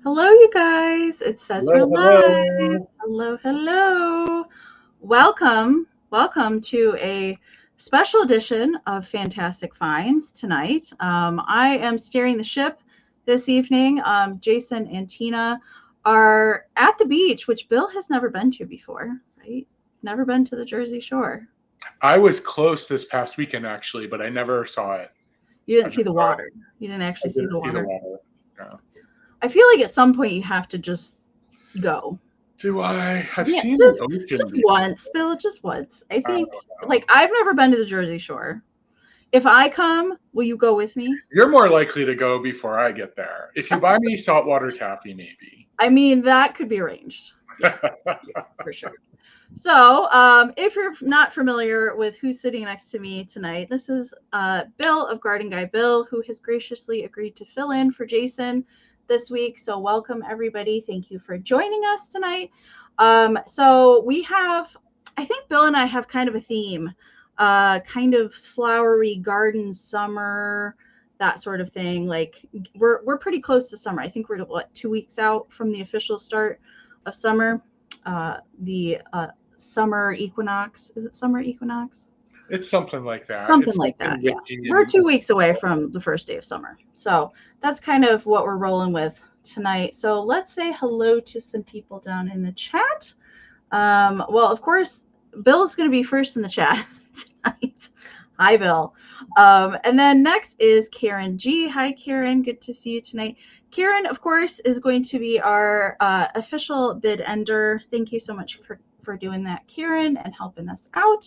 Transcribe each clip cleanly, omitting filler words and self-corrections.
Hello, you guys. It says we're Hello, live. hello. Hello, hello. Welcome to a special edition of Fantastic Finds tonight. I am steering the ship this evening. Jason and Tina are at the beach, which Bill has never been to before, right? Never been to the Jersey Shore. I was close this past weekend actually, but I never saw it. You didn't I, see the water. You didn't I actually see didn't the see the water. water. No. I feel like at some point you have to just go. Do I? I've Yeah, seen the just ocean just before. once, Bill, just once. I I think don't like know. I've never been to the Jersey Shore. If I come, will you go with me? You're more likely to go before I get there. If you buy me saltwater taffy, maybe. I mean, that could be arranged. Yeah, yeah, for sure. So, if you're not familiar with who's sitting next to me tonight, this is Bill of GardenGuyBill, who has graciously agreed to fill in for Jason this week. So, welcome everybody. Thank you for joining us tonight. So we have, I think Bill and I have kind of a theme, kind of flowery garden summer, that sort of thing. Like we're pretty close to summer. I think we're 2 weeks out from the official start of summer. The summer equinox. Is it summer equinox? It's something like that. Something It's like that. something Yeah. witchy We're and 2 weeks away from the first day of summer. So that's kind of what we're rolling with tonight. So let's say hello to some people down in the chat. Well, of course, Bill's going to be first in the chat tonight. Hi, Bill. And then next is Karen G. Hi, Karen. Good to see you tonight. Karen, of course, is going to be our official bid ender. Thank you so much for doing that, Karen, and helping us out.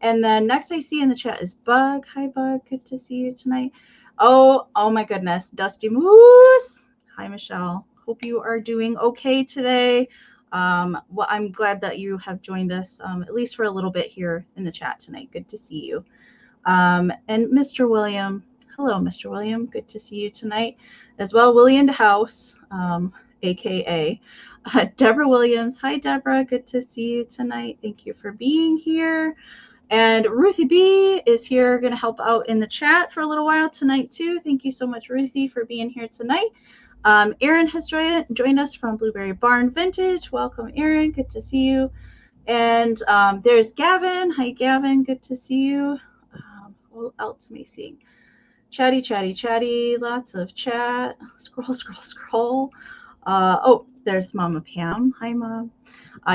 And then next I see in the chat is Bug. Hi, Bug. Good to see you tonight. Oh my goodness. Dusty Moose. Hi, Michelle. Hope you are doing okay today. Well, I'm glad that you have joined us, at least for a little bit here in the chat tonight. Good to see you. And Mr. William. Hello, Mr. William. Good to see you tonight as well. William House, aka Deborah Williams. Hi, Deborah. Good to see you tonight. Thank you for being here. And Ruthie B is here going to help out in the chat for a little while tonight, too. Thank you so much, Ruthie, for being here tonight. Erin has joined us from Blueberry Barn Vintage. Welcome, Erin. Good to see you. And there's Gavin. Hi, Gavin. Good to see you. Who else am I seeing? Chatty, chatty, chatty. Lots of chat. Scroll, scroll, scroll. Oh, there's Mama Pam. Hi, Mom.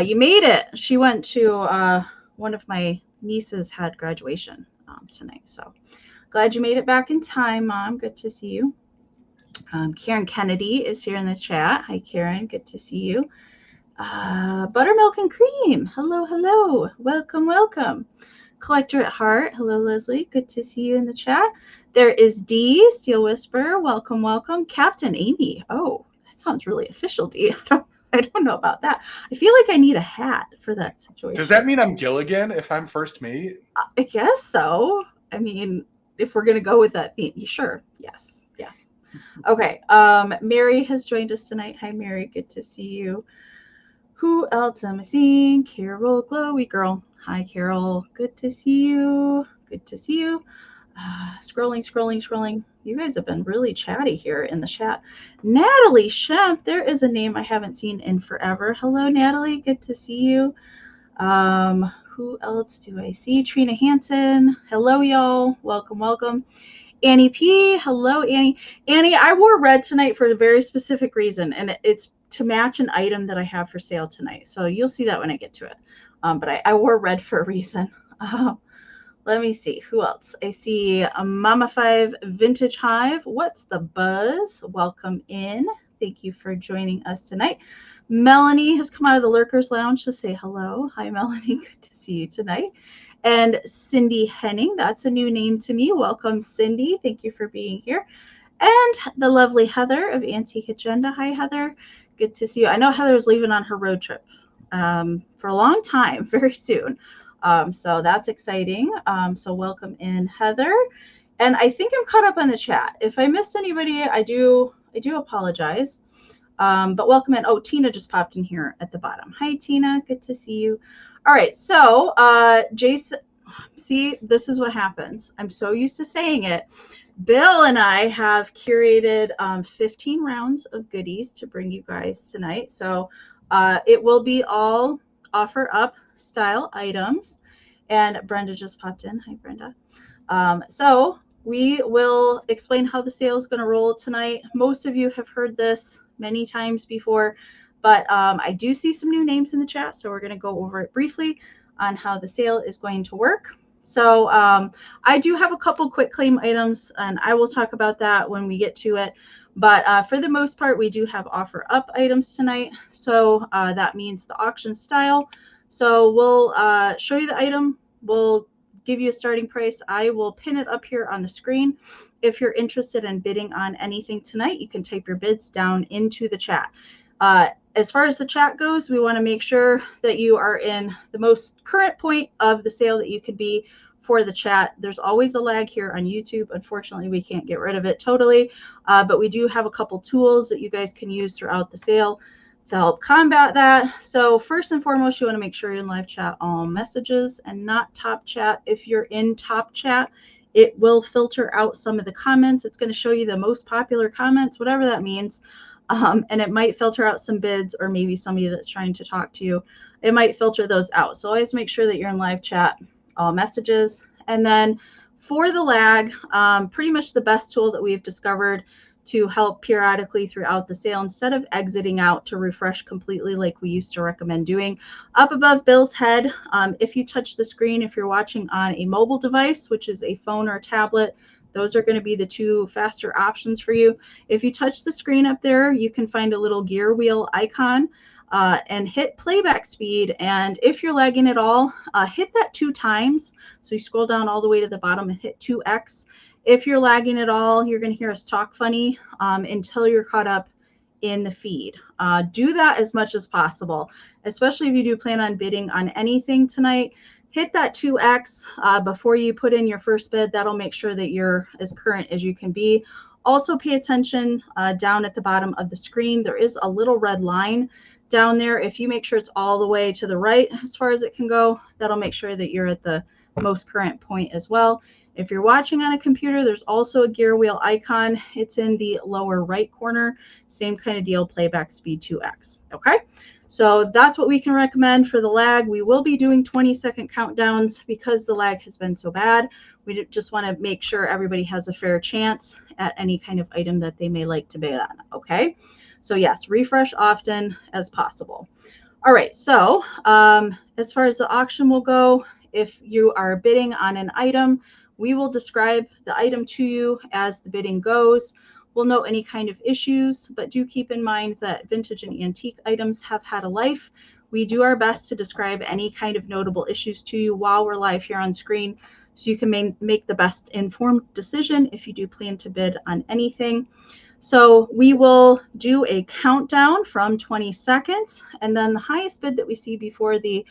You made it. She went to one of my nieces had graduation tonight. So glad you made it back in time, Mom. Good to see you. Karen Kennedy is here in the chat. Hi, Karen. Good to see you. Buttermilk and Cream. Hello, hello. Welcome, welcome. Collector at Heart. Hello, Leslie. Good to see you in the chat. There is D, Steel Whisperer. Welcome, welcome. Captain Amy. Oh, that sounds really official, D. I don't know about that. I feel like I need a hat for that situation. Does that mean I'm Gilligan if I'm first mate? I guess so. I mean, if we're going to go with that theme, sure. Yes. Yes. Okay. Mary has joined us tonight. Hi, Mary. Good to see you. Who else am I seeing? Carol Glowy Girl. Hi, Carol. Good to see you. Good to see you. Scrolling. You guys have been really chatty here in the chat. Natalie Shemp. There is a name I haven't seen in forever. Hello, Natalie. Good to see you. Who else do I see? Trina Hansen. Hello, y'all. Welcome, welcome. Annie P. Hello, Annie. Annie, I wore red tonight for a very specific reason, and it's to match an item that I have for sale tonight. So you'll see that when I get to it. But I wore red for a reason. Let me see. Who else? I see Mama 5 Vintage Hive. What's the buzz? Welcome in. Thank you for joining us tonight. Melanie has come out of the Lurkers Lounge to say hello. Hi, Melanie. Good to see you tonight. And Cindy Henning. That's a new name to me. Welcome, Cindy. Thank you for being here. And the lovely Heather of Antique Agenda. Hi, Heather. Good to see you. I know Heather's leaving on her road trip for a long time, very soon. So that's exciting. So welcome in, Heather. And I think I'm caught up on the chat. If I missed anybody, I do apologize. But welcome in. Oh, Tina just popped in here at the bottom. Hi, Tina. Good to see you. All right. So, Jason, see, this is what happens. I'm so used to saying it. Bill and I have curated 15 rounds of goodies to bring you guys tonight. So it will be all offer up style items. And Brenda just popped in. Hi, Brenda. So we will explain how the sale is going to roll tonight. Most of you have heard this many times before, but I do see some new names in the chat, so we're going to go over it briefly on how the sale is going to work. So I do have a couple quick claim items, and I will talk about that when we get to it. But for the most part, we do have offer up items tonight. So that means the auction style. So we'll show you the item. We'll give you a starting price. I will pin it up here on the screen. If you're interested in bidding on anything tonight, you can type your bids down into the chat. As far as the chat goes, we want to make sure that you are in the most current point of the sale that you could be for the chat. There's always a lag here on YouTube. Unfortunately, we can't get rid of it totally, but we do have a couple tools that you guys can use throughout the sale to help combat that. So first and foremost, you want to make sure you're in live chat all messages and not top chat. If you're in top chat, it will filter out some of the comments. It's going to show you the most popular comments, whatever that means. And it might filter out some bids or maybe somebody that's trying to talk to you. It might filter those out. So always make sure that you're in live chat, all messages. And then for the lag, pretty much the best tool that we've discovered to help periodically throughout the sale, instead of exiting out to refresh completely like we used to recommend doing. Up above Bill's head, if you touch the screen, if you're watching on a mobile device, which is a phone or a tablet, those are going to be the two faster options for you. If you touch the screen up there, you can find a little gear wheel icon and hit playback speed. And if you're lagging at all, hit that 2 times. So you scroll down all the way to the bottom and hit 2x. If you're lagging at all, you're going to hear us talk funny until you're caught up in the feed. Do that as much as possible, especially if you do plan on bidding on anything tonight. Hit that 2x before you put in your first bid. That'll make sure that you're as current as you can be. Also pay attention down at the bottom of the screen. There is a little red line down there. If you make sure it's all the way to the right as far as it can go, that'll make sure that you're at the most current point as well. If you're watching on a computer, there's also a gear wheel icon. It's in the lower right corner. Same kind of deal, playback speed 2x. Okay, so that's what we can recommend for the lag. We will be doing 20-second countdowns because the lag has been so bad. We just want to make sure everybody has a fair chance at any kind of item that they may like to bid on. Okay, so yes, refresh often as possible. All right, so as far as the auction will go, if you are bidding on an item, we will describe the item to you as the bidding goes. We'll note any kind of issues, but do keep in mind that vintage and antique items have had a life. We do our best to describe any kind of notable issues to you while we're live here on screen, so you can make the best informed decision if you do plan to bid on anything. So we will do a countdown from 20 seconds, and then the highest bid that we see before the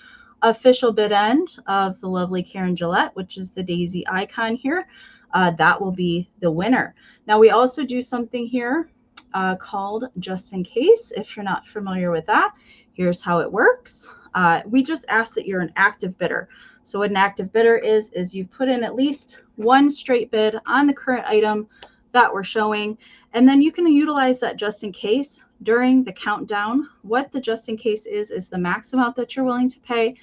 official bid end of the lovely Karen Gillette, which is the daisy icon here, that will be the winner. Now we also do something here called Just in Case. If you're not familiar with that, here's how it works. We just ask that you're an active bidder. So what an active bidder is you put in at least one straight bid on the current item that we're showing, and then you can utilize that just in case during the countdown. What the just in case is the max amount that you're willing to pay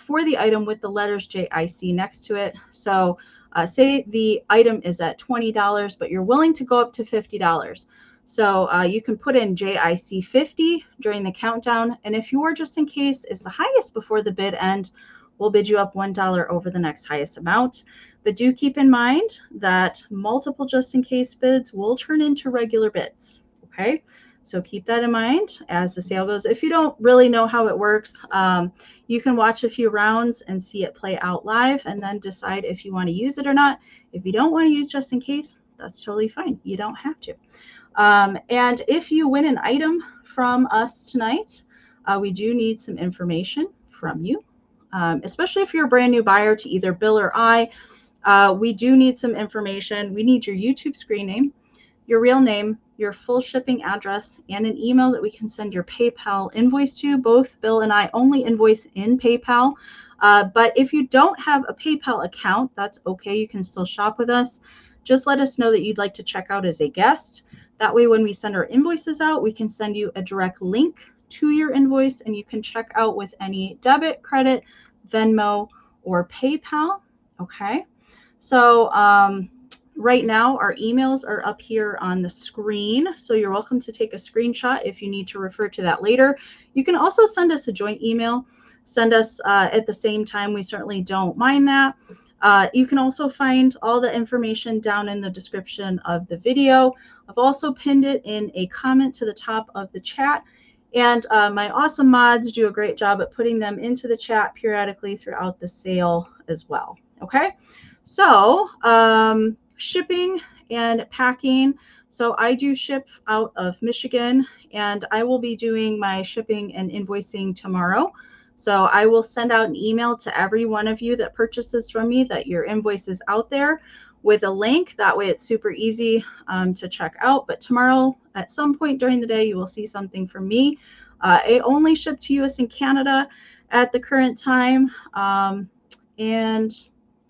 for the item with the letters JIC next to it. So say the item is at $20, but you're willing to go up to $50. So you can put in JIC 50 during the countdown. And if your just in case is the highest before the bid end, we'll bid you up $1 over the next highest amount. But do keep in mind that multiple just in case bids will turn into regular bids. Okay, so keep that in mind as the sale goes. If you don't really know how it works, you can watch a few rounds and see it play out live and then decide if you want to use it or not. If you don't want to use just in case, that's totally fine. You don't have to. And if you win an item from us tonight, we do need some information from you, especially if you're a brand new buyer to either Bill or I. We do need some information. We need your YouTube screen name, your real name, your full shipping address, and an email that we can send your PayPal invoice to. Both Bill and I only invoice in PayPal. But if you don't have a PayPal account, that's okay. You can still shop with us. just let us know that you'd like to check out as a guest. That way, when we send our invoices out, we can send you a direct link to your invoice and you can check out with any debit, credit, Venmo, or PayPal. Okay. So right now our emails are up here on the screen. So you're welcome to take a screenshot if you need to refer to that later. You can also send us a joint email. Send us at the same time. We certainly don't mind that. You can also find all the information down in the description of the video. I've also pinned it in a comment to the top of the chat. And my awesome mods do a great job at putting them into the chat periodically throughout the sale as well. Okay, so shipping and packing. So I do ship out of Michigan, and I will be doing my shipping and invoicing tomorrow. So I will send out an email to every one of you that purchases from me that your invoice is out there with a link. That way it's super easy to check out. But tomorrow at some point during the day, you will see something from me. I only ship to US and Canada at the current time. And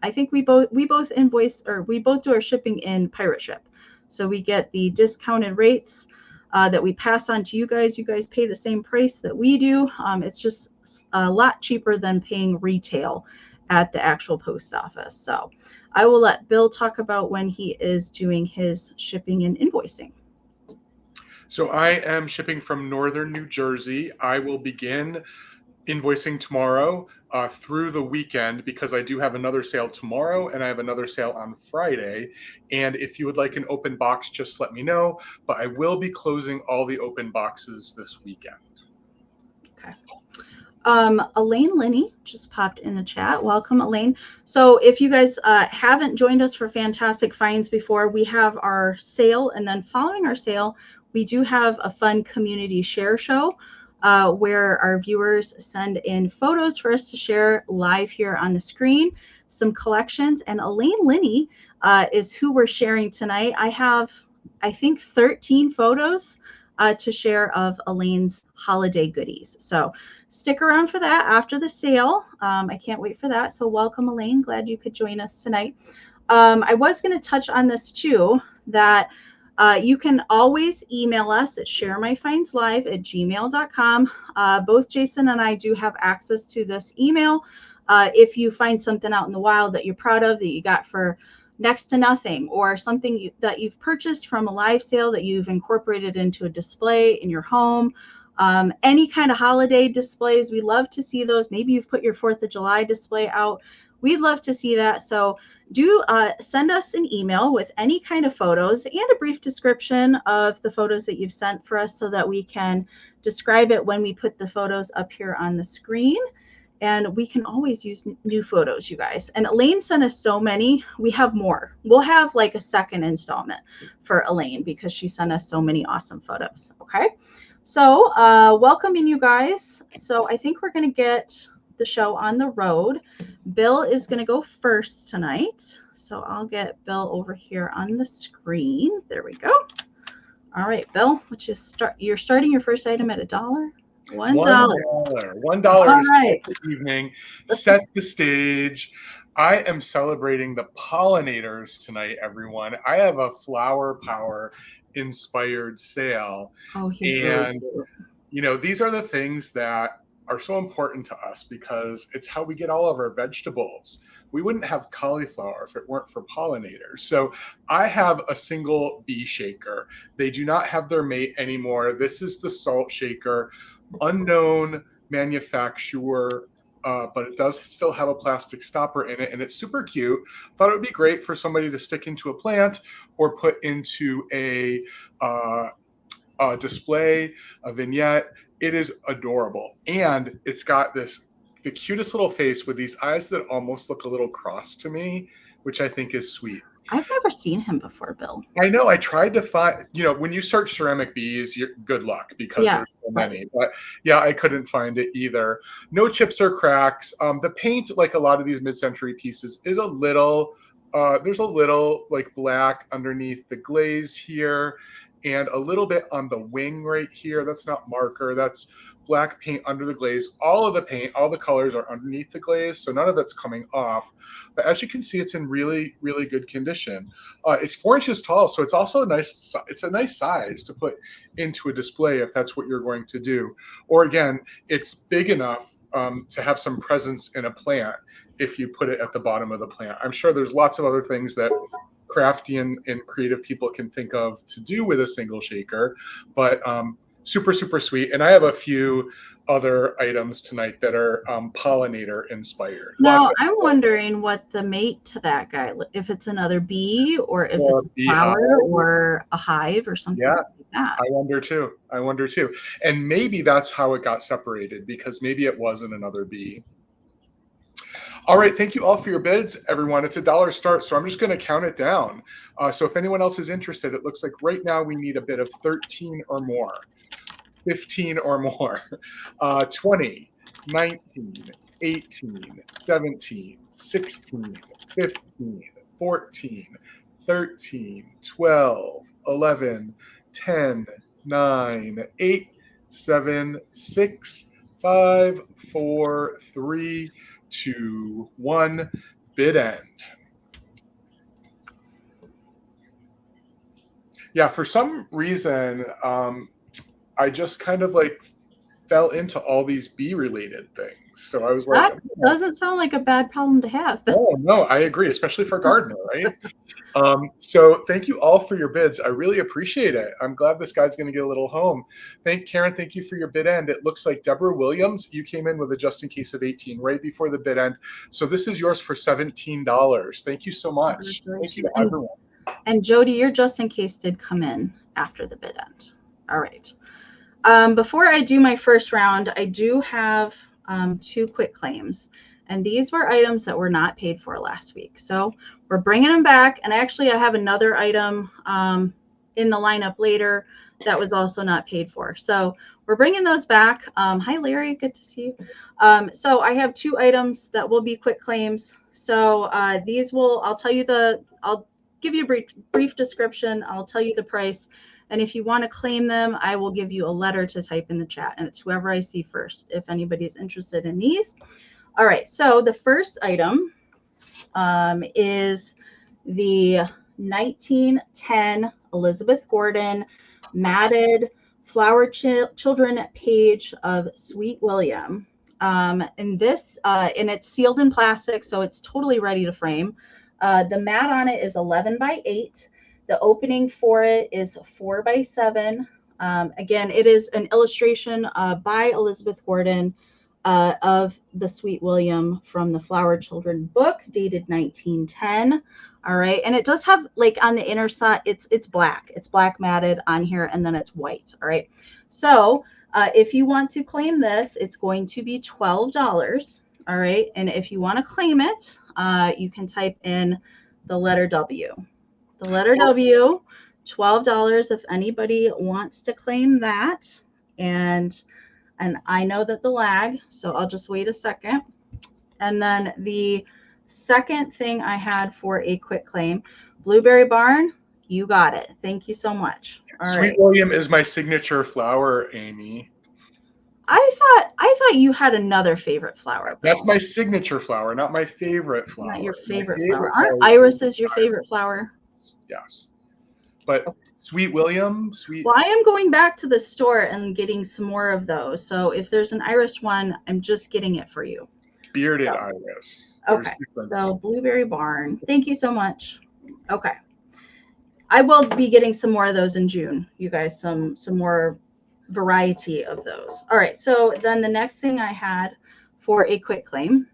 I think we both invoice, or we both do our shipping in Pirate Ship. So we get the discounted rates that we pass on to you guys. You guys pay the same price that we do. It's just a lot cheaper than paying retail at the actual post office. So I will let Bill talk about when he is doing his shipping and invoicing. So I am shipping from northern New Jersey. I will begin invoicing tomorrow through the weekend because I do have another sale tomorrow and I have another sale on Friday. And if you would like an open box, just let me know. But I will be closing all the open boxes this weekend. Okay. Elaine Linney just popped in the chat. Welcome, Elaine. So if you guys haven't joined us for Fantastic Finds before, we have our sale, and then following our sale, we do have a fun community share show where our viewers send in photos for us to share live here on the screen, some collections, and Elaine Linney is who we're sharing tonight. I have, I think, 13 photos to share of Elaine's holiday goodies. So stick around for that after the sale. I can't wait for that. So welcome, Elaine. Glad you could join us tonight. I was going to touch on this too, that you can always email us at sharemyfindslive@gmail.com. Both Jason and I do have access to this email. If you find something out in the wild that you're proud of, that you got for next to nothing, or something that you've purchased from a live sale that you've incorporated into a display in your home, any kind of holiday displays, we love to see those. Maybe you've put your 4th of July display out. We'd love to see that. So do send us an email with any kind of photos and a brief description of the photos that you've sent for us so that we can describe it when we put the photos up here on the screen. And we can always use new photos, you guys. And Elaine sent us so many. We have more. We'll have like a second installment for Elaine because she sent us so many awesome photos. Okay. So welcoming you guys. So I think we're going to get the show on the road. Bill is going to go first tonight. So I'll get Bill over here on the screen. There we go. All right, Bill, which is you're starting your first item at $1. $1. $1 to start the evening. Set the stage. I am celebrating the pollinators tonight, everyone. I have a flower power inspired sale. Oh, he's really cute. You know, these are the things that are so important to us because it's how we get all of our vegetables. We wouldn't have cauliflower if it weren't for pollinators. So I have a single bee shaker. They do not have their mate anymore. This is the salt shaker, unknown manufacturer, but it does still have a plastic stopper in it, and it's super cute. Thought it would be great for somebody to stick into a plant or put into a display, a vignette. It is adorable. And it's got the cutest little face with these eyes that almost look a little cross to me, which I think is sweet. I've never seen him before, Bill. I know. I tried to find, you know, when you search ceramic bees, good luck because there's so many. But yeah, I couldn't find it either. No chips or cracks. The paint, like a lot of these mid-century pieces, is a little, there's a little like black underneath the glaze here. and a little bit on the wing right here. That's not marker, that's black paint under the glaze. All of the paint, all the colors are underneath the glaze, so none of it's coming off. But as you can see, it's in really, really good condition. It's 4 inches tall, so it's also a nice size to put into a display if that's what you're going to do. Or again, it's big enough to have some presence in a plant if you put it at the bottom of the plant. I'm sure there's lots of other things that crafty and creative people can think of to do with a single shaker, but super, super sweet. And I have a few other items tonight that are Pollinator inspired. Now, I'm wondering what the mate to that guy, if it's another bee or if it's a flower or a hive or something like that. I wonder too. And maybe that's how it got separated, because maybe it wasn't another bee. All right, thank you all for your bids, everyone. It's $1 start, so I'm just going to count it down. So if anyone else is interested, it looks like right now we need a bid of 13 or more, 15 or more, 20, 19, 18, 17, 16, 15, 14, 13, 12, 11, 10, 9, 8, 7, 6, 5, 4, 3, 2, 1, bid end. Yeah, for some reason, I just kind of like fell into all these bee related things. So I was like, that doesn't sound like a bad problem to have. Oh, no, I agree, especially for a gardener, right? So thank you all for your bids. I really appreciate it. I'm glad this guy's going to get a little home. Karen, thank you for your bid end. It looks like Deborah Williams, you came in with a just in case of 18 right before the bid end. So this is yours for $17. Thank you so much. Thank you to everyone. And Jody, your just in case did come in after the bid end. All right. Before I do my first round, I do have 2 quick claims. And these were items that were not paid for last week. So we're bringing them back. And actually, I have another item in the lineup later that was also not paid for. So we're bringing those back. Hi, Larry. Good to see you. So I have 2 items that will be quick claims. So these will, I'll give you a brief description. I'll tell you the price. And if you want to claim them, I will give you a letter to type in the chat. And it's whoever I see first, if anybody's interested in these. All right, so the first item is the 1910 Elizabeth Gordon matted flower children page of Sweet William. And this, and it's sealed in plastic, so it's totally ready to frame. The mat on it is 11 by 8. The opening for it is 4 by 7. Again, it is an illustration by Elizabeth Gordon of the Sweet William from the Flower Children book, dated 1910. All right, and it does have, like, on the inner side, it's black. It's black matted on here, and then it's white. All right, so if you want to claim this, it's going to be $12. All right, and if you want to claim it, you can type in the letter W. The letter W, $12 if anybody wants to claim that. And I know that the lag, so I'll just wait a second. And then the second thing I had for a quick claim, Blueberry Barn, you got it. Thank you so much. All Sweet right. William is my signature flower, Amy. I thought you had another favorite flower. That's my signature flower, not my favorite flower. Not your favorite flower. Aren't irises your favorite flower? Yes. But okay. Sweet William, Well, I am going back to the store and getting some more of those. So if there's an iris one, I'm just getting it for you. Bearded iris. Okay. So Blueberry Barn. Thank you so much. Okay. I will be getting some more of those in June. You guys, some more variety of those. All right. So then the next thing I had for a quick claim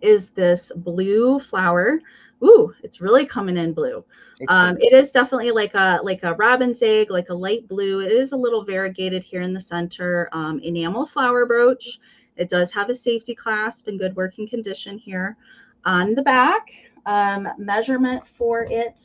is this blue flower. Ooh, it's really coming in blue. It is definitely like a robin's egg, like a light blue. It is a little variegated here in the center. Enamel flower brooch. It does have a safety clasp in good working condition here. On the back, measurement for it,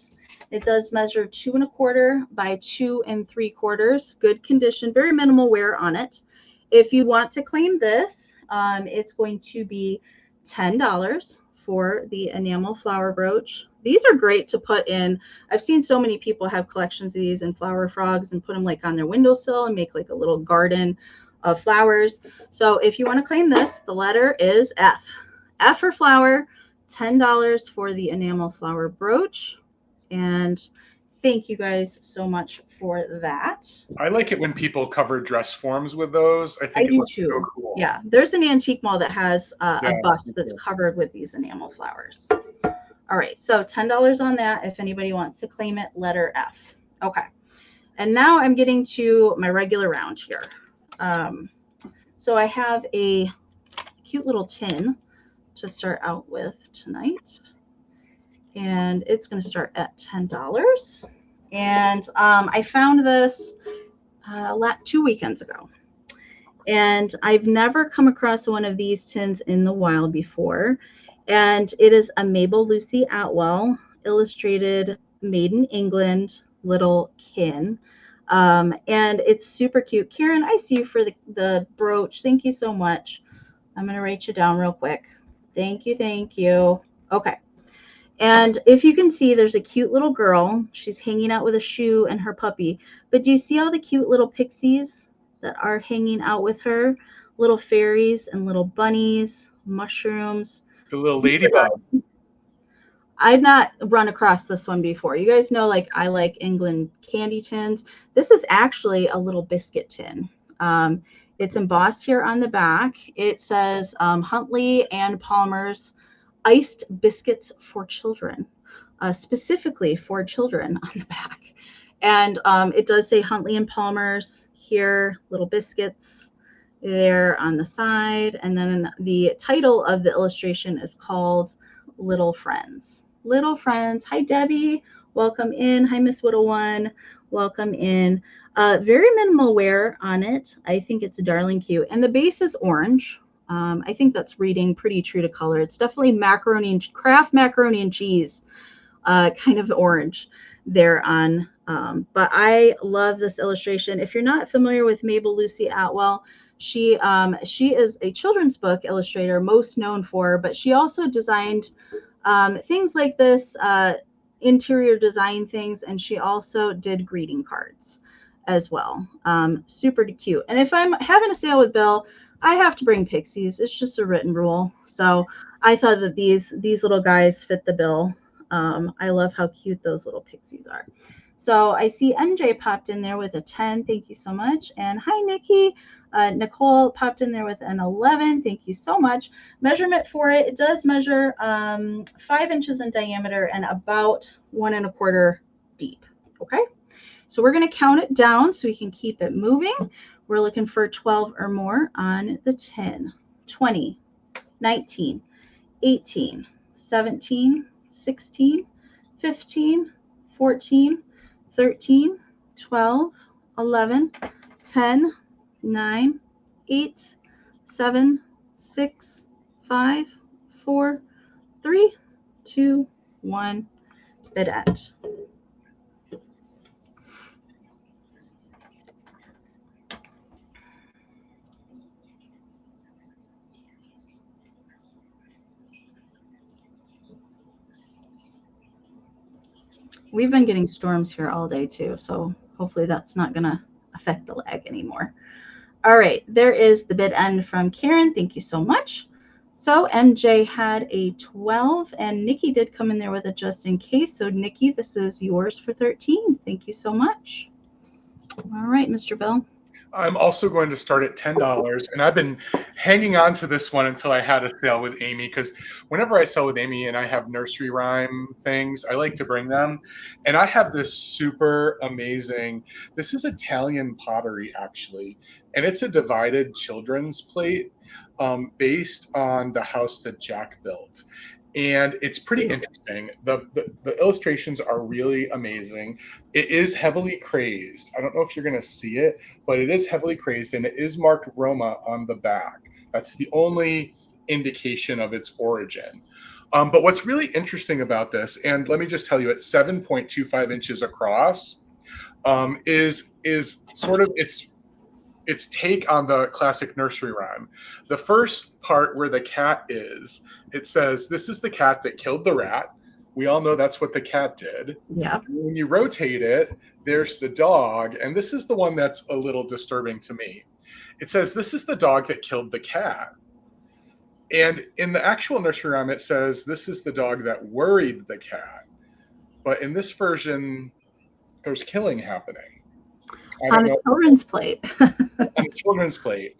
it does measure 2 1/4 by 2 3/4. Good condition, very minimal wear on it. If you want to claim this, it's going to be $10 for the enamel flower brooch. These are great to put in. I've seen so many people have collections of these in flower frogs and put them like on their windowsill and make like a little garden of flowers. So if you want to claim this, the letter is F. F for flower, $10 for the enamel flower brooch. And thank you guys so much for that. I like it when people cover dress forms with those. I think it looks so cool. Yeah, there's an antique mall that has a bust that's covered with these enamel flowers. All right, so $10 on that if anybody wants to claim it, letter F. Okay, and now I'm getting to my regular round here. So I have a cute little tin to start out with tonight, and it's going to start at $10. And I found this 2 weekends ago, and I've never come across one of these tins in the wild before. And it is a Mabel Lucy Atwell illustrated, made in England little kin. And it's super cute. Karen, I see you for the brooch. Thank you so much. I'm going to write you down real quick. Thank you. Thank you. Okay. And if you can see, there's a cute little girl. She's hanging out with a shoe and her puppy. But do you see all the cute little pixies that are hanging out with her? Little fairies and little bunnies, mushrooms. The little ladybug. I've not run across this one before. You guys know, like, I like England candy tins. This is actually a little biscuit tin. It's embossed here on the back. It says Huntley and Palmer's Iced Biscuits for Children, specifically for children on the back. And it does say Huntley and Palmer's here, little biscuits there on the side. And then the title of the illustration is called Little Friends. Little Friends. Hi, Debbie. Welcome in. Hi, Miss Whittle One. Welcome in. Very minimal wear on it. I think it's darling cute. And the base is orange. I think that's reading pretty true to color. It's definitely Kraft macaroni and cheese kind of orange there on. But I love this illustration. If you're not familiar with Mabel Lucy Atwell, she is a children's book illustrator, most known for, but she also designed things like this, interior design things, and she also did greeting cards as well. Super cute. And if I'm having a sale with Bill, I have to bring pixies. It's just a written rule. So I thought that these little guys fit the bill. I love how cute those little pixies are. So I see MJ popped in there with a 10. Thank you so much. And hi, Nikki. Nicole popped in there with an 11. Thank you so much. Measurement for it, it does measure 5 inches in diameter and about 1 1/4 deep. Okay. So we're going to count it down so we can keep it moving. We're looking for 12 or more on the 10, 20, 19, 18, 17, 16, 15, 14, 13, 12, 11, 10, 9, 8, 7, 6, 5, 4, 3, 2, 1, bid end. We've been getting storms here all day too, so hopefully that's not going to affect the lag anymore. All right, there is the bid end from Karen. Thank you so much. So MJ had a 12, and Nikki did come in there with a just in case. So Nikki, this is yours for 13. Thank you so much. All right, Mr. Bill. I'm also going to start at $10, and I've been hanging on to this one until I had a sale with Amie, because whenever I sell with Amie and I have nursery rhyme things, I like to bring them. And I have this super amazing, this is Italian pottery actually, and it's a divided children's plate based on the house that Jack built. And it's pretty interesting. The illustrations are really amazing. It is heavily crazed. I don't know if you're going to see it, but it is heavily crazed, and it is marked Roma on the back. That's the only indication of its origin. But what's really interesting about this, and let me just tell you, it's 7.25 inches across, is sort of, it's its take on the classic nursery rhyme. The first part where the cat is, it says, "This is the cat that killed the rat." We all know that's what the cat did. Yeah. And when you rotate it, there's the dog, and this is the one that's a little disturbing to me. It says, "This is the dog that killed the cat." And in the actual nursery rhyme, it says, "This is the dog that worried the cat." But in this version, there's killing happening. I On don't a know. children's plate. On a children's plate.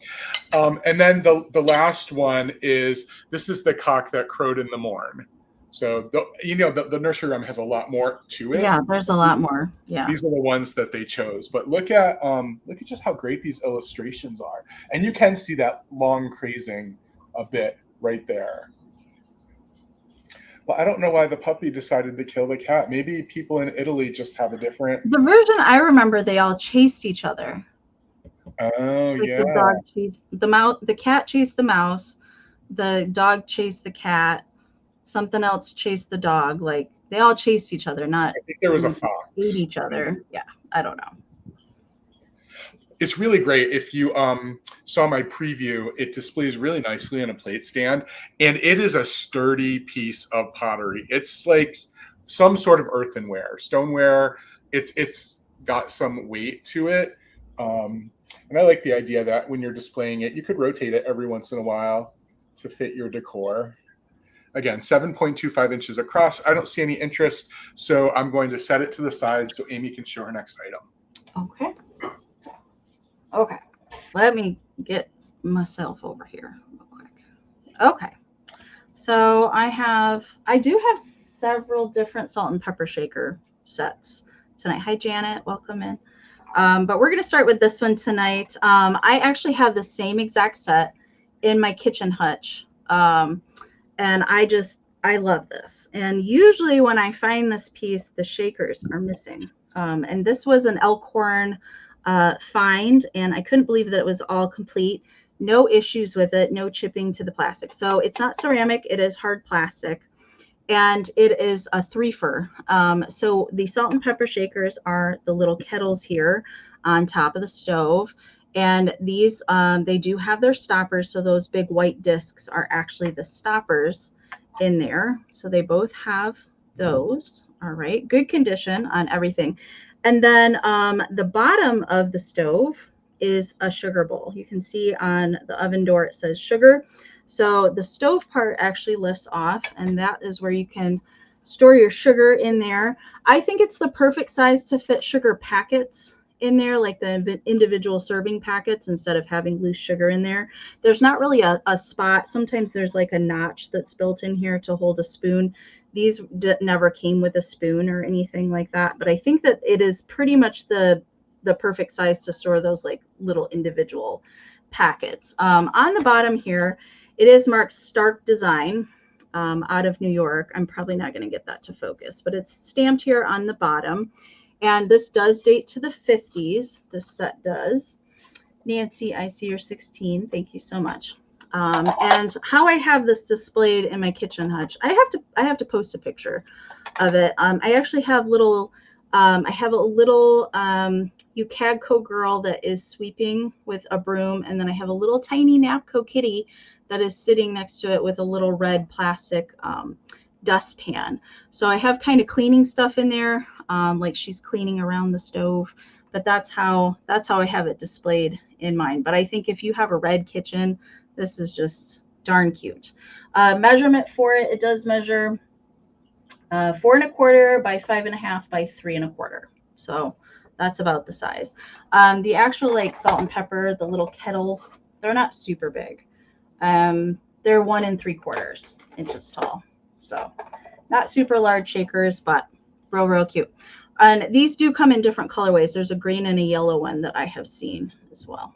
And then the last one is, "This is the cock that crowed in the morn." So, the nursery rhyme has a lot more to it. Yeah, there's a lot more. Yeah. These are the ones that they chose. But look at just how great these illustrations are. And you can see that long crazing a bit right there. Well, I don't know why the puppy decided to kill the cat. Maybe people in Italy just have a different... The version I remember, they all chased each other. Oh, Like yeah. the dog chased the mouse, the cat chased the mouse, the dog chased the cat, something else chased the dog. Like they all chased each other, not I think there was a fox. ate each other. Yeah, I don't know. It's really great. If you saw my preview, it displays really nicely on a plate stand, and it is a sturdy piece of pottery. It's like some sort of earthenware, stoneware. It's got some weight to it, and I like the idea that when you're displaying it, you could rotate it every once in a while to fit your decor. Again, 7.25 inches across. I don't see any interest, so I'm going to set it to the side so Amy can show her next item. Okay. Okay, let me get myself over here real quick. Okay, so I do have several different salt and pepper shaker sets tonight. Hi, Janet, welcome in. But we're going to start with this one tonight. I actually have the same exact set in my kitchen hutch, and I love this. And usually when I find this piece, the shakers are missing. And this was an Elkhorn find, and I couldn't believe that it was all complete. No issues with it, no chipping to the plastic. So it's not ceramic, it is hard plastic, and it is a threefer. So the salt and pepper shakers are the little kettles here on top of the stove, and these they do have their stoppers, so those big white discs are actually the stoppers in there. So they both have those. All right, good condition on everything. And then the bottom of the stove is a sugar bowl. You can see on the oven door it says sugar. So the stove part actually lifts off, and that is where you can store your sugar in there. I think it's the perfect size to fit sugar packets in there, like the individual serving packets, instead of having loose sugar in there. There's not really a spot. Sometimes there's like a notch that's built in here to hold a spoon. These never came with a spoon or anything like that, but I think that it is pretty much the perfect size to store those like little individual packets. On the bottom here, it is marked Stark Design out of New York. I'm probably not going to get that to focus, but it's stamped here on the bottom. And this does date to the 50s. This set does. Nancy, I see you're 16. Thank you so much. And how I have this displayed in my kitchen hutch, I have to post a picture of it. I actually have little, I have a little UCAGCO girl that is sweeping with a broom, and then I have a little tiny Napco kitty that is sitting next to it with a little red plastic dustpan. So I have kind of cleaning stuff in there, like she's cleaning around the stove, but that's how I have it displayed in mine. But I think if you have a red kitchen, this is just darn cute. Measurement for it, it does measure 4 1/4 by 5 1/2 by 3 1/4. So that's about the size. The actual like salt and pepper, the little kettle, they're not super big. They're 1 3/4 inches tall. So not super large shakers, but real cute. And these do come in different colorways. There's a green and a yellow one that I have seen as well.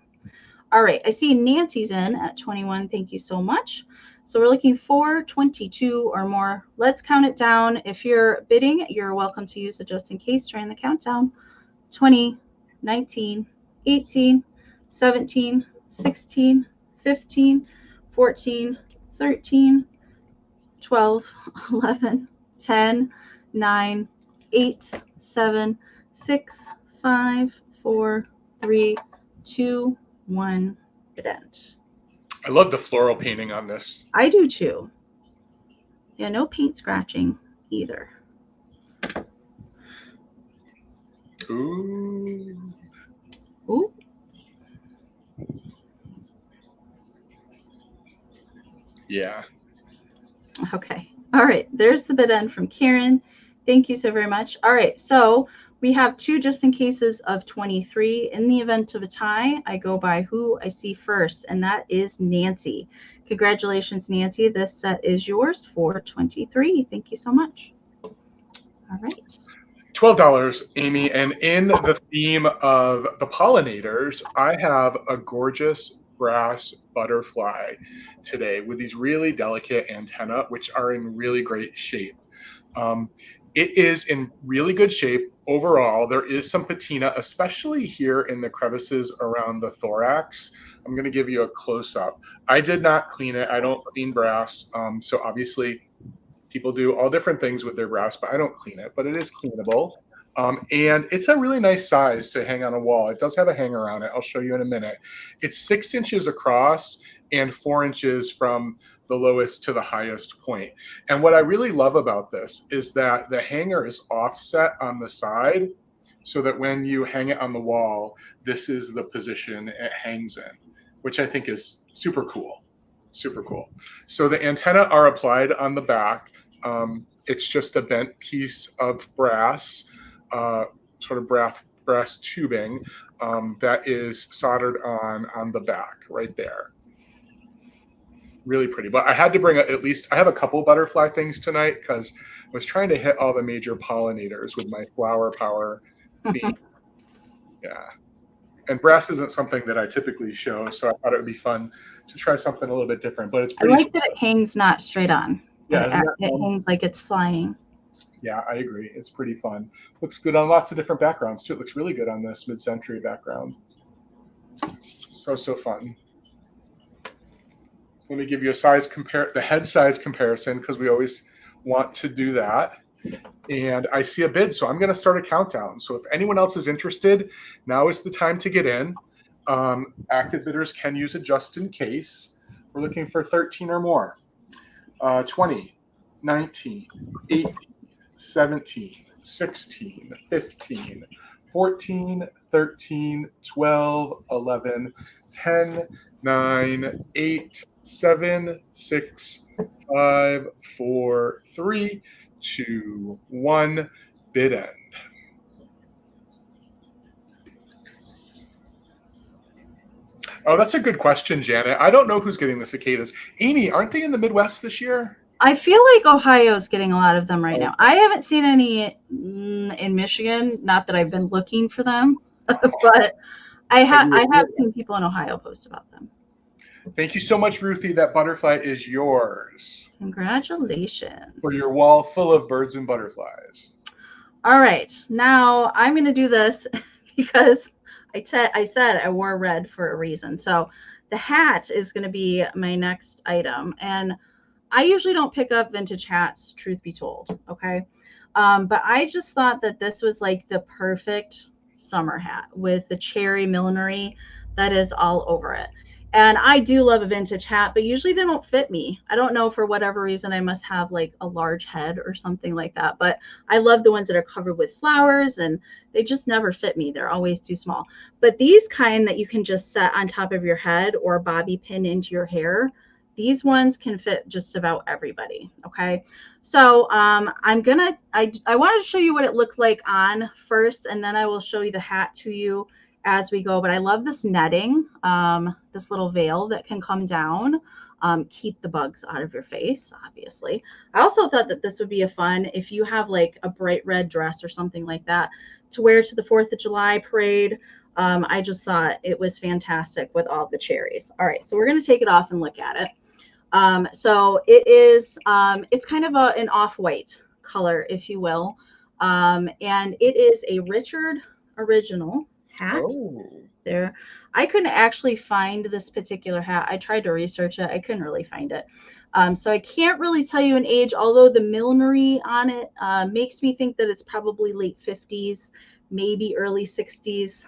All right, I see Nancy's in at 21. Thank you so much. So we're looking for 22 or more. Let's count it down. If you're bidding, you're welcome to use it just in case during the countdown. 20, 19, 18, 17, 16, 15, 14, 13, 12, 11, 10, 9, 8, 7, 6, 5, 4, 3, 2, one bit end. I love the floral painting on this. I do too. Yeah, no paint scratching either. Ooh. Ooh. Yeah. Okay. All right. There's the bit end from Karen. Thank you so very much. All right. So we have 2 just in cases of 23. In the event of a tie, I go by who I see first, and that is Nancy. Congratulations, Nancy. This set is yours for 23. Thank you so much. All right. $12, Amy. And in the theme of the pollinators, I have a gorgeous brass butterfly today with these really delicate antennae, which are in really great shape. It is in really good shape overall. There is some patina, especially here in the crevices around the thorax. I'm going to give you a close-up. I did not clean it. I don't clean brass. So obviously people do all different things with their brass, but I don't clean it, but it is cleanable. And it's a really nice size to hang on a wall. It does have a hanger on it. I'll show you in a minute. It's 6 inches across and 4 inches from the lowest to the highest point. And what I really love about this is that the hanger is offset on the side so that when you hang it on the wall, this is the position it hangs in, which I think is super cool. Super cool. So the antennae are applied on the back. It's just a bent piece of brass, sort of brass tubing that is soldered on the back right there. Really pretty. But I had to bring at least, I have a couple butterfly things tonight because I was trying to hit all the major pollinators with my flower power theme. Yeah. And brass isn't something that I typically show, so I thought it would be fun to try something a little bit different. But it's pretty. I like that it hangs not straight on. Yeah, it hangs like it's flying. Yeah, I agree. It's pretty fun. Looks good on lots of different backgrounds too. It looks really good on this mid-century background. So fun. Let me give you the head size comparison because we always want to do that. And I see a bid, so I'm going to start a countdown. So if anyone else is interested, now is the time to get in. Active bidders can use it just in case. We're looking for 13 or more. 20, 19, 18, 17, 16, 15, 14, 13, 12, 11, 10, 9, 8, 7, 6, 5, 4, 3, 2, 1, bid end. Oh, that's a good question, Janet. I don't know who's getting the cicadas. Amy, aren't they in the Midwest this year? I feel like Ohio's getting a lot of them right now. I haven't seen any in Michigan. Not that I've been looking for them, but I have seen people in Ohio post about them. Thank you so much, Ruthie. That butterfly is yours. Congratulations. For your wall full of birds and butterflies. All right. Now I'm going to do this because I said I wore red for a reason. So the hat is going to be my next item. And I usually don't pick up vintage hats, truth be told. Okay. But I just thought that this was like the perfect summer hat with the cherry millinery that is all over it. And I do love a vintage hat, but usually they don't fit me. I don't know, for whatever reason, I must have like a large head or something like that. But I love the ones that are covered with flowers, and they just never fit me. They're always too small. But these kind that you can just set on top of your head or bobby pin into your hair, these ones can fit just about everybody. Okay. So I wanted to show you what it looked like on first, and then I will show you the hat to you as we go. But I love this netting, this little veil that can come down, keep the bugs out of your face, obviously. I also thought that this would be a fun, if you have like a bright red dress or something like that to wear to the 4th of July parade. I just thought it was fantastic with all the cherries. All right, so we're going to take it off and look at it. So it is, it's kind of an off-white color, if you will. And it is a Richard original hat. There. I couldn't actually find this particular hat. I tried to research it. I couldn't really find it. So I can't really tell you an age, although the millinery on it makes me think that it's probably late 50s, maybe early 60s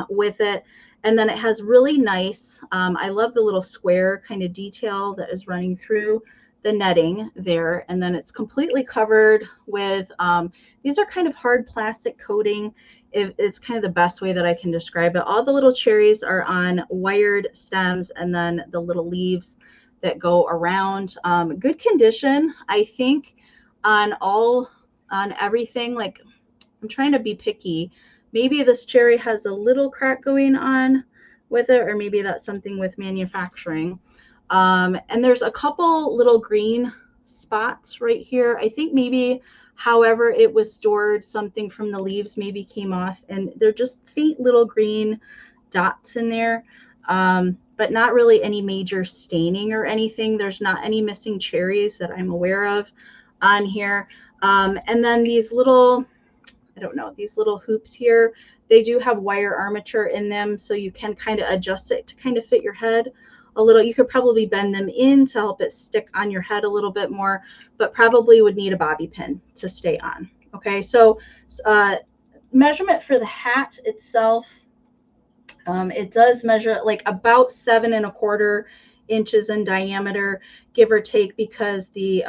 with it. And then it has really nice, I love the little square kind of detail that is running through the netting there. And then it's completely covered with, these are kind of hard plastic coating. It's kind of the best way that I can describe it. All the little cherries are on wired stems, and then the little leaves that go around. Good condition, I think, on everything. Like, I'm trying to be picky. Maybe this cherry has a little crack going on with it, or maybe that's something with manufacturing. And there's a couple little green spots right here. I think maybe however it was stored, something from the leaves maybe came off, and they're just faint little green dots in there, but not really any major staining or anything. There's not any missing cherries that I'm aware of on here. And then these little, I don't know, these little hoops here, they do have wire armature in them, so you can kind of adjust it to kind of fit your head a little. You could probably bend them in to help it stick on your head a little bit more, but probably would need a bobby pin to stay on. Okay, so measurement for the hat itself, it does measure like about 7¼ inches in diameter, give or take, because the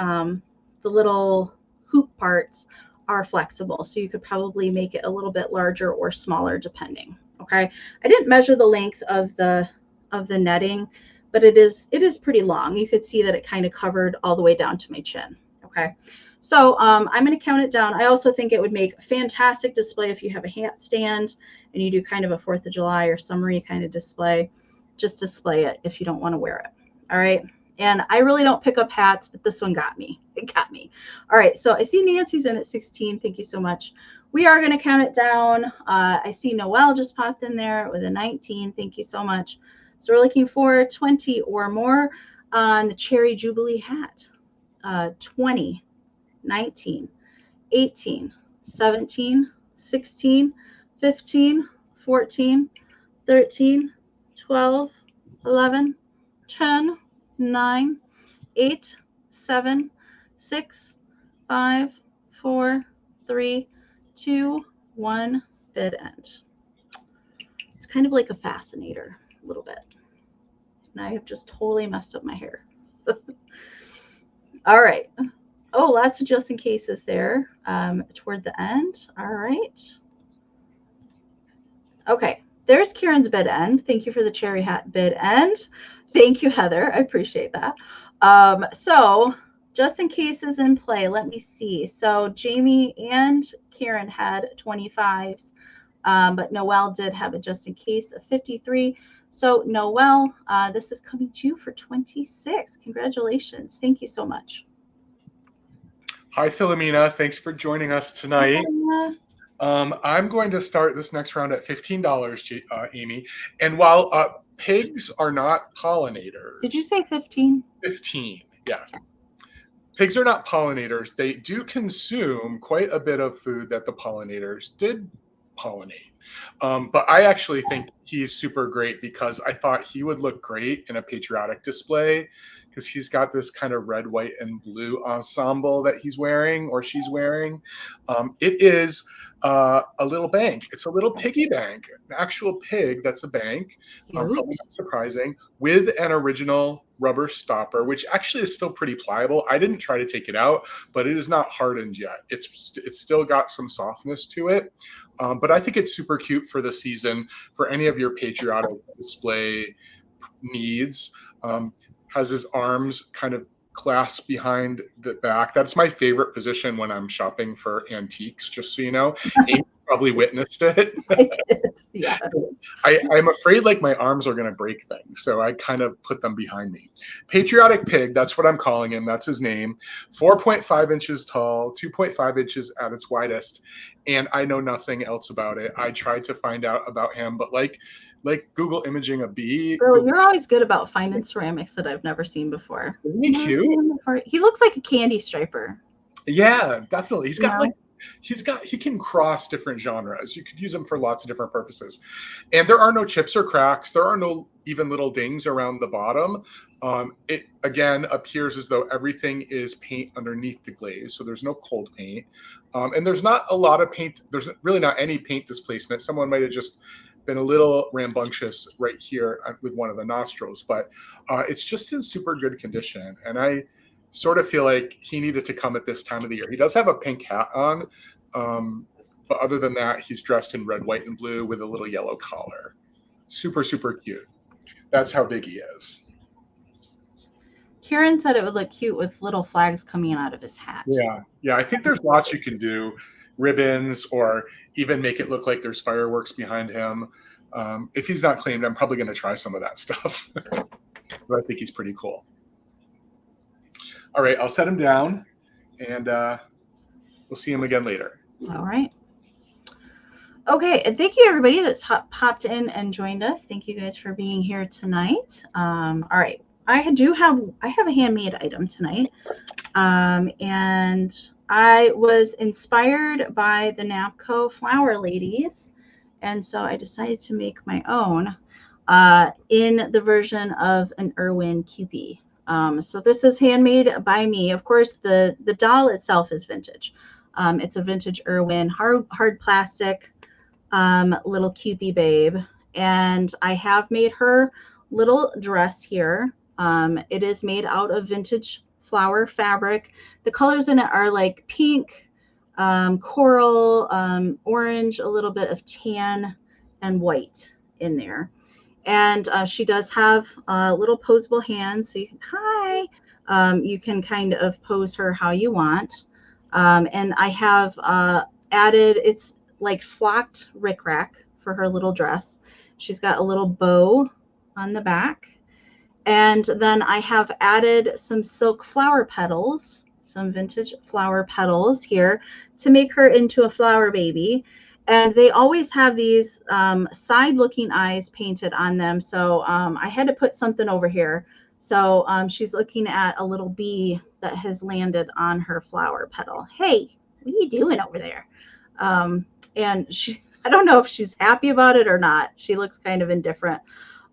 little hoop parts are flexible, so you could probably make it a little bit larger or smaller depending. Okay, I didn't measure the length of the netting, but it is pretty long. You could see that it kind of covered all the way down to my chin. Okay, so I'm going to count it down. I also think it would make a fantastic display if you have a hat stand and you do kind of a 4th of July or summery kind of display. Just display it if you don't want to wear it. All right. And I really don't pick up hats, but this one got me. It got me. All right. So I see Nancy's in at 16. Thank you so much. We are going to count it down. I see Noelle just popped in there with a 19. Thank you so much. So we're looking for 20 or more on the Cherry Jubilee hat. 20, 19, 18, 17, 16, 15, 14, 13, 12, 11, 10, 9, 8, 7, 6, 5, 4, 3, 2, 1, bid end. It's kind of like a fascinator a little bit. And I have just totally messed up my hair. All right. Oh, lots of just in cases there toward the end. All right. Okay. There's Kieran's bid end. Thank you for the cherry hat bid end. Thank you, Heather. I appreciate that. So just in cases in play, let me see. So Jamie and Kieran had 25s, but Noelle did have a just in case of 53. So Noelle, this is coming to you for 26. Congratulations. Thank you so much. Hi, Philomena. Thanks for joining us tonight. I'm going to start this next round at $15, Amy. And while pigs are not pollinators. Did you say 15? 15, yeah. Pigs are not pollinators. They do consume quite a bit of food that the pollinators did pollinate. But I actually think he's super great because I thought he would look great in a patriotic display because he's got this kind of red, white, and blue ensemble that he's wearing or she's wearing. It is a little bank. It's a little piggy bank, an actual pig that's a bank, probably not surprising, with an original rubber stopper, which actually is still pretty pliable. I didn't try to take it out, but it is not hardened yet. It's still got some softness to it. But I think it's super cute for the season for any of your patriotic display needs. Has his arms kind of clasped behind the back. That's my favorite position when I'm shopping for antiques, just so you know. Amy probably witnessed it. I did, yeah. I'm afraid like my arms are going to break things, so I kind of put them behind me. Patriotic Pig, that's what I'm calling him. That's his name. 4.5 inches tall, 2.5 inches at its widest, and I know nothing else about it. I tried to find out about him, but like Google imaging a bee. Girl, you're always good about finding ceramics that I've never seen before. Isn't he cute? He looks like a candy striper. Yeah, definitely. He's got he can cross different genres. You could use him for lots of different purposes. And there are no chips or cracks. There are no even little dings around the bottom. It again appears as though everything is paint underneath the glaze, so there's no cold paint, and there's not a lot of paint. There's really not any paint displacement. Someone might have just been a little rambunctious right here with one of the nostrils, but it's just in super good condition. And I sort of feel like he needed to come at this time of the year. He does have a pink hat on, but other than that, he's dressed in red, white, and blue with a little yellow collar. Super, super cute. That's how big he is. Karen said it would look cute with little flags coming out of his hat. Yeah. I think there's lots you can do. Ribbons, or even make it look like there's fireworks behind him. If he's not claimed, I'm probably going to try some of that stuff. But I think he's pretty cool. All right, I'll set him down, and we'll see him again later. All right. Okay, and thank you everybody that's popped in and joined us. Thank you guys for being here tonight. All right. I have a handmade item tonight, and I was inspired by the Napco flower ladies, and so I decided to make my own in the version of an Irwin Kewpie. So this is handmade by me. Of course, the doll itself is vintage. It's a vintage Irwin hard plastic little Kewpie babe, and I have made her little dress here. It is made out of vintage flower fabric. The colors in it are like pink, coral, orange, a little bit of tan, and white in there. And she does have little posable hands, so you can you can kind of pose her how you want. And I have added, it's like flocked rickrack for her little dress. She's got a little bow on the back. And then I have added some silk flower petals, some vintage flower petals here to make her into a flower baby. And they always have these side-looking eyes painted on them. So I had to put something over here. So she's looking at a little bee that has landed on her flower petal. Hey, what are you doing over there? And I don't know if she's happy about it or not. She looks kind of indifferent.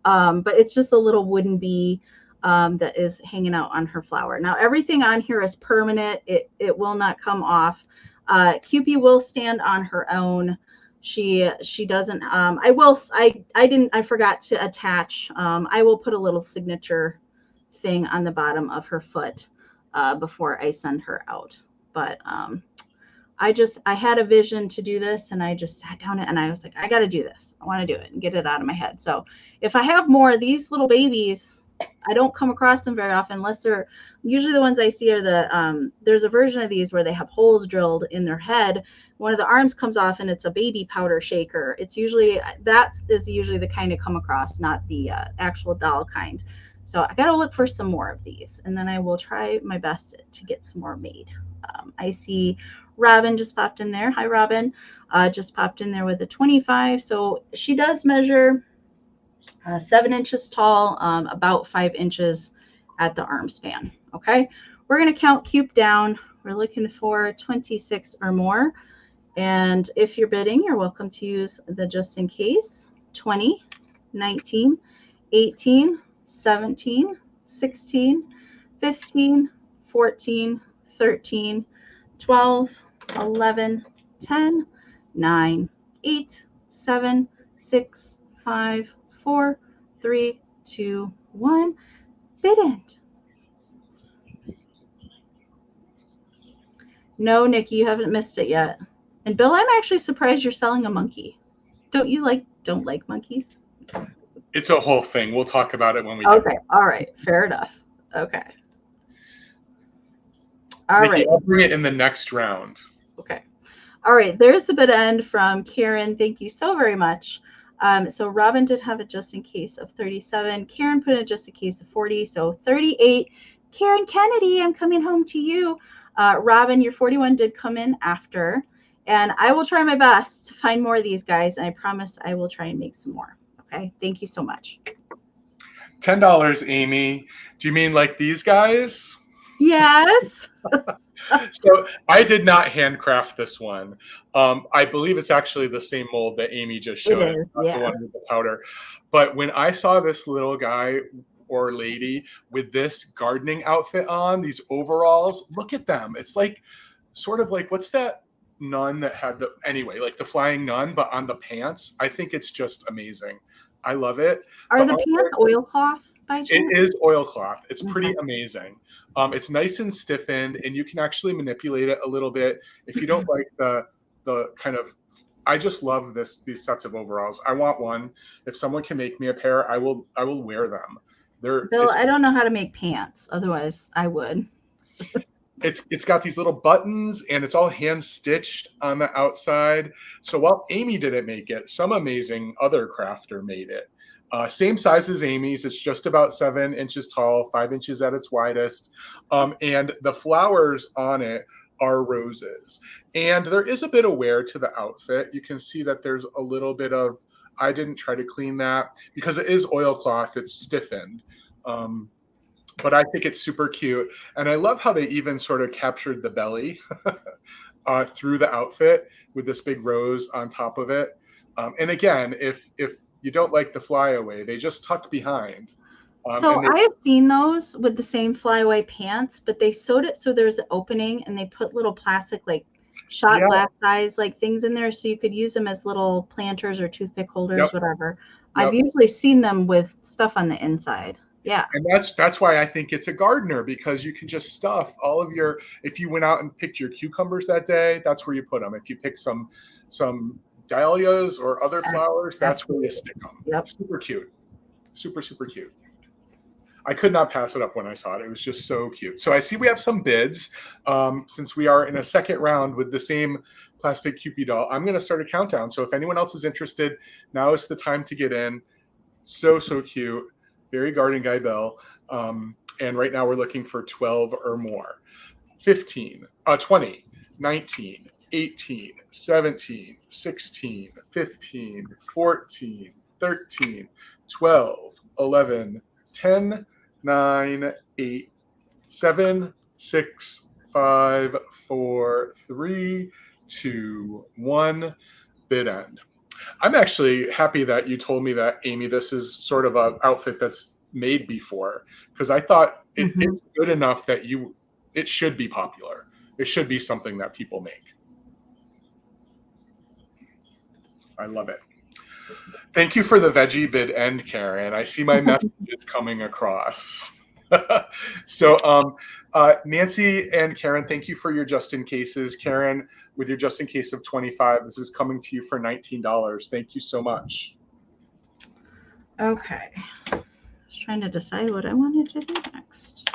But it's just a little wooden bee that is hanging out on her flower. Now, everything on here is permanent. It will not come off. Kewpie will stand on her own. She doesn't, I forgot to attach, I will put a little signature thing on the bottom of her foot before I send her out. But I had a vision to do this, and I just sat down and I was like, I got to do this. I want to do it and get it out of my head. So if I have more of these little babies, I don't come across them very often unless they're usually the ones I see are the, there's a version of these where they have holes drilled in their head. One of the arms comes off and it's a baby powder shaker. It's usually, that is usually the kind I come across, not the actual doll kind. So I got to look for some more of these, and then I will try my best to get some more made. I see Robin just popped in there. Hi, Robin. Just popped in there with a 25. So she does measure 7 inches tall, about 5 inches at the arm span. Okay. We're going to count Cube down. We're looking for 26 or more. And if you're bidding, you're welcome to use the just in case. 20, 19, 18, 17, 16, 15, 14, 13, 12, 11, 10, 9, 8, 7, 6, 5, 4, 3, 2, 1. Bid end. No, Nikki, you haven't missed it yet. And Bill, I'm actually surprised you're selling a monkey. Don't like monkeys? It's a whole thing. We'll talk about it when we Okay. All right. Fair enough. Okay. All Nikki, right. I'll bring it in the next round. Okay. All right. There's the bid end from Karen. Thank you so very much. So Robin did have a just in case of 37. Karen put in just in case of 40. So 38. Karen Kennedy, I'm coming home to you. Robin, your 41 did come in after. And I will try my best to find more of these guys. And I promise I will try and make some more. Okay. Thank you so much. $10, Amy. Do you mean like these guys? Yes. So I did not handcraft this one. I believe it's actually the same mold that Amy just showed. It is, yeah. The one with the powder. But when I saw this little guy or lady with this gardening outfit on, these overalls. Look at them. It's like sort of like, what's that nun that had the, anyway, like the flying nun, but on the pants. I think it's just amazing. I love it. Are the pants oilcloth by chance? It is oilcloth. It's pretty amazing. It's nice and stiffened, and you can actually manipulate it a little bit. If you don't like the kind of, I just love these sets of overalls. I want one. If someone can make me a pair, I will wear them. Bill, I don't know how to make pants. Otherwise, I would. It's got these little buttons, and it's all hand stitched on the outside. So while Amie didn't make it, some amazing other crafter made it. Same size as Amie's. It's just about 7 inches tall, 5 inches at its widest. And the flowers on it are roses. And there is a bit of wear to the outfit. You can see that there's a little bit of, I didn't try to clean that because it is oilcloth. It's stiffened. But I think it's super cute. And I love how they even sort of captured the belly through the outfit with this big rose on top of it. And again, if you don't like the flyaway, they just tuck behind. So I have seen those with the same flyaway pants, but they sewed it so there's an opening, and they put little plastic, like shot glass size, like things in there, so you could use them as little planters or toothpick holders, whatever. I've usually seen them with stuff on the inside. Yeah. And that's why I think it's a gardener, because you can just stuff all of your, if you went out and picked your cucumbers that day, that's where you put them. If you pick some dahlias or other flowers, that's where you stick them. Yep. Super cute. Super, super cute. I could not pass it up when I saw it. It was just so cute. So I see we have some bids. Since we are in a second round with the same plastic Cupid doll, I'm going to start a countdown. So if anyone else is interested, now is the time to get in. So, so cute. Very GardenGuyBill. And right now we're looking for 12 or more. 15, 20, 19, 18, 17, 16, 15, 14, 13, 12, 11, 10, 9, 8, 7, 6, 5, 4, 3, 2, 1. Bid end. I'm actually happy that you told me that, Amie, this is sort of an outfit that's made before, because I thought it's good enough that it should be popular. It should be something that people make. I love it. Thank you for the veggie bid end, Karen. I see my messages coming across. So Nancy and Karen, thank you for your just in cases. Karen, with your just in case of 25, this is coming to you for $19. Thank you so much. Okay. Just trying to decide what I wanted to do next.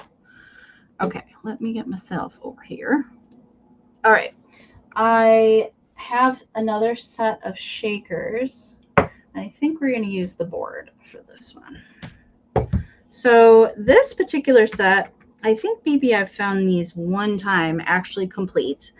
Okay, let me get myself over here. All right. I have another set of shakers. I think we're going to use the board for this one. So this particular set, I think maybe I've found these one time actually complete.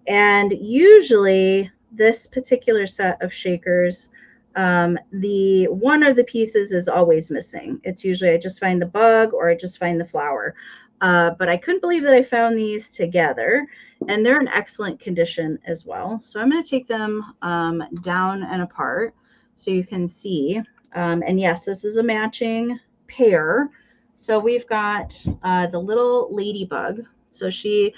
And usually this particular set of shakers, the one of the pieces is always missing. It's usually I just find the bug or I just find the flower. But I couldn't believe that I found these together, and they're in excellent condition as well. So I'm going to take them down and apart so you can see. And yes, this is a matching pair. So we've got the little Ladybug. So she,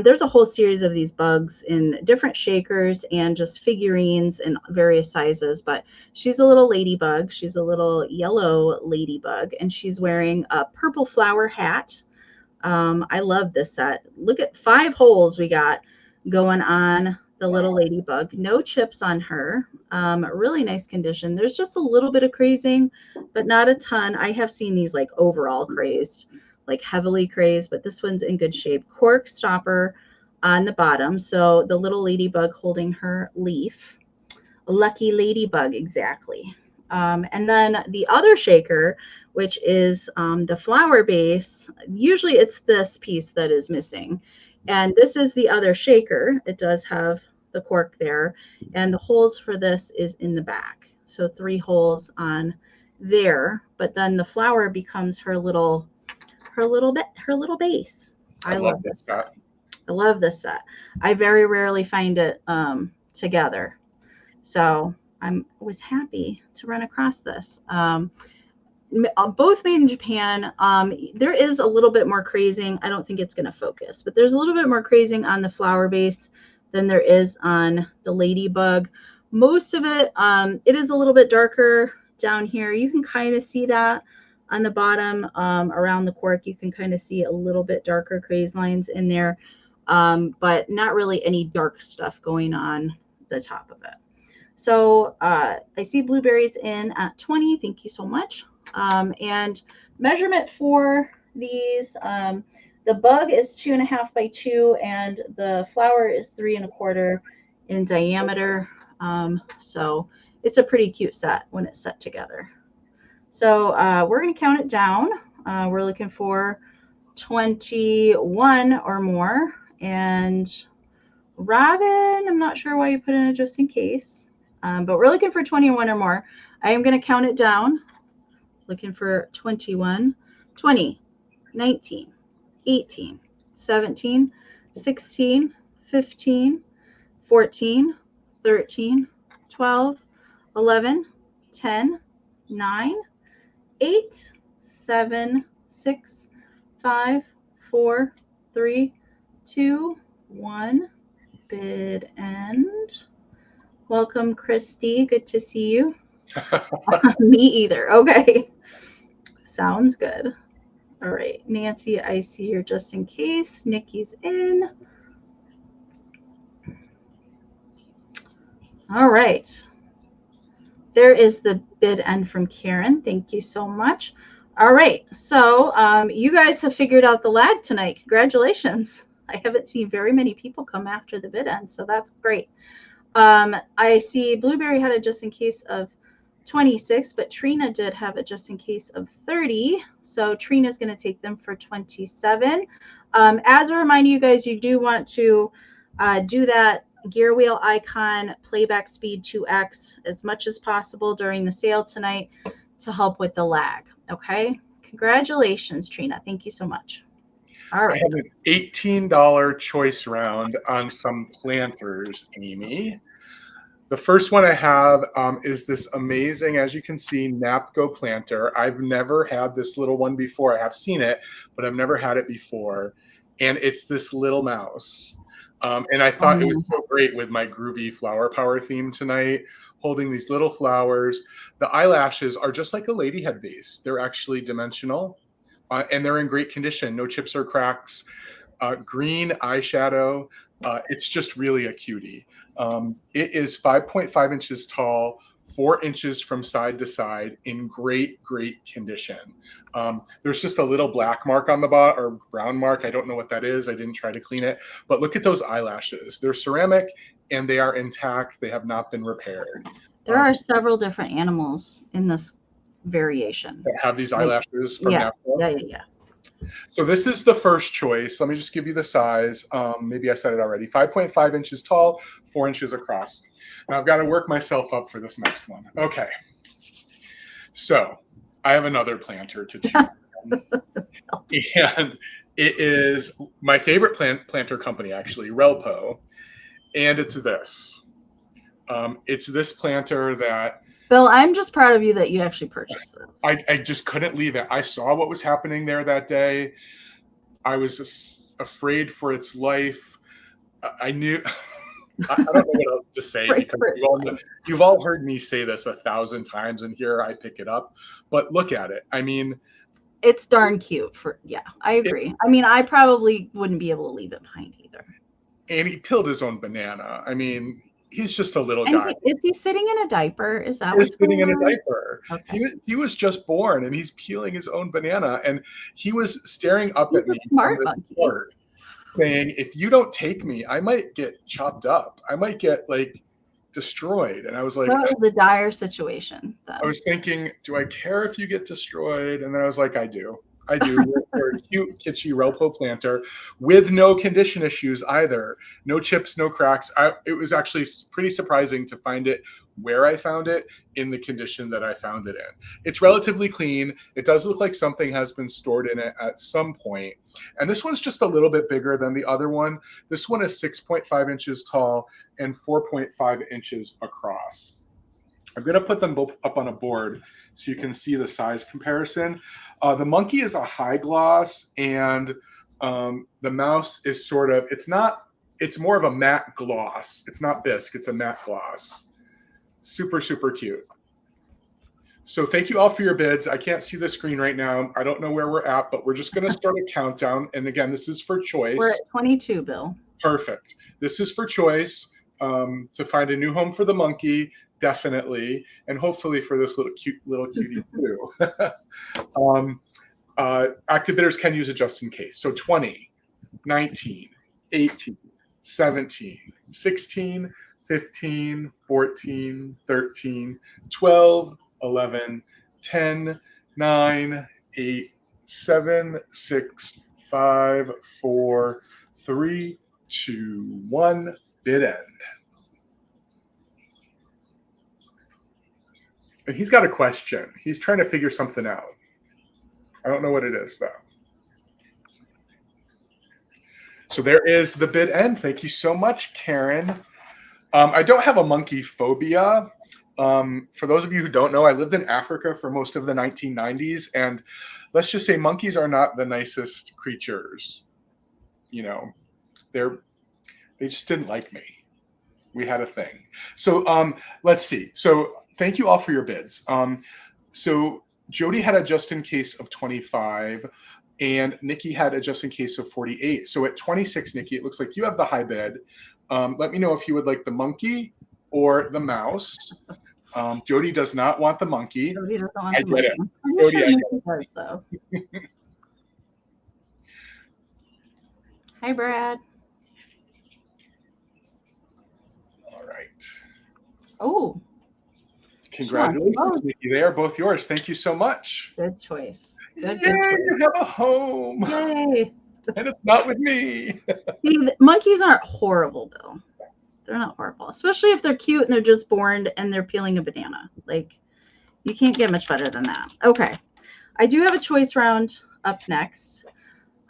there's a whole series of these bugs in different shakers and just figurines in various sizes, but she's a little ladybug. She's a little yellow ladybug, and she's wearing a purple flower hat. I love this set. Look at 5 holes we got going on the little ladybug. No chips on her. Really nice condition. There's just a little bit of crazing, but not a ton. I have seen these like overall crazed, like heavily crazed, but this one's in good shape. Cork stopper on the bottom. So the little ladybug holding her leaf. A lucky ladybug, exactly. And then the other shaker, which is the flower base, usually it's this piece that is missing. And this is the other shaker. It does have the cork there, and the holes for this is in the back. So 3 holes on there, but then the flower becomes her little base. I love this set. I love this set. I very rarely find it together. So I was happy to run across this. both made in Japan. There is a little bit more crazing. I don't think it's going to focus, but there's a little bit more crazing on the flower base than there is on the Ladybug. Most of it, it is a little bit darker down here. You can kind of see that on the bottom around the cork. You can kind of see a little bit darker craze lines in there, but not really any dark stuff going on the top of it. So I see blueberries in at 20. Thank you so much. And measurement for these, the bug is 2.5 by 2, and the flower is 3 1/4 in diameter. So it's a pretty cute set when it's set together. So we're going to count it down. We're looking for 21 or more. And Robin, I'm not sure why you put in a just in case, but we're looking for 21 or more. I am going to count it down. Looking for 21, 20, 19, 18, 17, 16, 15, 14, 13, 12, 11, 10, 9, 8, 7, 6, 5, 4, 3, 2, 1. Bid end. Welcome, Christy. Good to see you. Me either. Okay. Sounds good. All right. Nancy, I see you're just in case. Nikki's in. All right. There is the bid end from Karen. Thank you so much. All right. So you guys have figured out the lag tonight. Congratulations. I haven't seen very many people come after the bid end, so that's great. I see Blueberry had a just in case of 26, but Trina did have a just in case of 30. So Trina's going to take them for 27. As a reminder, you guys, you do want to do that gear wheel icon playback speed 2x as much as possible during the sale tonight to help with the lag. Okay. Congratulations, Trina. Thank you so much. All right. I have an $18 choice round on some planters, Amy. The first one I have is this amazing, as you can see, Napco planter. I've never had this little one before. I have seen it, but I've never had it before. And it's this little mouse. And I thought it was so great with my groovy flower power theme tonight, holding these little flowers. The eyelashes are just like a lady head vase. They're actually dimensional. And they're in great condition, no chips or cracks, green eyeshadow. It's just really a cutie. It is 5.5 inches tall, 4 inches from side to side in great, great condition. There's just a little black mark on the bottom, or brown mark. I don't know what that is. I didn't try to clean it. But look at those eyelashes. They're ceramic and they are intact. They have not been repaired. There are several different animals in this variation that have these eyelashes from Napco. Yeah. So this is the first choice. Let me just give you the size. Maybe I said it already. 5.5 inches tall, 4 inches across. Now I've got to work myself up for this next one. Okay. So I have another planter to choose from. And it is my favorite planter company, actually, Relpo. And it's this. It's this planter that Bill, I'm just proud of you that you actually purchased this. I just couldn't leave it. I saw what was happening there that day. I was afraid for its life. I knew. I don't know what else to say because you've all heard me say this 1,000 times, and here I pick it up. But look at it. I mean, it's darn cute. I agree. I mean, I probably wouldn't be able to leave it behind either. And he peeled his own banana. I mean, he's just a little guy. Is he sitting in a diaper? Is that what's sitting in a diaper? Okay. He was just born and he's peeling his own banana, and he was staring up at me from the court, saying, "If you don't take me, I might get chopped up. I might get destroyed." And I was like, "That was a dire situation." Then. I was thinking, do I care if you get destroyed? And then I was like, I do. We're a cute, kitschy Relpo planter with no condition issues either. No chips, no cracks. It was actually pretty surprising to find it where I found it in the condition that I found it in. It's relatively clean. It does look like something has been stored in it at some point. And this one's just a little bit bigger than the other one. This one is 6.5 inches tall and 4.5 inches across. I'm going to put them both up on a board so you can see the size comparison. The monkey is a high gloss, and the mouse is sort of, it's more of a matte gloss. It's not bisque, it's a matte gloss. Super, super cute. So thank you all for your bids. I can't see the screen right now. I don't know where we're at, but we're just going to start a countdown. And again, this is for choice. We're at 22, Bill. Perfect. This is for choice, to find a new home for the monkey, definitely, and hopefully for this little cutie too. Active bidders can use it just in case. So 20, 19, 18, 17, 16, 15, 14, 13, 12, 11, 10, 9, 8, 7, 6, 5, 4, 3, 2, 1. Bid end. And he's got a question. He's trying to figure something out. I don't know what it is, though. So there is the bid end. Thank you so much, Karen. I don't have a monkey phobia. For those of you who don't know, I lived in Africa for most of the 1990s, and let's just say monkeys are not the nicest creatures. You know, they just didn't like me. We had a thing. So let's see. So thank you all for your bids. So Jody had a just in case of 25, and Nikki had a just in case of 48. So at 26, Nikki, it looks like you have the high bid. Let me know if you would like the monkey or the mouse. Jody does not want the monkey. Jody doesn't want I the get monkey. it. Jody, Sure I get it does, though. Hi, Brad. All right. Oh. Congratulations, sure. Nikki. They are both yours. Thank you so much. Good choice. Good Yay, choice. you have a home. Yay. And it's not with me. See, monkeys aren't horrible, Bill. They're not horrible, especially if they're cute and they're just born and they're peeling a banana. Like, you can't get much better than that. Okay. I do have a choice round up next.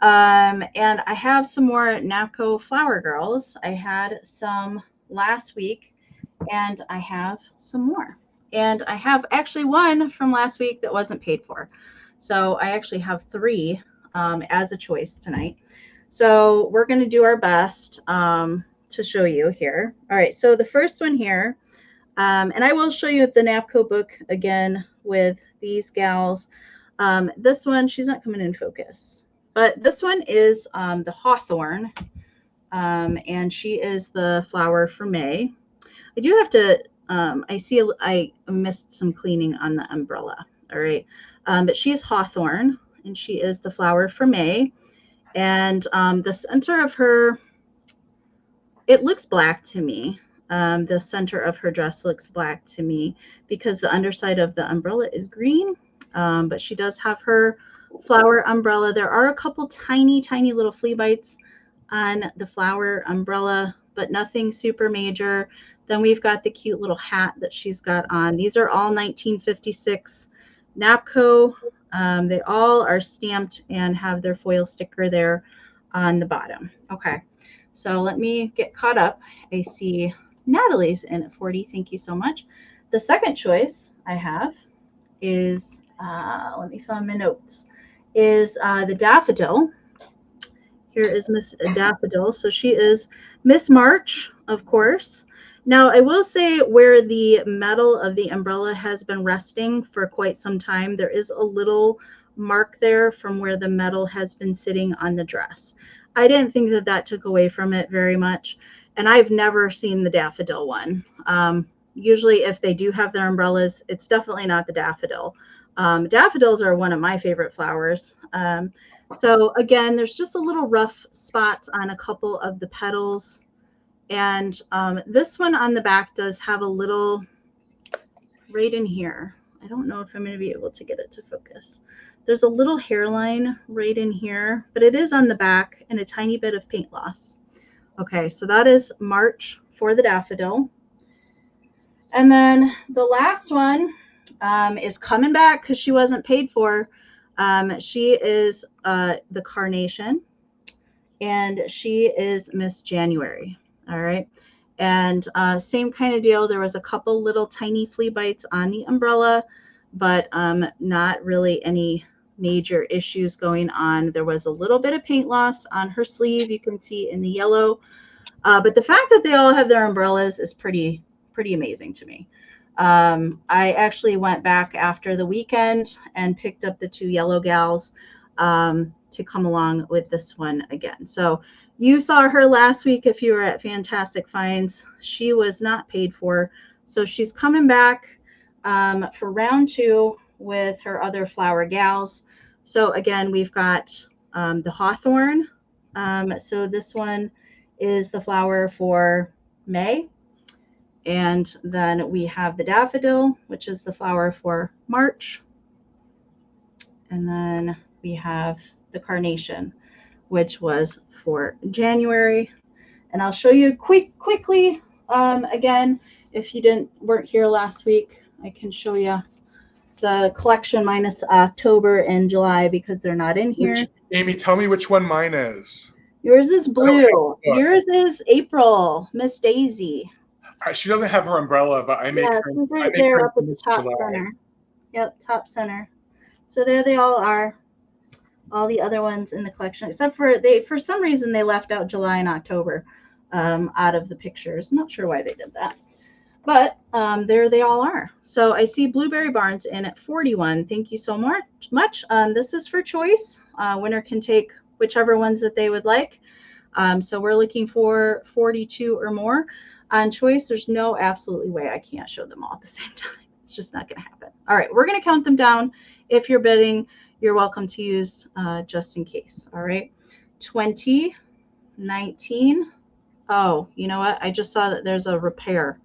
And I have some more Napco Flower Girls. I had some last week, and I have some more. And I have actually one from last week that wasn't paid for. So I actually have 3 as a choice tonight. So we're going to do our best to show you here. All right, so the first one here, and I will show you the Napco book again with these gals. This one, she's not coming in focus, but this one is the Hawthorn, and she is the flower for May. I do have to, I see I missed some cleaning on the umbrella. All right, but she is Hawthorn, and she is the flower for May. And the center of her, it looks black to me. The center of her dress looks black to me because the underside of the umbrella is green. But she does have her flower umbrella. There are a couple tiny, tiny little flea bites on the flower umbrella, but nothing super major. Then we've got the cute little hat that she's got on. These are all 1956 Napco. They all are stamped and have their foil sticker there on the bottom. Okay, so let me get caught up. I see Natalie's in at 40. Thank you so much. The second choice I have is, let me find my notes, is the Daffodil. Here is Miss Daffodil. So she is Miss March, of course. Now, I will say where the metal of the umbrella has been resting for quite some time, there is a little mark there from where the metal has been sitting on the dress. I didn't think that that took away from it very much, and I've never seen the Daffodil one. Usually if they do have their umbrellas, it's definitely not the daffodil. Daffodils are one of my favorite flowers. So again, there's just a little rough spots on a couple of the petals. And this one on the back does have a little right in here. I don't know if I'm going to be able to get it to focus. There's a little hairline right in here, but it is on the back and a tiny bit of paint loss. Okay, so that is March for the daffodil. And then the last one is coming back because she wasn't paid for. She is the Carnation, and she is Miss January. All right. And same kind of deal. There was a couple little tiny flea bites on the umbrella, but not really any major issues going on. There was a little bit of paint loss on her sleeve. You can see in the yellow. But the fact that they all have their umbrellas is pretty amazing to me. I actually went back after the weekend and picked up the 2 yellow gals to come along with this one again. So you saw her last week if you were at Fantastic Finds. She was not paid for. So she's coming back for round 2 with her other flower gals. So again, we've got the hawthorn. So this one is the flower for May. And then we have the daffodil, which is the flower for March. And then we have the carnation, which was for January. And I'll show you quickly again, if you weren't here last week, I can show you the collection minus October and July because they're not in here. Amy, tell me which one mine is. Yours is blue. Yours is April, Miss Daisy. She doesn't have her umbrella, but I make her. Right there up at the top center. Yep, top center. So there they all are. All the other ones in the collection, except for for some reason they left out July and October out of the pictures. I'm not sure why they did that, but there they all are. So I see Blueberry Barns in at 41. Thank you so much. This is for choice. Winner can take whichever ones that they would like. So we're looking for 42 or more on choice. There's no absolutely way I can't show them all at the same time. It's just not going to happen. All right, we're going to count them down. If you're bidding, you're welcome to use just in case. All right, 20, 19. Oh, you know what? I just saw that there's a repair.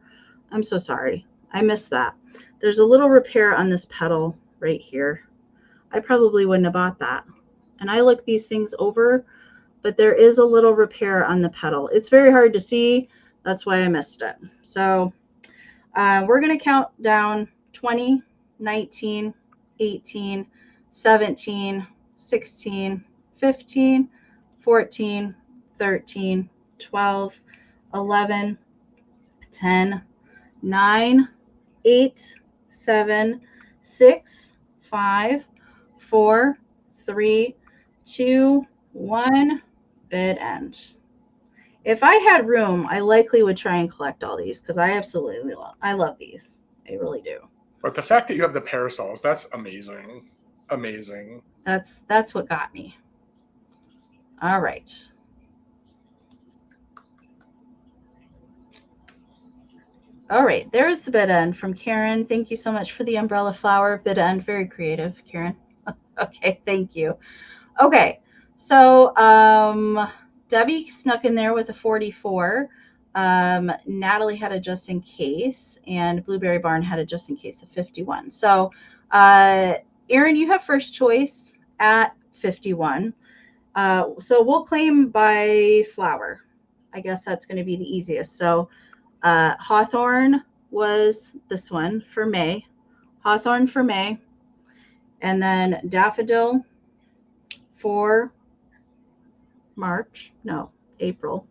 I'm so sorry. I missed that. There's a little repair on this petal right here. I probably wouldn't have bought that. And I look these things over, but there is a little repair on the petal. It's very hard to see. That's why I missed it. So we're going to count down 20, 19, 18, 17, 16, 15, 14, 13, 12, 11, 10, 9, 8, 7, 6, 5, 4, 3, 2, 1, bid end. If I had room, I likely would try and collect all these because I absolutely love these. I really do. But the fact that you have the parasols, that's amazing. Amazing. That's what got me. All right. All right, there's the bid end from Karen. Thank you so much for the umbrella flower bid end. Very creative, Karen. Okay, thank you. Okay, so Debbie snuck in there with a 44. Natalie had a just in case, and Blueberry Barn had a just in case of 51. So Erin, you have first choice at 51. So we'll claim by flower. I guess that's going to be the easiest. So Hawthorn was this one for May. Hawthorn for May. And then Daffodil for April.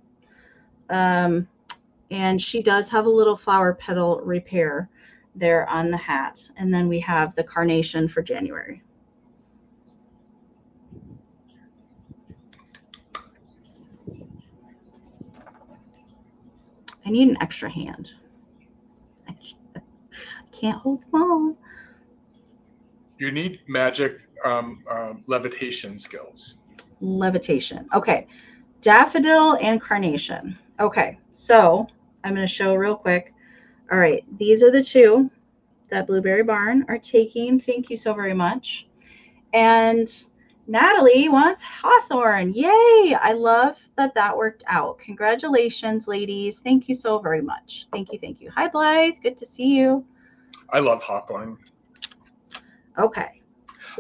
And she does have a little flower petal repair there on the hat. And then we have the carnation for January. I need an extra hand. I can't hold them all. You need magic levitation skills. Levitation. Okay. Daffodil and carnation. Okay. So I'm going to show real quick. All right. These are the two that Blueberry Barn are taking. Thank you so very much. And Natalie wants Hawthorn. Yay. I love that worked out. Congratulations, ladies. Thank you so very much. Thank you. Thank you. Hi, Blythe. Good to see you. I love Hawthorn. Okay.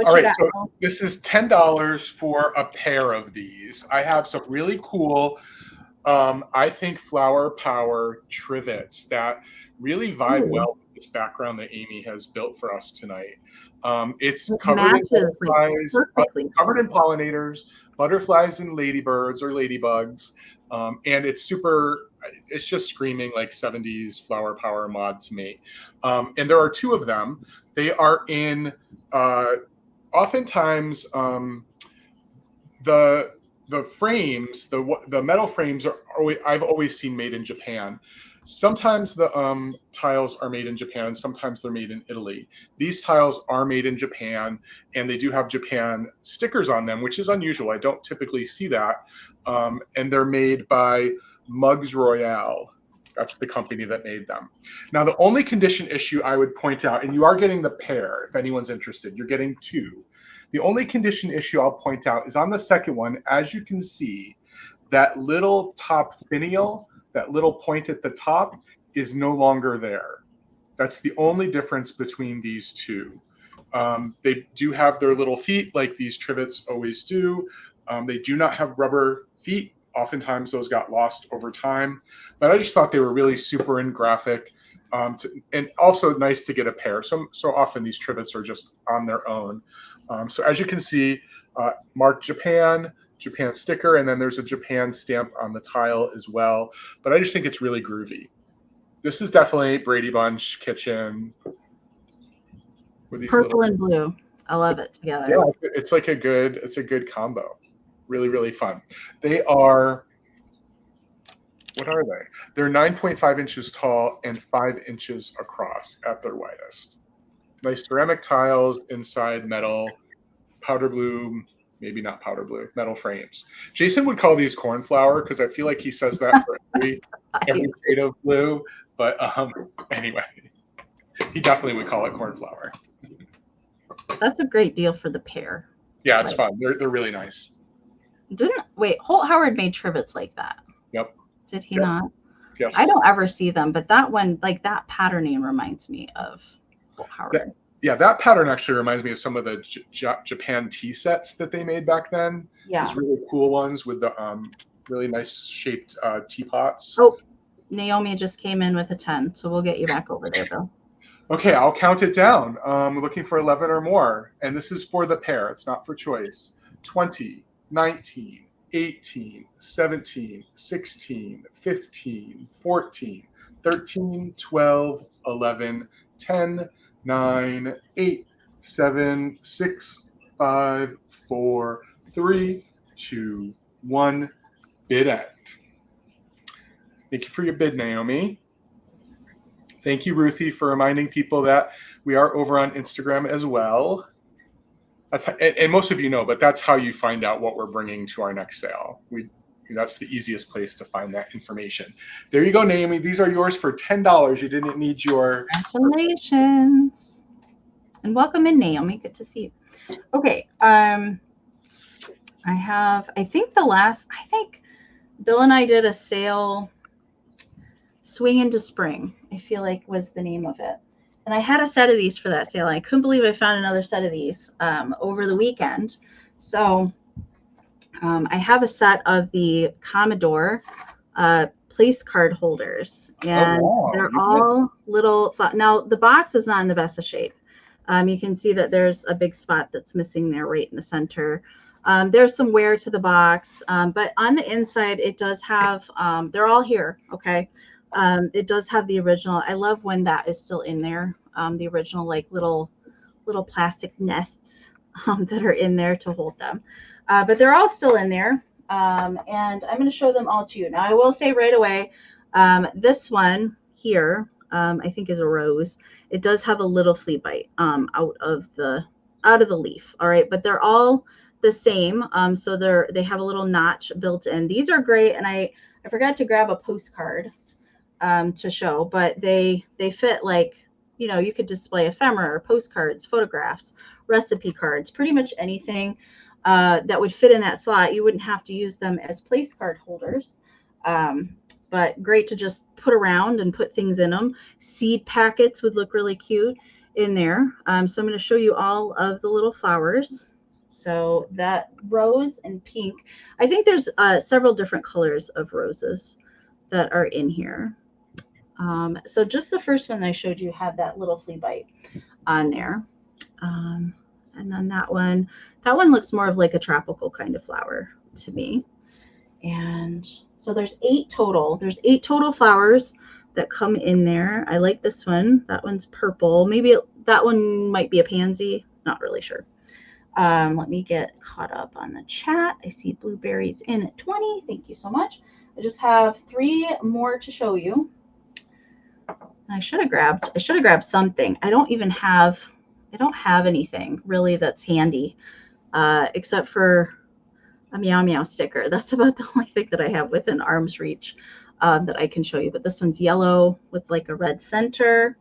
All right, so this is $10 for a pair of these. I have some really cool, I think, flower power trivets that really vibe well with this background that Amy has built for us tonight. It's covered in butterflies, covered in pollinators, butterflies and ladybirds or ladybugs, and it's super it's just screaming like 70s flower power mod to me. And there are two of them. They are in oftentimes the frames, the metal frames are always, I've always seen made in Japan. Sometimes the tiles are made in Japan. Sometimes they're made in Italy. These tiles are made in Japan, and they do have Japan stickers on them, which is unusual. I don't typically see that. And they're made by Mugs Royale. That's the company that made them. Now, the only condition issue I would point out, and you are getting the pair, if anyone's interested, you're getting two. The only condition issue I'll point out is on the second one, as you can see, that little top finial, that little point at the top, is no longer there. That's the only difference between these two. They do have their little feet like these trivets always do. They do not have rubber feet. Oftentimes those got lost over time. But I just thought they were really super and graphic. And also nice to get a pair. So often these trivets are just on their own. So as you can see, marked Japan sticker, and then there's a Japan stamp on the tile as well. But I just think it's really groovy. This is definitely Brady Bunch kitchen. With these purple and blue. I love it together. Yeah, it's like a good combo. Really, really fun. They are, what are they? They're 9.5 inches tall and 5 inches across at their widest. Nice ceramic tiles, inside metal, powder blue, maybe not powder blue, metal frames. Jason would call these cornflower because I feel like he says that for every shade of blue. But anyway, he definitely would call it cornflower. That's a great deal for the pair. Yeah, it's fun. They're really nice. Holt Howard made trivets like that. Yep. Did he not? Yes. I don't ever see them, but that one, like that patterning reminds me of Holt Howard. That pattern actually reminds me of some of the Japan tea sets that they made back then. Yeah. Those really cool ones with the really nice shaped teapots. Oh, Naomi just came in with a 10, so we'll get you back over there, Bill. Okay, I'll count it down. We're looking for 11 or more, and this is for the pair. It's not for choice. 20, 19, 18, 17, 16, 15, 14, 13, 12, 11, 10, 9, 8, 7, 6, 5, 4, 3, 2, 1. Bid end. Thank you for your bid, Naomi. Thank you, Ruthie, for reminding people that we are over on Instagram as well. That's how, and most of you know, but that's how you find out what we're bringing to our next sale. That's the easiest place to find that information. There you go, Naomi. These are yours for $10. You didn't need your... Congratulations. And welcome in, Naomi. Good to see you. Okay. I think Bill and I did a sale, Swing into Spring, I feel like was the name of it. And I had a set of these for that sale. I couldn't believe I found another set of these over the weekend. So I have a set of the Commodore place card holders, and they're all little. Now the box is not in the best of shape. You can see that there's a big spot that's missing there right in the center. There's some wear to the box, but on the inside it does have, they're all here, okay? It does have the original. I love when that is still in there, the original like little plastic nests that are in there to hold them. But they're all still in there, and I'm going to show them all to you. Now I will say right away, this one here, I think is a rose. It does have a little flea bite out of the leaf. All right, but they're all the same. So they have a little notch built in. These are great, and I forgot to grab a postcard to show, but they fit like, you could display ephemera, postcards, photographs, recipe cards, pretty much anything that would fit in that slot. You wouldn't have to use them as place card holders, but great to just put around and put things in them. Seed packets would look really cute in there. So I'm going to show you all of the little flowers. So that rose and pink, I think there's several different colors of roses that are in here. So just the first one I showed you had that little flea bite on there. And then that one looks more of like a tropical kind of flower to me. And so there's 8 total. There's 8 total flowers that come in there. I like this one. That one's purple. Maybe that one might be a pansy. Not really sure. Let me get caught up on the chat. I see blueberries in at 20. Thank you so much. I just have 3 more to show you. I should have grabbed something. I don't have anything really that's handy, except for a Meow Meow sticker. That's about the only thing that I have within arm's reach that I can show you. But this one's yellow with like a red center.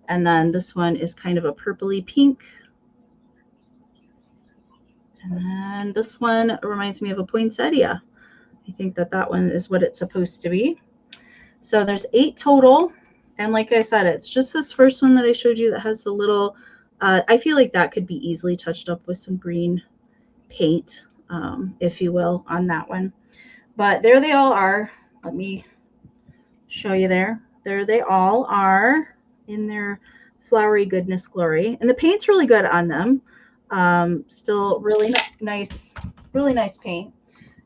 And then this one is kind of a purpley pink. And then this one reminds me of a poinsettia. I think that one is what it's supposed to be. So there's 8 total. And like I said, it's just this first one that I showed you that has the little, I feel like that could be easily touched up with some green paint, if you will, on that one. But there they all are. Let me show you there. There they all are in their flowery goodness glory. And the paint's really good on them. Still really nice paint.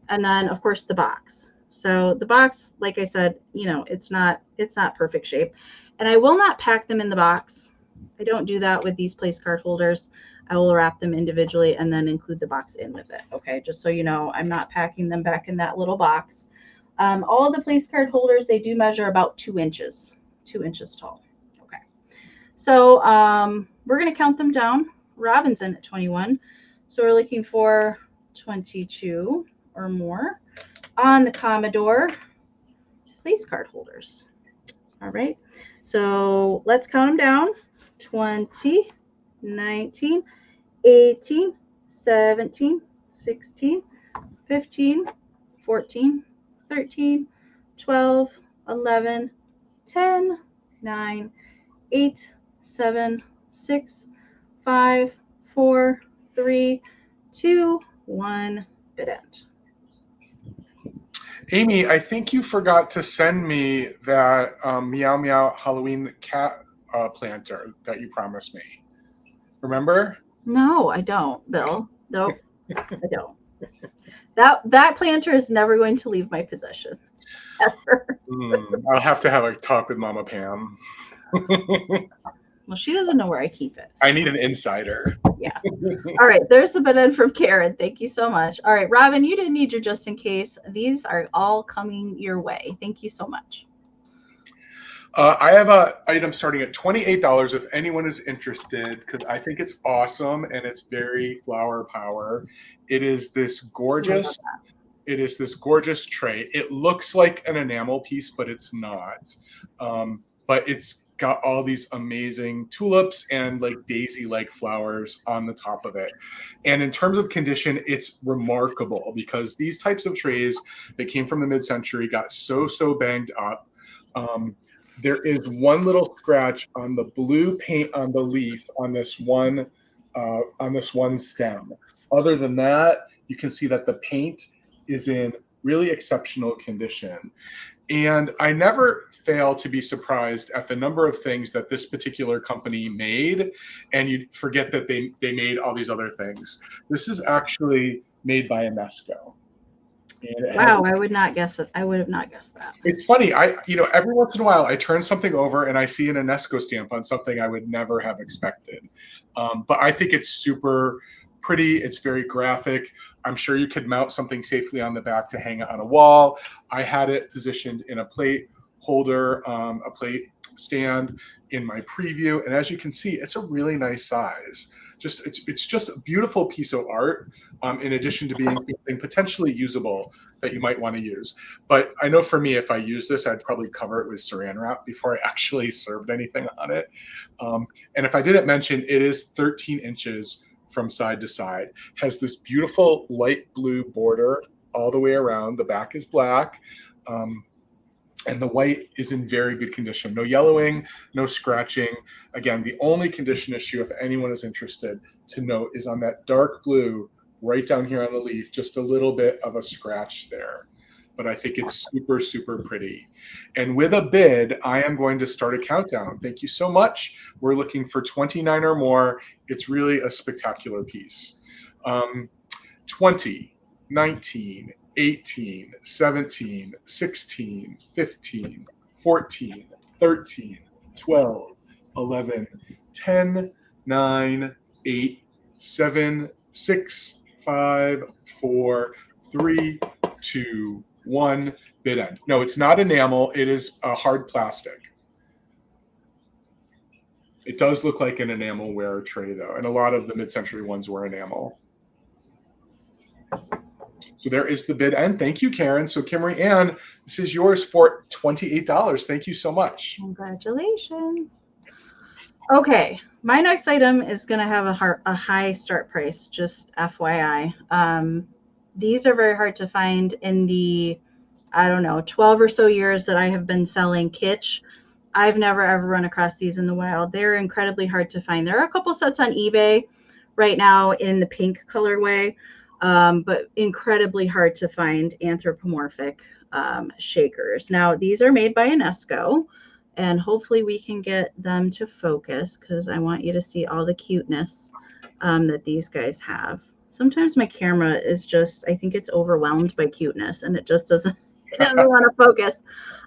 And then of course the box. So the box, like I said, you know, it's not perfect shape. And I will not pack them in the box. I don't do that with these place card holders. I will wrap them individually and then include the box in with it. Okay, just so you know, I'm not packing them back in that little box. All of the place card holders, they do measure about 2 inches tall. Okay, so we're going to count them down. Robin's in at 21. So we're looking for 22 or more on the Commodore place card holders. All right, so let's count them down. 20, 19, 18, 17, 16, 15, 14, 13, 12, 11, 10, 9, 8, 7, 6, 5, 4, 3, 2, 1, bid end. Amie, I think you forgot to send me that Meow Meow Halloween cat planter that you promised me. Remember? No, I don't, Bill. Nope, I don't. That planter is never going to leave my possession, ever. I'll have to have a talk with Mama Pam. Well, she doesn't know where I keep it. I need an insider. Yeah. All right. There's the bid end from Karen. Thank you so much. All right, Robin, you didn't need your just in case. These are all coming your way. Thank you so much. I have an item starting at $28 if anyone is interested, because I think it's awesome and it's very flower power. It is this gorgeous. It is this gorgeous tray. It looks like an enamel piece, but it's not. But it's got all these amazing tulips and like daisy-like flowers on the top of it. And in terms of condition, it's remarkable because these types of trays that came from the mid-century got so banged up. There is one little scratch on the blue paint on the leaf on this one stem. Other than that, you can see that the paint is in really exceptional condition. And I never fail to be surprised at the number of things that this particular company made, and you forget that they made all these other things. This is actually made by Anesco. Wow, I would not guess it. I would have not guessed that. It's funny. Every once in a while I turn something over and I see an Anesco stamp on something I would never have expected. But I think it's super pretty. It's very graphic. I'm sure you could mount something safely on the back to hang it on a wall. I had it positioned in a plate holder, a plate stand in my preview. And as you can see, it's a really nice size. It's just a beautiful piece of art, in addition to being something potentially usable that you might want to use. But I know for me, if I use this, I'd probably cover it with saran wrap before I actually served anything on it. And if I didn't mention, it is 13 inches from side to side, has this beautiful light blue border all the way around. The back is black. And the white is in very good condition. No yellowing, no scratching. Again, the only condition issue, if anyone is interested to note, is on that dark blue right down here on the leaf, just a little bit of a scratch there. But I think it's super pretty. And with a bid, I am going to start a countdown. Thank you so much. We're looking for 29 or more. It's really a spectacular piece. 20, 19, 18, 17, 16, 15, 14, 13, 12, 11, 10, 9, 8, 7, 6, 5, 4, 3, 2, 1. Bid end. No, it's not enamel. It is a hard plastic. It does look like an enamelware tray, though, and a lot of the mid-century ones were enamel. So there is the bid end. Thank you, Karen. So Kimmery Ann, this is yours for $28. Thank you so much. Congratulations. Okay, my next item is going to have a high start price, just FYI. These are very hard to find in the, I don't know, 12 or so years that I have been selling kitsch. I've never ever run across these in the wild. They're incredibly hard to find. There are a couple sets on eBay right now in the pink colorway, but incredibly hard to find anthropomorphic shakers. Now, these are made by Anesco, and hopefully we can get them to focus because I want you to see all the cuteness that these guys have. Sometimes my camera is just, I think it's overwhelmed by cuteness and it just doesn't, it doesn't want to focus.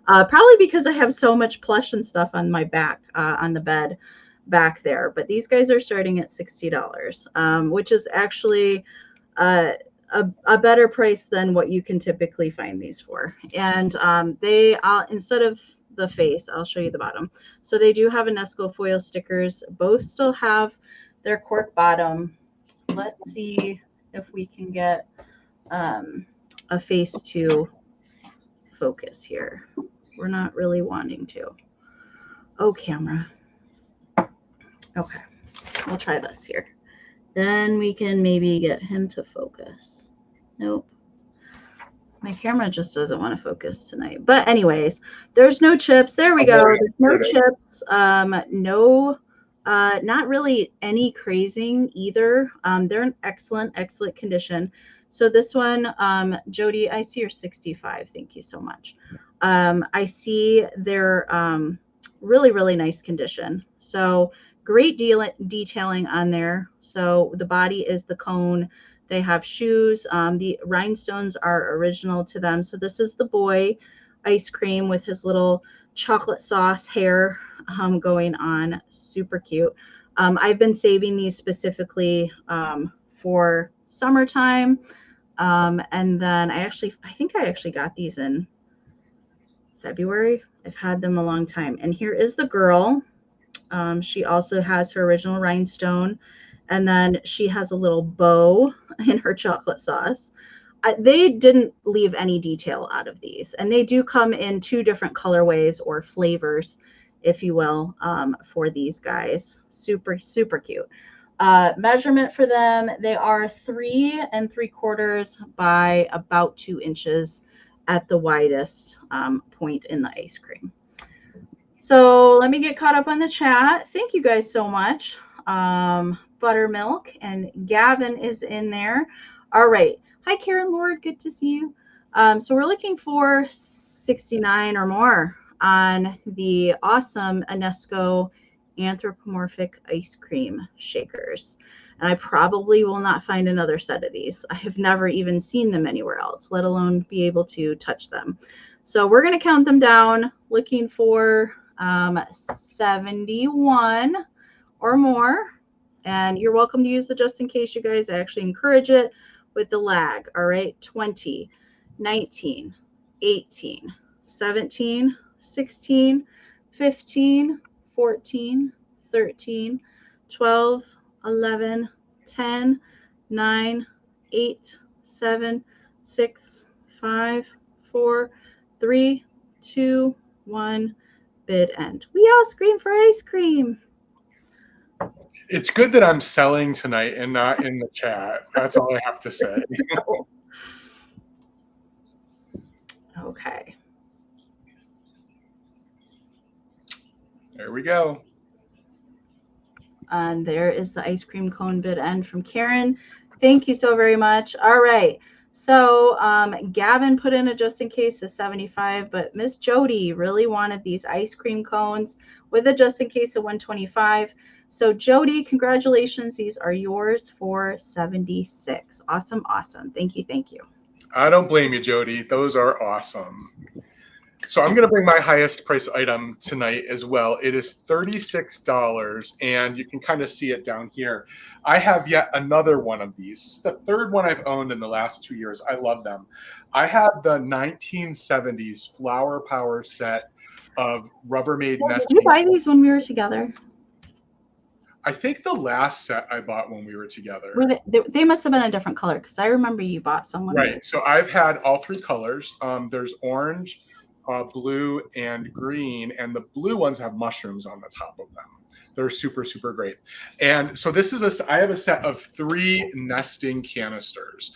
Probably because I have so much plush and stuff on my back, on the bed back there. But these guys are starting at $60, which is actually a better price than what you can typically find these for. And they, instead of the face, I'll show you the bottom. So they do have Anesco foil stickers. Both still have their cork bottom. Let's see if we can get a face to focus here. We're not really wanting to. Oh, camera. Okay, we'll try this here. Then we can maybe get him to focus. Nope. My camera just doesn't want to focus tonight. But anyways, there's no chips. There we go. There's no chips. No, not really any crazing either. They're in excellent condition. So this one, Jody, I see you're 65. Thank you so much. I see they're really nice condition. So great detailing on there. So the body is the cone. They have shoes. The rhinestones are original to them. So this is the boy ice cream with his little chocolate sauce hair going on. Super cute. I've been saving these specifically for summertime. And then I think I actually got these in February. I've had them a long time. And here is the girl. She also has her original rhinestone. And then she has a little bow in her chocolate sauce. They didn't leave any detail out of these. And they do come in 2 different colorways or flavors, if you will, for these guys. Super cute. Measurement for them, they are 3 3/4 by about 2 inches at the widest point in the ice cream. So let me get caught up on the chat. Thank you guys so much. Buttermilk and Gavin is in there. All right. Hi, Karen Lord. Good to see you. So we're looking for 69 or more on the awesome Anesco anthropomorphic ice cream shakers. And I probably will not find another set of these. I have never even seen them anywhere else, let alone be able to touch them. So we're going to count them down, looking for 71 or more. And you're welcome to use the just in case, you guys. I actually encourage it with the lag. All right. 20, 19, 18, 17, 16, 15, 14, 13, 12, 11, 10, 9, 8, 7, 6, 5, 4, 3, 2, 1. Bid end. We all scream for ice cream. It's good that I'm selling tonight and not in the chat. That's all I have to say. Okay. There we go. And there is the ice cream cone bid end from Karen. Thank you so very much. All right. So Gavin put in a just in case of 75, but Miss Jody really wanted these ice cream cones with a just in case of 125. So Jody, congratulations. These are yours for 76. Awesome. Thank you. I don't blame you, Jody. Those are awesome. So I'm going to bring my highest price item tonight as well. It is $36, and you can kind of see it down here. I have yet another one of these. It's the third one I've owned in the last 2 years. I love them. I have the 1970s Flower Power set of Rubbermaid nesting. Did you buy these when we were together? I think the last set I bought when we were together. They must have been a different color, because I remember you bought someone. Right. So I've had all three colors. There's orange, blue, and green, and the blue ones have mushrooms on the top of them. They're super, super great. And so this is I have a set of 3 nesting canisters.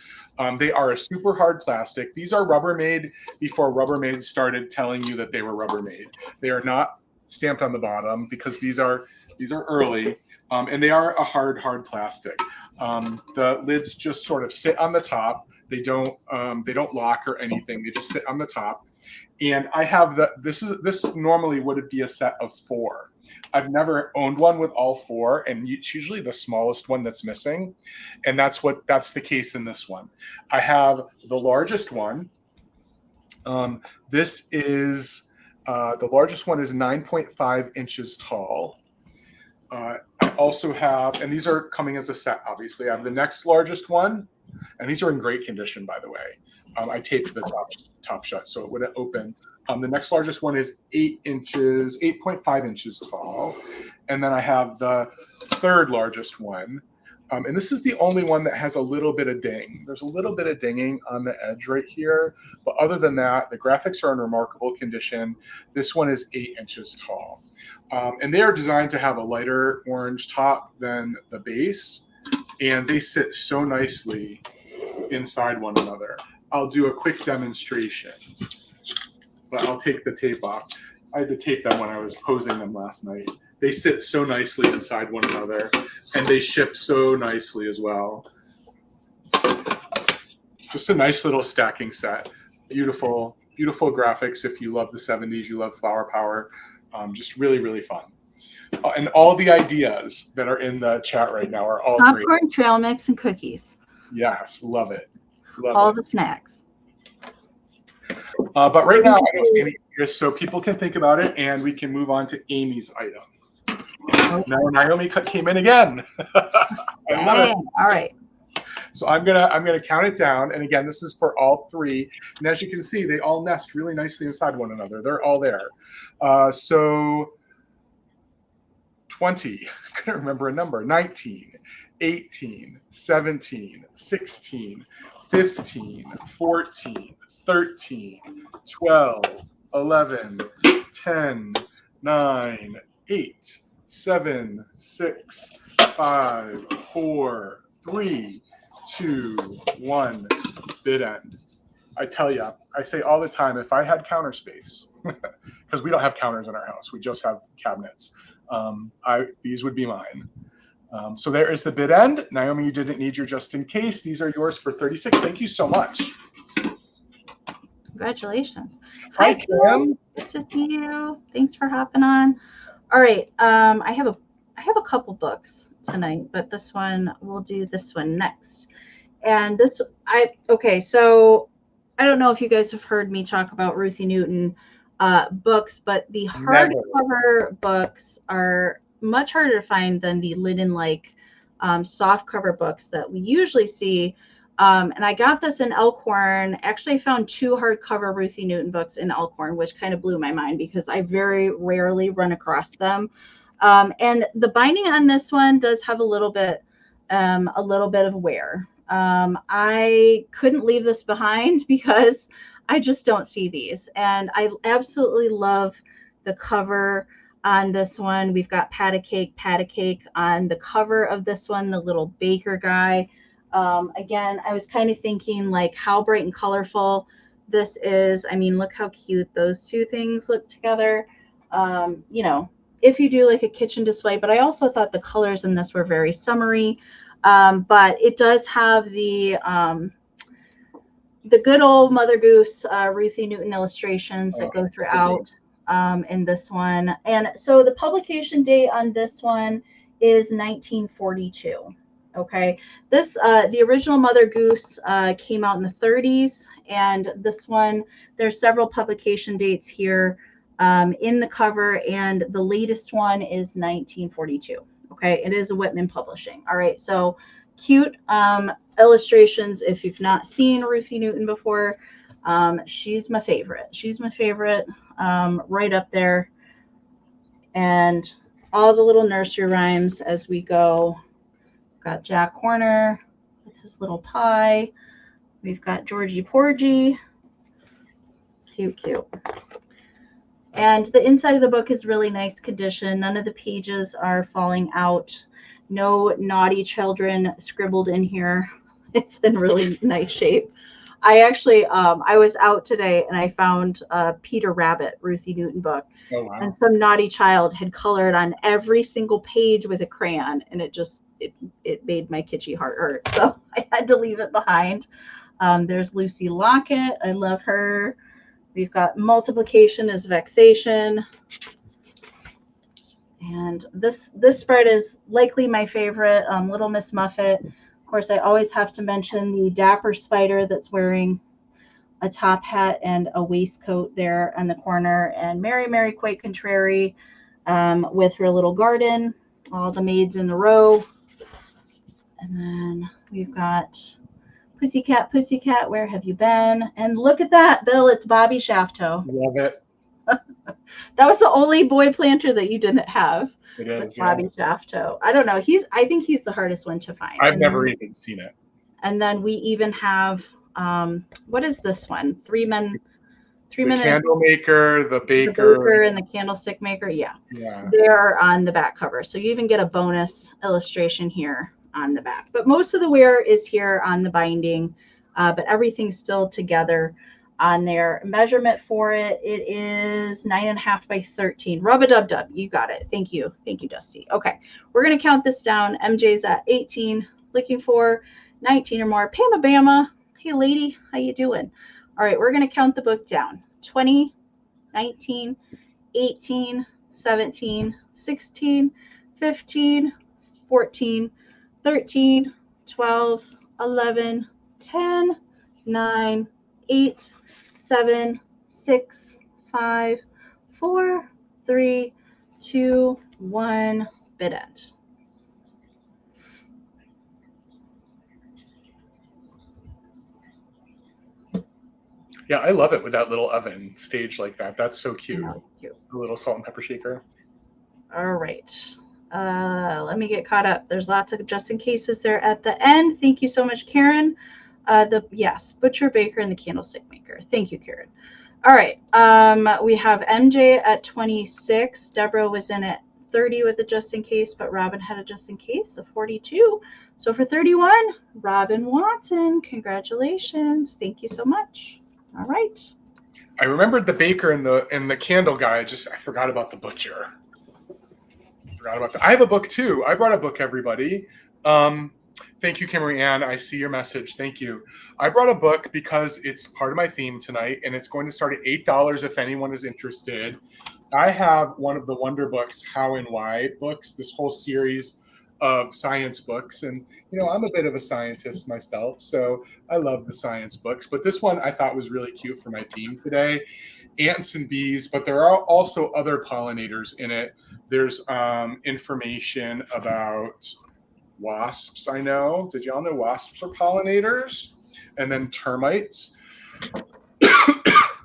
They are a super hard plastic. These are Rubbermaid before Rubbermaid started telling you that they were Rubbermaid. They are not stamped on the bottom because these are early, and they are a hard plastic. The lids just sort of sit on the top. They don't lock or anything. They just sit on the top. And I have this normally would be a set of 4. I've never owned one with all 4, and it's usually the smallest one that's missing. And that's the case in this one. I have the largest one. This is the largest one is 9.5 inches tall. I also have, and these are coming as a set, obviously. I have the next largest one, and these are in great condition, by the way. I taped the top shut so it wouldn't open. The next largest one is 8.5 inches tall. And then I have the third largest one. And this is the only one that has a little bit of ding. There's a little bit of dinging on the edge right here. But other than that, the graphics are in remarkable condition. This one is 8 inches tall. And they are designed to have a lighter orange top than the base. And they sit so nicely inside one another. I'll do a quick demonstration, but I'll take the tape off. I had to tape them when I was posing them last night. They sit so nicely inside one another, and they ship so nicely as well. Just a nice little stacking set. Beautiful, beautiful graphics. If you love the 70s, you love Flower Power. Just really, really fun. And all the ideas that are in the chat right now are all popcorn, great. trail mix, and cookies. Yes, love it. Love all it. The snacks. But right now, I don't see any ideas, so people can think about it, and we can move on to Amy's item. Okay. Now Naomi came in again. I love it. All right. So I'm gonna count it down, and again, this is for all 3. And as you can see, they all nest really nicely inside one another. They're all there. So 20. I couldn't remember a number. 19, 18, 17, 16, 15, 14, 13, 12, 11, 10, 9, 8, 7, 6, 5, 4, 3, 2, 1. Bid end. I tell you, I say all the time, if I had counter space, because we don't have counters in our house, we just have cabinets, these would be mine. So there is the bid end. Naomi, you didn't need your just in case. These are yours for $36. Thank you so much. Congratulations. Hi, Kim. Good to see you. Thanks for hopping on. All right. I have a couple books tonight, but this one, we'll do this one next. And so I don't know if you guys have heard me talk about Ruthie Newton books, but the hardcover books are much harder to find than the linen-like soft cover books that we usually see. And I got this in Elkhorn. Actually, I found 2 hardcover Ruthie Newton books in Elkhorn, which kind of blew my mind because I very rarely run across them. And the binding on this one does have a little bit of wear. I couldn't leave this behind because I just don't see these. And I absolutely love the cover on this one. We've got Pat a Cake on the cover of this one, the little baker guy. Again, I was kind of thinking like how bright and colorful this is. I mean, look how cute those 2 things look together. You know, if you do like a kitchen display, but I also thought the colors in this were very summery. But it does have the good old Mother Goose Ruthie Newton illustrations that go throughout in this one. And so the publication date on this one is 1942. Okay, this the original Mother Goose came out in the 30s, and this one, there's several publication dates here in the cover, and the latest one is 1942. Okay, it is a Whitman Publishing. All right, so cute illustrations. If you've not seen Ruthie Newton before, she's my favorite. She's my favorite, right up there. And all the little nursery rhymes as we go. Got Jack Horner with his little pie. We've got Georgie Porgy. Cute, cute. And the inside of the book is really nice condition. None of the pages are falling out. No naughty children scribbled in here. It's in really nice shape. I actually, I was out today and I found Peter Rabbit, Ruthie Newton book. Oh, wow. And some naughty child had colored on every single page with a crayon, and it just, it made my kitschy heart hurt. So I had to leave it behind. There's Lucy Lockett. I love her. We've got multiplication is vexation. And this spread is likely my favorite, Little Miss Muffet. Of course, I always have to mention the dapper spider that's wearing a top hat and a waistcoat there in the corner, and Mary Quite Contrary with her little garden, all the maids in the row. And then we've got Pussycat, Pussycat, where have you been? And look at that, Bill, it's Bobby Shafto. Love it. That was the only boy planter that you didn't have. It is, yeah. Bobby Shafto. I don't know. I think he's the hardest one to find. I've never even seen it. And then we even have, what is this one? Three men. The candle maker, the baker, and the candlestick maker. Yeah. They're on the back cover. So you even get a bonus illustration here on the back. But most of the wear is here on the binding, but everything's still together on there. Measurement for it, it is 9.5 by 13. Rub-a-dub-dub. You got it. Thank you. Thank you, Dusty. Okay. We're going to count this down. MJ's at 18, looking for 19 or more. Pama Bama. Hey, lady. How you doing? All right. We're going to count the book down. 20, 19, 18, 17, 16, 15, 14, 13, 12, 11, 10, 9, 8, 7, 6, 5, 4, 3, 2, 1, bid end. Yeah, I love it with that little oven stage like that. That's so cute. Cute. The little salt and pepper shaker. All right. Let me get caught up. There's lots of just in cases there at the end. Thank you so much, Karen. Yes, butcher, baker, and the candlestick maker. Thank you, Karen. All right. We have MJ at 26. Deborah was in at 30 with a just in case, but Robin had a just in case of 42. So for 31, Robin Watson, congratulations. Thank you so much. All right. I remembered the baker and the candle guy. I forgot about the butcher. I have a book too. I brought a book, everybody. Thank you, Kimberly Ann. I see your message. Thank you. I brought a book because it's part of my theme tonight, and it's going to start at $8 if anyone is interested. I have one of the Wonder Books, How and Why books, this whole series of science books. And, you know, I'm a bit of a scientist myself, so I love the science books. But this one I thought was really cute for my theme today. Ants and bees, but there are also other pollinators in it. There's information about wasps, I know. Did y'all know wasps are pollinators? And then termites.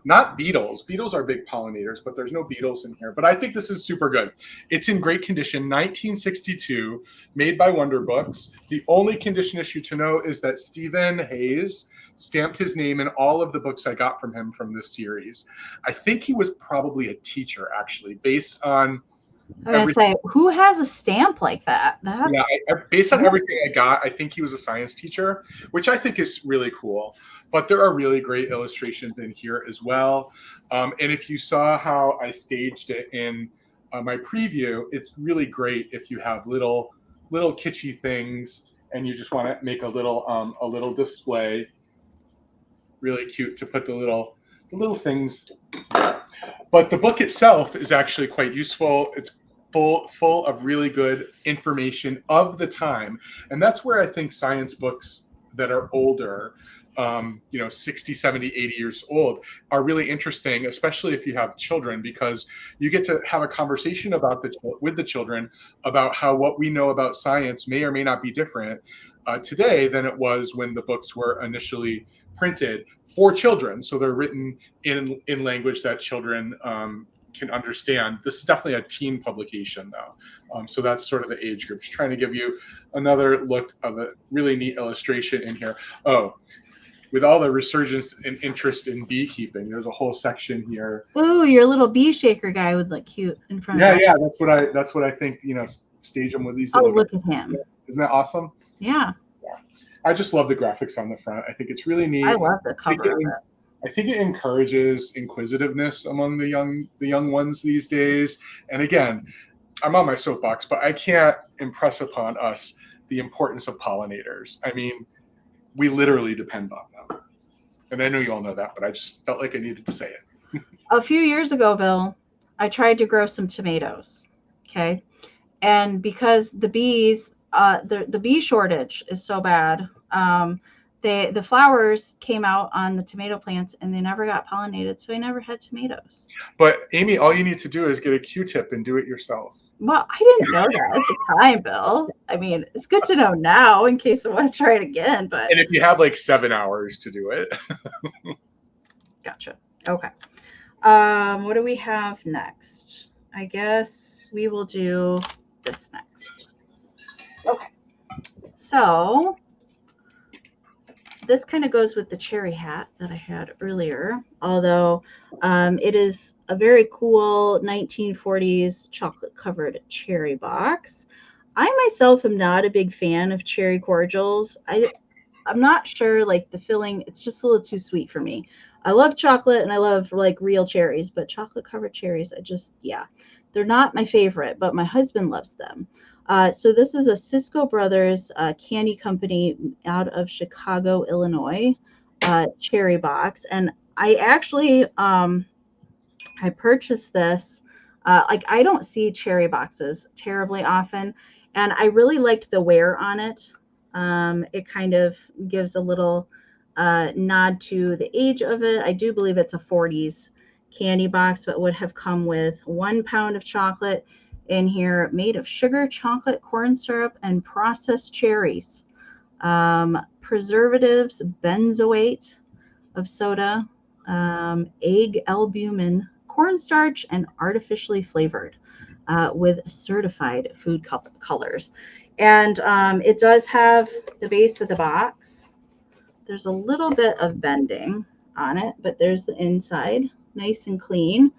Not beetles. Beetles are big pollinators, but there's no beetles in here. But I think this is super good. It's in great condition, 1962, made by Wonder Books. The only condition issue to know is that Stephen Hayes stamped his name in all of the books I got from him from this series. I think he was probably a teacher, actually, based on... I was going to say, who has a stamp like that? Yeah, based on everything I got, I think he was a science teacher, which I think is really cool. But there are really great illustrations in here as well. And if you saw how I staged it in my preview, it's really great if you have little kitschy things and you just want to make a little display. Really cute to put the little things. But the book itself is actually quite useful. It's full of really good information of the time. And that's where I think science books that are older, 60, 70, 80 years old, are really interesting, especially if you have children, because you get to have a conversation with the children about how what we know about science may or may not be different today than it was when the books were initially printed for children. So they're written in language that children can understand. This is definitely a teen publication, though. So that's sort of the age group. Just trying to give you another look of a really neat illustration in here. Oh, with all the resurgence and interest in beekeeping, there's a whole section here. Oh, your little bee shaker guy would look cute in front of Yeah, that's what I think. Stage them with these. Oh, look at him! Isn't that awesome? Yeah. I just love the graphics on the front. I think it's really neat. I love the cover of it. I think it encourages inquisitiveness among the young ones these days. And again, I'm on my soapbox, but I can't impress upon us the importance of pollinators. I mean, we literally depend on them. And I know you all know that, but I just felt like I needed to say it. A few years ago, Bill, I tried to grow some tomatoes. Okay. And because the bees, the bee shortage is so bad, the flowers came out on the tomato plants and they never got pollinated, so I never had tomatoes. But Amy, all you need to do is get a Q-tip and do it yourself. Well, I didn't know that at the time, Bill. I mean, it's good to know now in case I want to try it again. But and if you have like 7 hours to do it. Gotcha. Okay. What do we have next? I guess we will do this next. Okay. So this kind of goes with the cherry hat that I had earlier, although it is a very cool 1940s chocolate covered cherry box. I myself am not a big fan of cherry cordials. I'm not sure, like the filling, it's just a little too sweet for me. I love chocolate and I love like real cherries, but chocolate covered cherries, they're not my favorite, but my husband loves them. So this is a Cisco Brothers candy company out of Chicago, Illinois, cherry box. And I actually, I purchased this, I don't see cherry boxes terribly often. And I really liked the wear on it. It kind of gives a little nod to the age of it. I do believe it's a 40s candy box, but would have come with 1 pound of chocolate in here, made of sugar, chocolate, corn syrup, and processed cherries. Preservatives, benzoate of soda, egg albumin, cornstarch, and artificially flavored with certified food colors. And it does have the base of the box. There's a little bit of bending on it, but there's the inside, nice and clean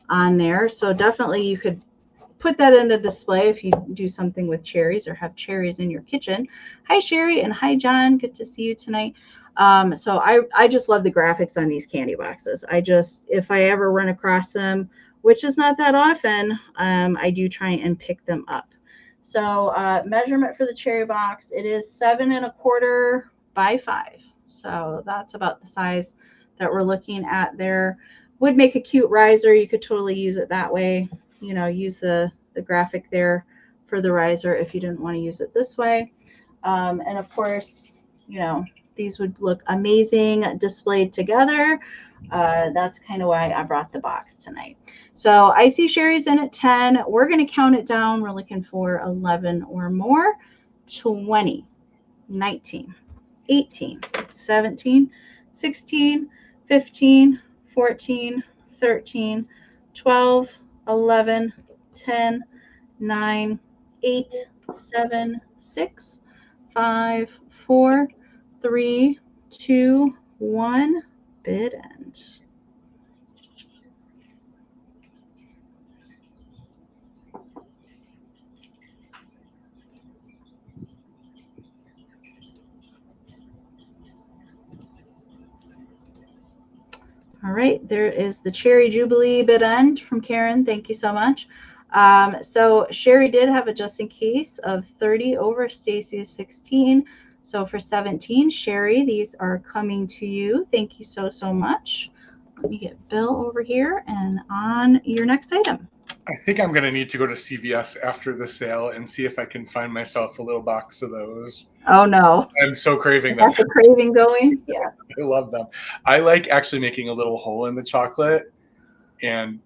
on there. So definitely you could put that in a display if you do something with cherries or have cherries in your kitchen. Hi, Sherry, and hi, John. Good to see you tonight. So I just love the graphics on these candy boxes. If I ever run across them, which is not that often, I do try and pick them up. So measurement for the cherry box, it is 7 1/4 by 5. So that's about the size that we're looking at there. Would make a cute riser. You could totally use it that way. Use the graphic there for the riser if you didn't want to use it this way. And of course, these would look amazing displayed together. That's kind of why I brought the box tonight. So I see Sherry's in at 10. We're going to count it down. We're looking for 11 or more. 20, 19, 18, 17, 16, 15, 14, 13, 12, 11, 10, 9, 8, 7, 6, 5, 4, 3, 2, 1, bid end. All right, there is the Cherry Jubilee bid end from Karen. Thank you so much. So Sherry did have a just in case of 30 over Stacy's 16. So for 17, Sherry, these are coming to you. Thank you so much. Let me get Bill over here and on your next item. I think I'm going to need to go to CVS after the sale and see if I can find myself a little box of those. Oh no. I'm so craving them. That's a craving going? Yeah. I love them. I like actually making a little hole in the chocolate and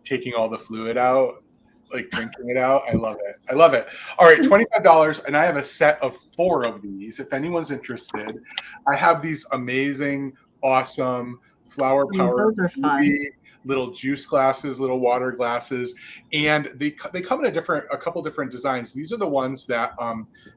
taking all the fluid out, like drinking it out. I love it. I love it. All right, $25, and I have a set of 4 of these. If anyone's interested, I have these amazing, awesome flower power Those are fun. little juice glasses, little water glasses, and they come in a couple different designs. These are the ones that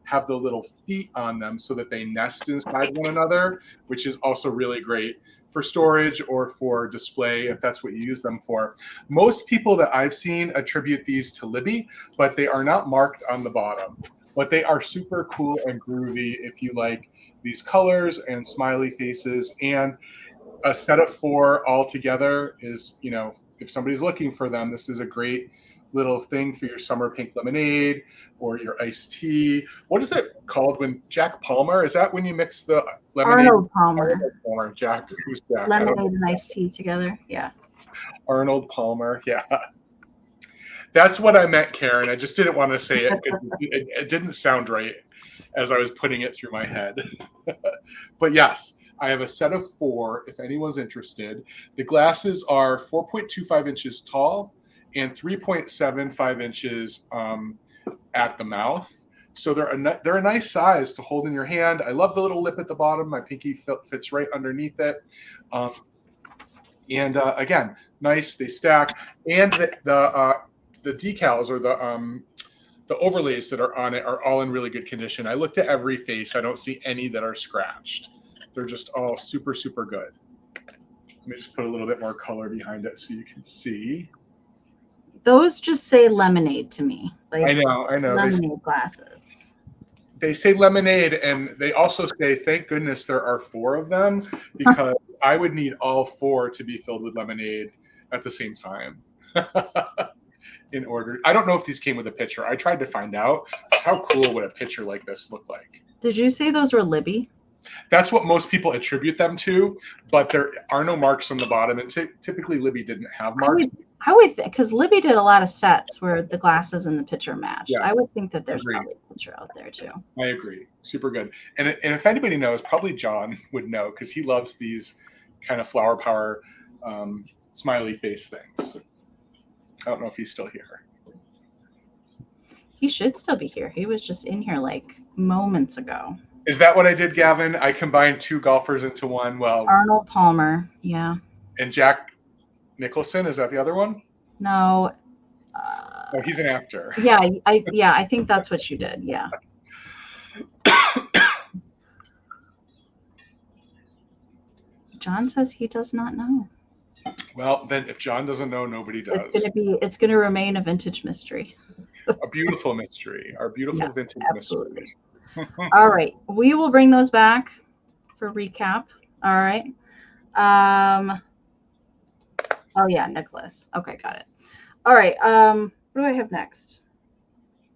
have the little feet on them so that they nest inside one another, which is also really great for storage or for display if that's what you use them for. Most people that I've seen attribute these to Libby, but they are not marked on the bottom. But they are super cool and groovy if you like these colors and smiley faces. And a set of 4 all together is, you know, if somebody's looking for them, this is a great little thing for your summer pink lemonade or your iced tea. What is it called when Jack Palmer? Is that when you mix the lemonade? Arnold Palmer. Arnold Palmer. Jack. Who's Jack? Lemonade and iced tea together. Yeah. Arnold Palmer. Yeah. That's what I meant, Karen. I just didn't want to say it because it didn't sound right as I was putting it through my head. But yes, I have a set of 4 if anyone's interested. The glasses are 4.25 inches tall and 3.75 inches at the mouth. So they're a nice size to hold in your hand. I love the little lip at the bottom. My pinky fits right underneath it. Again, nice. They stack. And the decals or the overlays that are on it are all in really good condition. I looked at every face. I don't see any that are scratched. They're just all super, super good. Let me just put a little bit more color behind it so you can see. Those just say lemonade to me. Like I know. Lemonade glasses. They say lemonade, and they also say, thank goodness there are 4 of them, because I would need all 4 to be filled with lemonade at the same time. In order. I don't know if these came with a pitcher. I tried to find out. How cool would a pitcher like this look like? Did you say those were Libby? That's what most people attribute them to, but there are no marks on the bottom, and typically Libby didn't have marks. I would think, because Libby did a lot of sets where the glasses and the pitcher matched. Yeah, I would think that there's probably a picture out there too. I agree. Super good. And if anybody knows, probably John would know, because he loves these kind of flower power smiley face things. I don't know if he's still here. He should still be here. He was just in here like moments ago. Is that what I did, Gavin? I combined 2 golfers into one. Well, Arnold Palmer, yeah. And Jack Nicholson, is that the other one? No. Oh, he's an actor. Yeah, I think that's what you did. Yeah. John says he does not know. Well, then if John doesn't know, nobody does. It's gonna remain a vintage mystery. A beautiful mystery. Our beautiful vintage mystery. All right. We will bring those back for recap. All right. Oh yeah, Nicholas. Okay, got it. All right. What do I have next?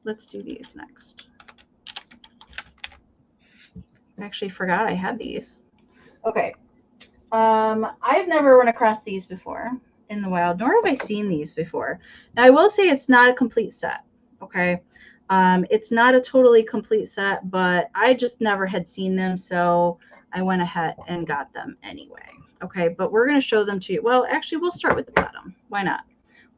Let's do these next. I actually forgot I had these. Okay. I've never run across these before in the wild, nor have I seen these before. Now, I will say it's not a complete set. Okay. It's not a totally complete set, but I just never had seen them, so I went ahead and got them anyway. Okay, but we're going to show them to you. Well, actually, we'll start with the bottom. Why not?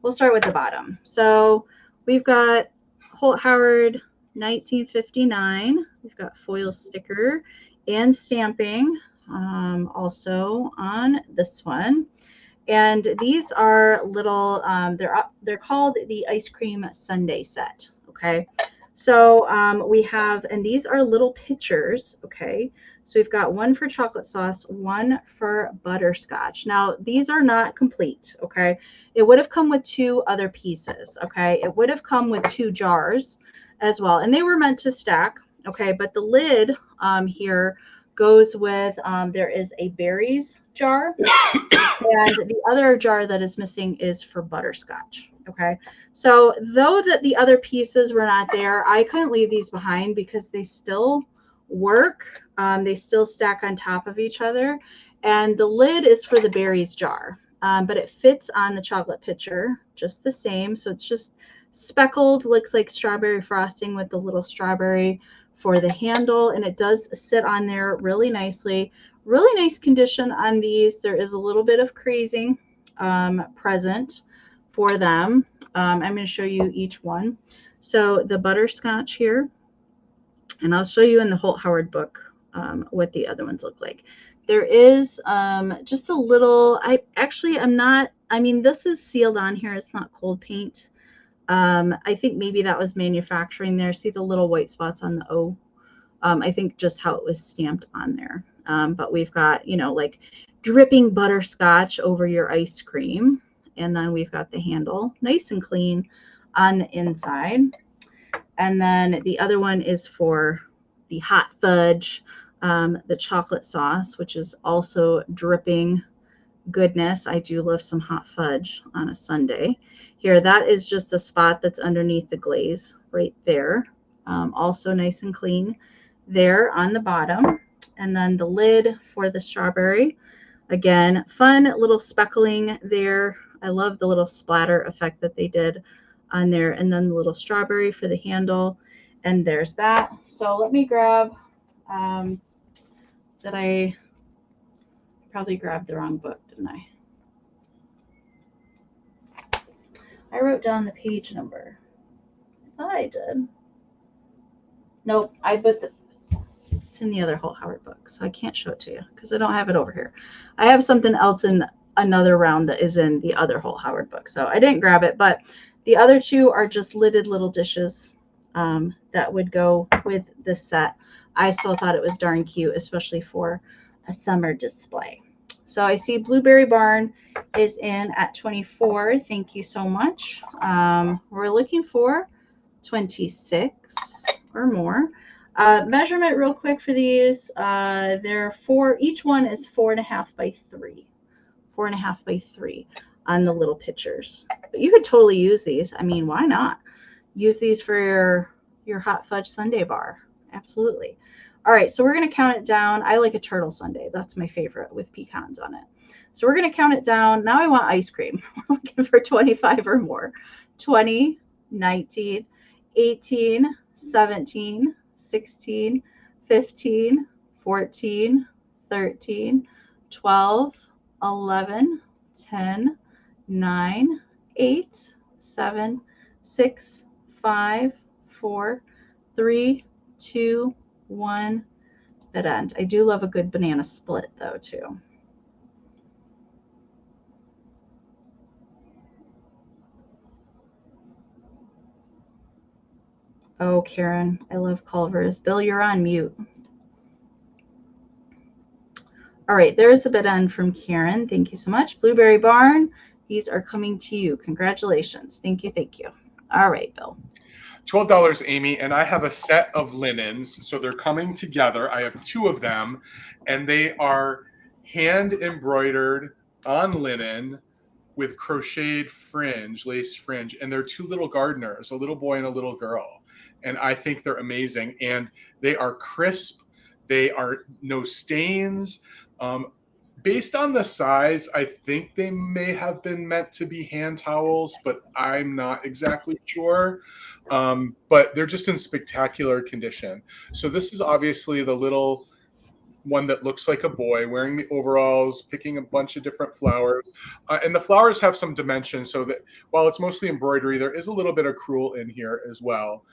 We'll start with the bottom. So we've got Holt Howard 1959. We've got foil sticker and stamping also on this one. And these are little, they're called the ice cream sundae set. Okay, so we have, and these are little pitchers. Okay, so we've got one for chocolate sauce, one for butterscotch. Now these are not complete. Okay, it would have come with 2 other pieces. Okay, it would have come with 2 jars as well, and they were meant to stack. Okay, but the lid here goes with, there is a berries jar, and the other jar that is missing is for butterscotch. Okay, so though that the other pieces were not there, I couldn't leave these behind because they still work. They still stack on top of each other, and the lid is for the berries jar. but it fits on the chocolate pitcher just the same. So it's just speckled, looks like strawberry frosting with the little strawberry for the handle, and it does sit on there really nicely. Really nice condition on these. There is a little bit of crazing present for them. I'm going to show you each one. So the butterscotch here, and I'll show you in the Holt Howard book what the other ones look like. There is just a little, I mean, this is sealed on here. It's not cold paint. I think maybe that was manufacturing there. See the little white spots on the O? I think just how it was stamped on there. But we've got, you know, like dripping butterscotch over your ice cream. And then we've got the handle, nice and clean on the inside. And then the other one is for the hot fudge, the chocolate sauce, which is also dripping goodness. I do love some hot fudge on a sundae. Here, that is just a spot that's underneath the glaze right there. Also nice and clean there on the bottom. And then the lid for the strawberry. Again, fun little speckling there. I love the little splatter effect that they did on there. And then the little strawberry for the handle. And there's that. So let me grab, did I probably grabbed the wrong book, didn't I? I wrote down the page number. I thought I did. Nope, it's in the other Holt Howard book, so I can't show it to you because I don't have it over here. I have something else in another round that is in the other Holt Howard book, so I didn't grab it, but the other two are just lidded little dishes that would go with this set. I still thought it was darn cute, especially for a summer display. So I see Blueberry Barn is in at 24. Thank you so much. We're looking for 26 or more. Measurement real quick for these. They're each one is 4.5 by 3. 4.5 by 3 on the little pitchers. But you could totally use these. I mean, why not? Use these for your hot fudge sundae bar. Absolutely. All right, so we're going to count it down. I like a turtle sundae. That's my favorite with pecans on it. So we're going to count it down. Now I want ice cream. We're looking for 25 or more. 20, 19, 18, 17, 16, 15, 14, 13, 12, 11, 10, 9, 8, 7, 6, 5, 4, 3, 2, 1, bit end. I do love a good banana split though too. Oh, Karen, I love Culver's. Bill, you're on mute. All right, there's a bit end from Karen. Thank you so much. Blueberry Barn, these are coming to you. Congratulations. Thank you. Thank you. All right, Bill. $12, Amy, and I have a set of linens, so they're coming together. I have 2 of them, and they are hand embroidered on linen with crocheted fringe, lace fringe, and they're 2 little gardeners, a little boy and a little girl, and I think they're amazing, and they are crisp. They are no stains. Based on the size, I think they may have been meant to be hand towels, but I'm not exactly sure. But they're just in spectacular condition. So this is obviously the little one that looks like a boy wearing the overalls, picking a bunch of different flowers. And the flowers have some dimension so that while it's mostly embroidery, there is a little bit of crewel in here as well.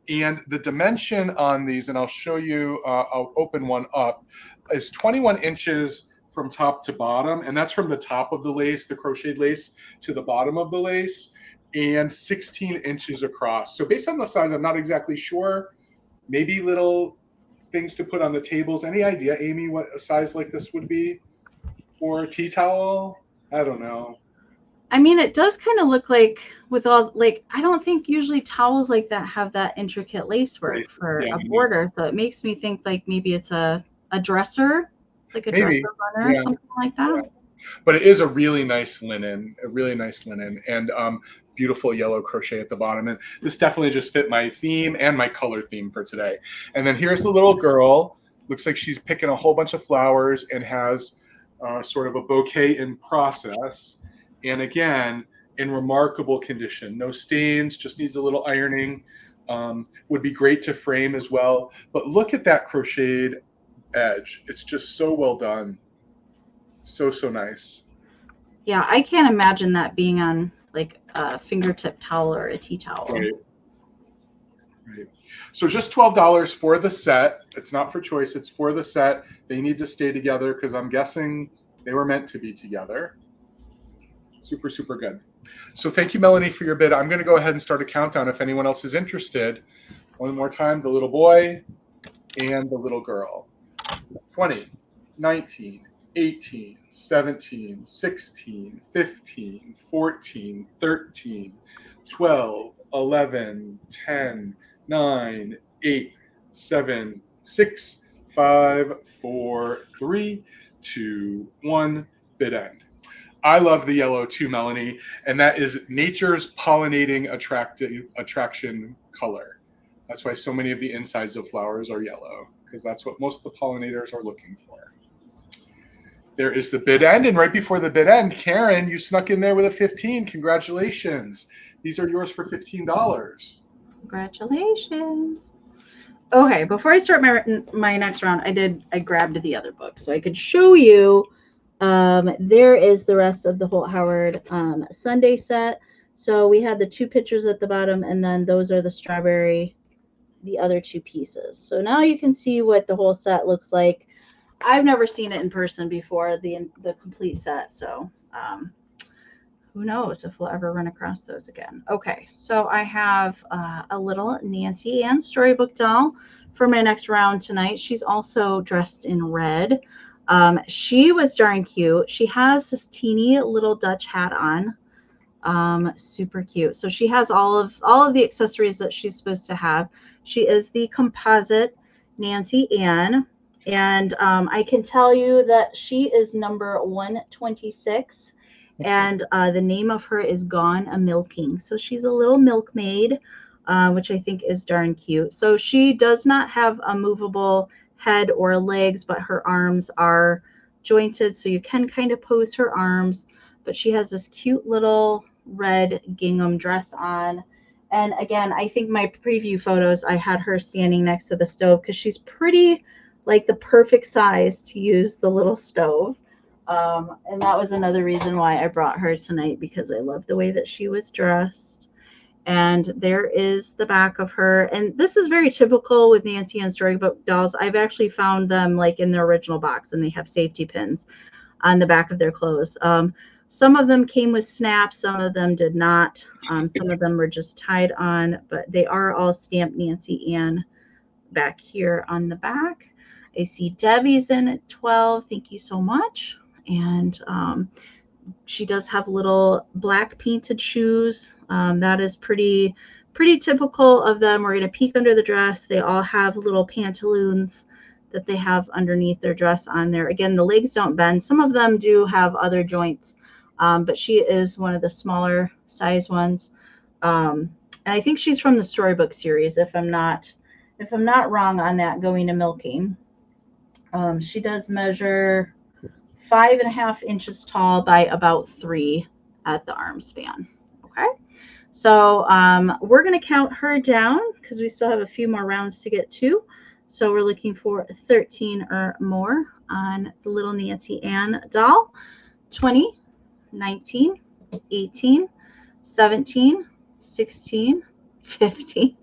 And the dimension on these, and I'll show you, I'll open one up, is 21 inches from top to bottom, and that's from the top of the lace, the crocheted lace, to the bottom of the lace, and 16 inches across. So based on the size, I'm not exactly sure. Maybe little things to put on the tables. Any idea, Amy, what a size like this would be for a tea towel? I don't know. I mean, it does kind of look like with all, like, I don't think usually towels like that have that intricate lace work for a border. So it makes me think like maybe it's a dresser, like a dresser runner or something like that. Yeah. But it is a really nice linen, and beautiful yellow crochet at the bottom. And this definitely just fit my theme and my color theme for today. And then here's the little girl. Looks like she's picking a whole bunch of flowers and has sort of a bouquet in process. And again, in remarkable condition. No stains, just needs a little ironing. Would be great to frame as well. But look at that crocheted edge. It's just so well done. So, so nice. Yeah, I can't imagine that being on like a fingertip towel or a tea towel. Right. Right. So just $12 for the set. It's not for choice. It's for the set. They need to stay together because I'm guessing they were meant to be together. Super, super good. So thank you, Melanie, for your bid. I'm going to go ahead and start a countdown if anyone else is interested. One more time, the little boy and the little girl. 20, 19, 18, 17, 16, 15, 14, 13, 12, 11, 10, 9, 8, 7, 6, 5, 4, 3, 2, 1, bid end. I love the yellow too, Melanie, and that is nature's pollinating attraction color. That's why so many of the insides of flowers are yellow, because that's what most of the pollinators are looking for. There is the bid end, and right before the bid end, Karen, you snuck in there with a 15. Congratulations. These are yours for $15. Congratulations. Okay, before I start my next round, I grabbed the other book so I could show you. There is the rest of the Holt Howard sundae set. So we had the 2 pictures at the bottom, and then those are the strawberry, the other 2 pieces. So now you can see what the whole set looks like. I've never seen it in person before, the complete set. So who knows if we'll ever run across those again. Okay, so I have a little Nancy Ann storybook doll for my next round tonight. She's also dressed in red. She was darn cute. She has this teeny little Dutch hat on. Super cute. So she has all of the accessories that she's supposed to have. She is the composite Nancy Ann, and I can tell you that she is number 126, and the name of her is Gone a Milking. So she's a little milkmaid, which I think is darn cute. So she does not have a movable head or legs, but her arms are jointed, so you can kind of pose her arms. But she has this cute little red gingham dress on. And again, I think my preview photos, I had her standing next to the stove because she's pretty, like the perfect size to use the little stove. And that was another reason why I brought her tonight, because I love the way that she was dressed. And there is the back of her. And this is very typical with Nancy Ann storybook dolls. I've actually found them like in their original box, and they have safety pins on the back of their clothes. Some of them came with snaps, some of them did not. Some of them were just tied on, but they are all stamped Nancy Ann back here on the back. I see Debbie's in at 12. Thank you so much. And she does have little black painted shoes. That is pretty typical of them. We're going to peek under the dress. They all have little pantaloons that they have underneath their dress on there. Again, the legs don't bend. Some of them do have other joints, but she is one of the smaller size ones. And I think she's from the storybook series, if I'm not wrong on that, Going to Milking. She does measure 5.5 inches tall by about 3 at the arm span. Okay, so we're going to count her down because we still have a few more rounds to get to. So we're looking for 13 or more on the little Nancy Ann doll. 20, 19, 18, 17, 16, 15,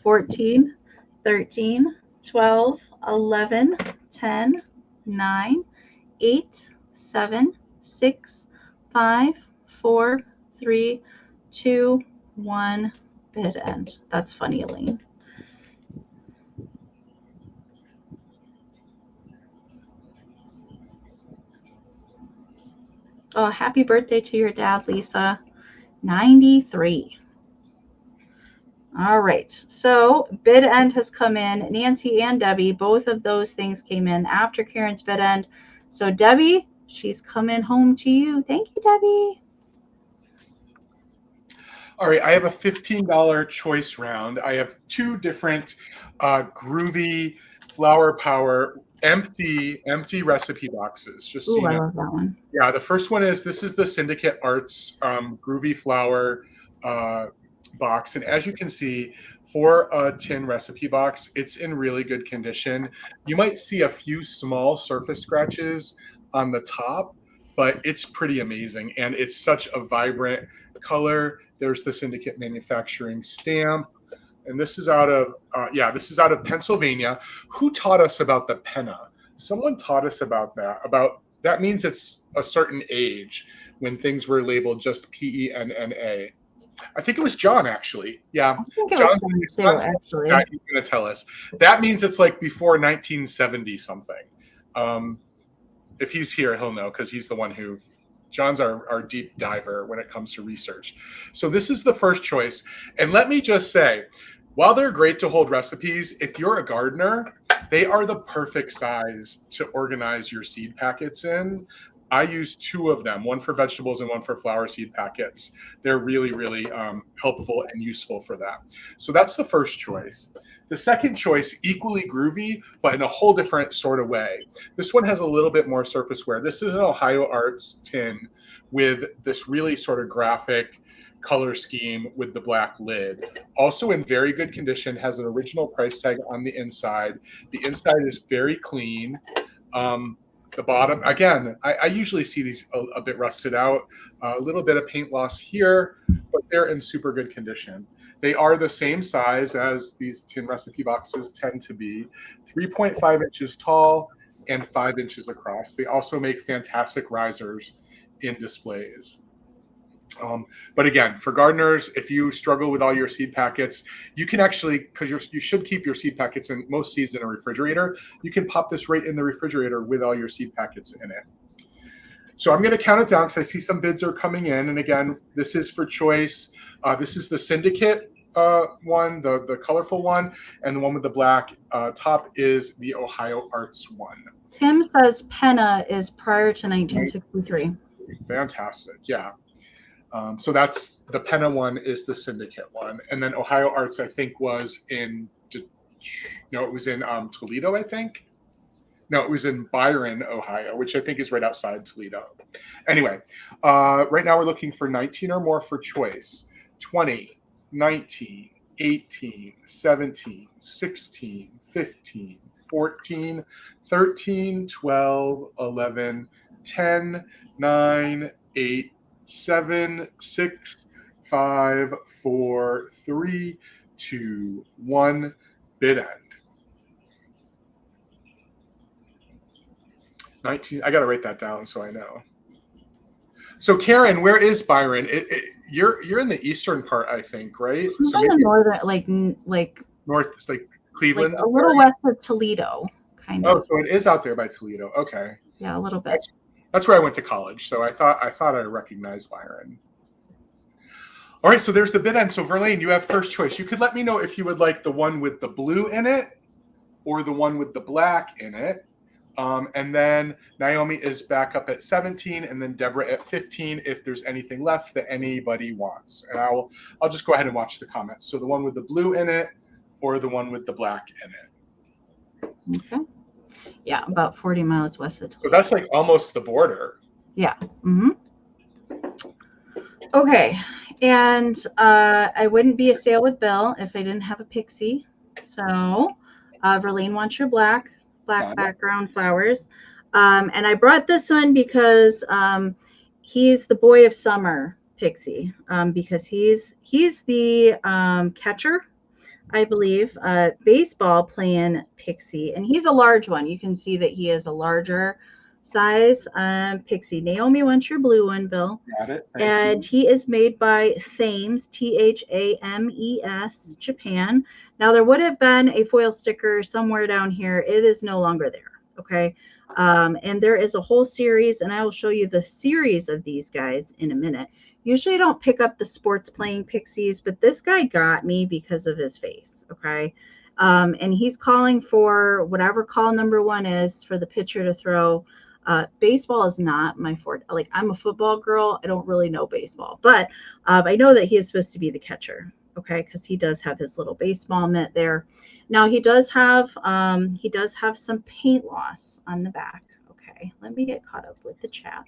14, 13, 12, 11, 10, 9, 8, 7, 6, 5, 4, 3, 2, 1, bid end. That's funny, Elaine. Oh, happy birthday to your dad, Lisa. 93. All right, so bid end has come in. Nancy and Debbie, both of those things came in after Karen's bid end. So Debbie, she's coming home to you. Thank you, Debbie. All right, I have a $15 choice round. I have 2 different groovy flower power empty recipe boxes. Just so Ooh, you I know. love that one. Yeah, the first one is, this is the Syndicate Arts Groovy Flower box. And as you can see, for a tin recipe box, it's in really good condition. You might see a few small surface scratches on the top, but it's pretty amazing. And it's such a vibrant color. There's the Syndicate Manufacturing stamp. And this is out of, this is out of Pennsylvania. Who taught us about the penna? Someone taught us about that means it's a certain age when things were labeled just PENNA. I think it was John, actually. Yeah, I think it John, was fun too, actually. yeah, he's going to tell us. That means it's like before 1970 something. If he's here, he'll know, because he's the one who, John's our deep diver when it comes to research. So this is the first choice. And let me just say, while they're great to hold recipes, if you're a gardener, they are the perfect size to organize your seed packets in. I use 2 of them, one for vegetables and one for flower seed packets. They're really, really helpful and useful for that. So that's the first choice. The second choice, equally groovy, but in a whole different sort of way. This one has a little bit more surface wear. This is an Ohio Arts tin with this really sort of graphic color scheme with the black lid. Also in very good condition, has an original price tag on the inside. The inside is very clean. The bottom, again, I usually see these a bit rusted out, a little bit of paint loss here, but they're in super good condition. They are the same size as these tin recipe boxes tend to be, 3.5 inches tall and 5 inches across. They also make fantastic risers in displays. But again, for gardeners, if you struggle with all your seed packets, you can actually, because you should keep your seed packets and most seeds in a refrigerator, you can pop this right in the refrigerator with all your seed packets in it. So I'm going to count it down because I see some bids are coming in. And again, this is for choice. This is the Syndicate one, the colorful one, and the one with the black top is the Ohio Arts one. Tim says penna is prior to 1963. Fantastic. Yeah. So that's the penna one is the Syndicate one. And then Ohio Arts, I think, was in, no, it was in Toledo, I think. No, it was in Byron, Ohio, which I think is right outside Toledo. Anyway, right now we're looking for 19 or more for choice. 20, 19, 18, 17, 16, 15, 14, 13, 12, 11, 10, 9, 8, 7, 6, 5, 4, 3, 2, 1, bid end. 19. I got to write that down so I know. So Karen, where is Byron? You're in the eastern part, I think, right? So in the northern, like north, it's like Cleveland, like a little west of Toledo, kind of. Oh, so it is out there by Toledo. Okay. Yeah, a little bit. That's where I went to college, so I thought I recognized Byron. All right, so there's the bid end. So Verlaine, you have first choice. You could let me know if you would like the one with the blue in it or the one with the black in it. And then Naomi is back up at 17, and then Deborah at 15. If there's anything left that anybody wants, and I'll just go ahead and watch the comments. So the one with the blue in it or the one with the black in it. Okay. Yeah, about 40 miles west of Toledo. So that's like almost the border. Yeah. Mm-hmm. Okay. And I wouldn't be a sale with Bill if I didn't have a pixie. So Verlaine wants your black background flowers. And I brought this one because he's the boy of summer pixie, because he's the catcher, I believe, baseball playing pixie, and he's a large one. You can see that he is a larger size pixie. Naomi wants your blue one, Bill. Got it. And he is made by Thames, THAMES, Japan. Now, there would have been a foil sticker somewhere down here. It is no longer there. Okay. And there is a whole series, and I will show you the series of these guys in a minute. Usually I don't pick up the sports playing pixies, but this guy got me because of his face. Okay. And he's calling for whatever call number 1 is for the pitcher to throw. Baseball is not my forte. Like, I'm a football girl. I don't really know baseball, but I know that he is supposed to be the catcher. Okay, because he does have his little baseball mitt there. Now he does have some paint loss on the back. Okay, let me get caught up with the chat.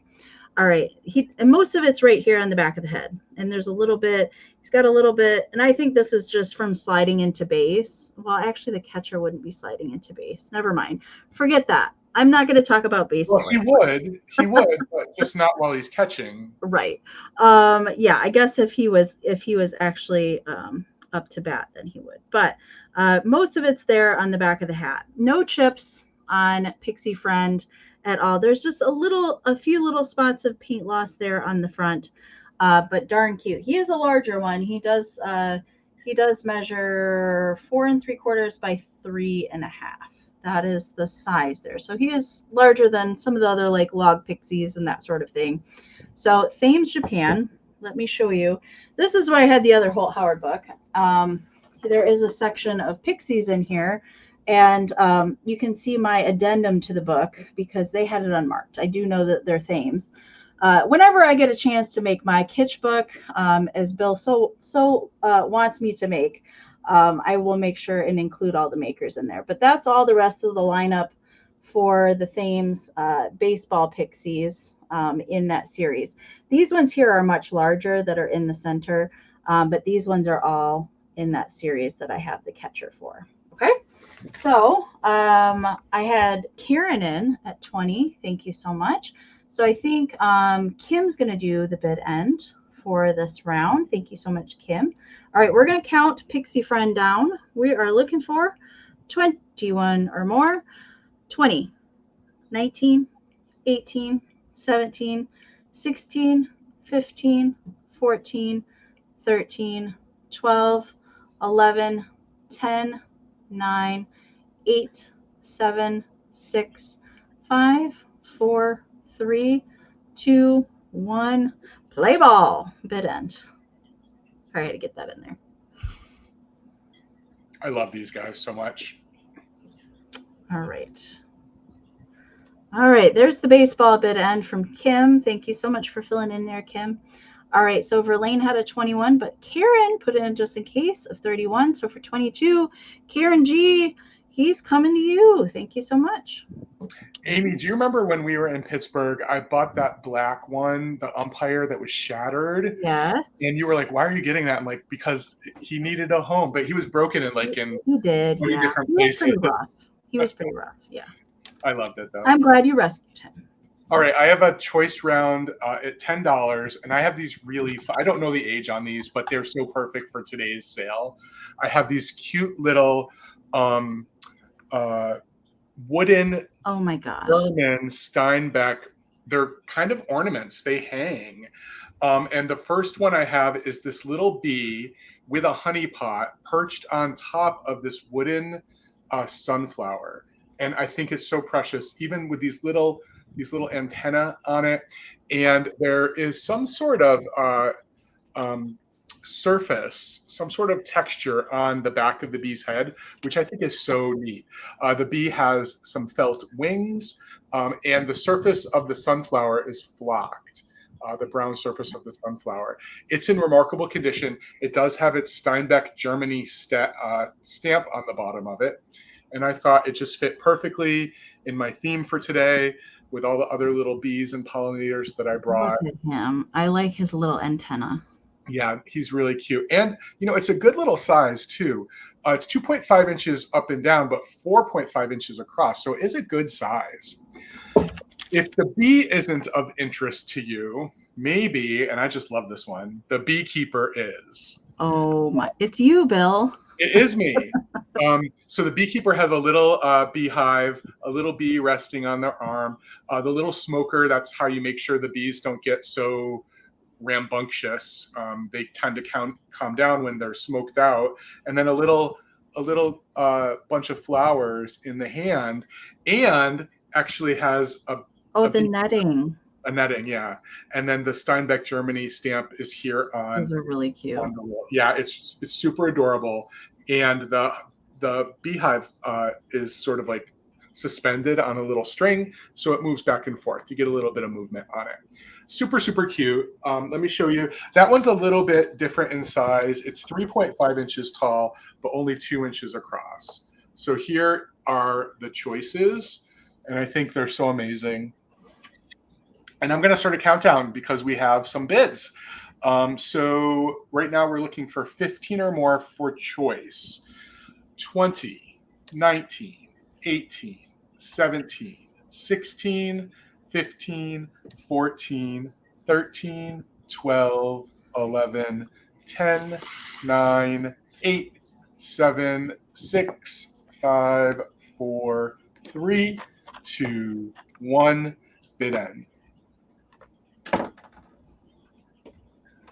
All right, and most of it's right here on the back of the head, and there's a little bit. He's got a little bit, and I think this is just from sliding into base. Well, actually, the catcher wouldn't be sliding into base. Never mind. Forget that. I'm not going to talk about baseball. Well, he would, but just not while he's catching. Right. Yeah, I guess if he was actually up to bat, then he would. But most of it's there on the back of the hat. No chips on Pixie Friend at all. There's just a few little spots of paint loss there on the front, but darn cute. He is a larger one. He does measure 4 3/4 by 3.5. That is the size there. So he is larger than some of the other like log pixies and that sort of thing. So Thames, Japan. Let me show you. This is where I had the other Holt Howard book. There is a section of pixies in here, and you can see my addendum to the book because they had it unmarked. I do know that they're Thames. Whenever I get a chance to make my kitsch book, as Bill so wants me to make, I will make sure and include all the makers in there. But that's all the rest of the lineup for the Thames baseball pixies in that series. These ones here are much larger that are in the center, but these ones are all in that series that I have the catcher for. Okay, so I had Karen in at 20. Thank you so much. So I think Kim's going to do the bid end for this round. Thank you so much, Kim. All right, we're going to count Pixie Friend down. We are looking for 21 or more. 20, 19, 18, 17, 16, 15, 14, 13, 12, 11, 10, 9, 8, 7, 6, 5, 4, 3, 2, 1. Play ball. Bid end. All right, to get that in there. I love these guys so much. All right. All right, there's the baseball bid end from Kim. Thank you so much for filling in there, Kim. All right, so Verlaine had a 21, but Karen put in just in case of 31. So for 22, Karen G, he's coming to you. Thank you so much. Amie, do you remember when we were in Pittsburgh, I bought that black one, the umpire that was shattered? Yes. And you were like, why are you getting that? I'm like, because he needed a home, but he was broken in like in he did, 20 yeah. different He was places. pretty rough. He was pretty rough, yeah. I loved it though. I'm glad you rescued him. All right, I have a choice round at $10, and I have these really, I don't know the age on these, but they're so perfect for today's sale. I have these cute little wooden oh my gosh, German Steinbeck. They're kind of ornaments. They hang. And the first one I have is this little bee with a honey pot perched on top of this wooden sunflower. And I think it's so precious, even with these little antenna on it. And there is some sort of surface, some sort of texture on the back of the bee's head, which I think is so neat. The bee has some felt wings, and the surface of the sunflower is flocked. The brown surface of the sunflower. It's in remarkable condition. It does have its Steinbeck Germany stamp on the bottom of it. And I thought it just fit perfectly in my theme for today with all the other little bees and pollinators that I brought. Look at him. I like his little antenna. Yeah, he's really cute. And, you know, it's a good little size, too. It's 2.5 inches up and down, but 4.5 inches across. So it is a good size. If the bee isn't of interest to you, maybe, and I just love this one, the beekeeper is. Oh, my. It's you, Bill. It is me. So the beekeeper has a little beehive, a little bee resting on their arm. The little smoker, that's how you make sure the bees don't get so rambunctious. They tend to calm down when they're smoked out. And then a little bunch of flowers in the hand, and actually has the netting. A netting, yeah. And then the Steinbeck Germany stamp is here on. Those are really cute. On the wall. Yeah, it's super adorable. And the beehive is sort of like suspended on a little string, so it moves back and forth. You get a little bit of movement on it. Super, super cute. Let me show you. That one's a little bit different in size. It's 3.5 inches tall, but only 2 inches across. So here are the choices, and I think they're so amazing. And I'm going to start a countdown because we have some bids. So right now we're looking for 15 or more for choice. 20, 19, 18, 17, 16, 15, 14, 13, 12, 11, 10, 9, 8, 7, 6, 5, 4, 3, 2, 1. Bid end.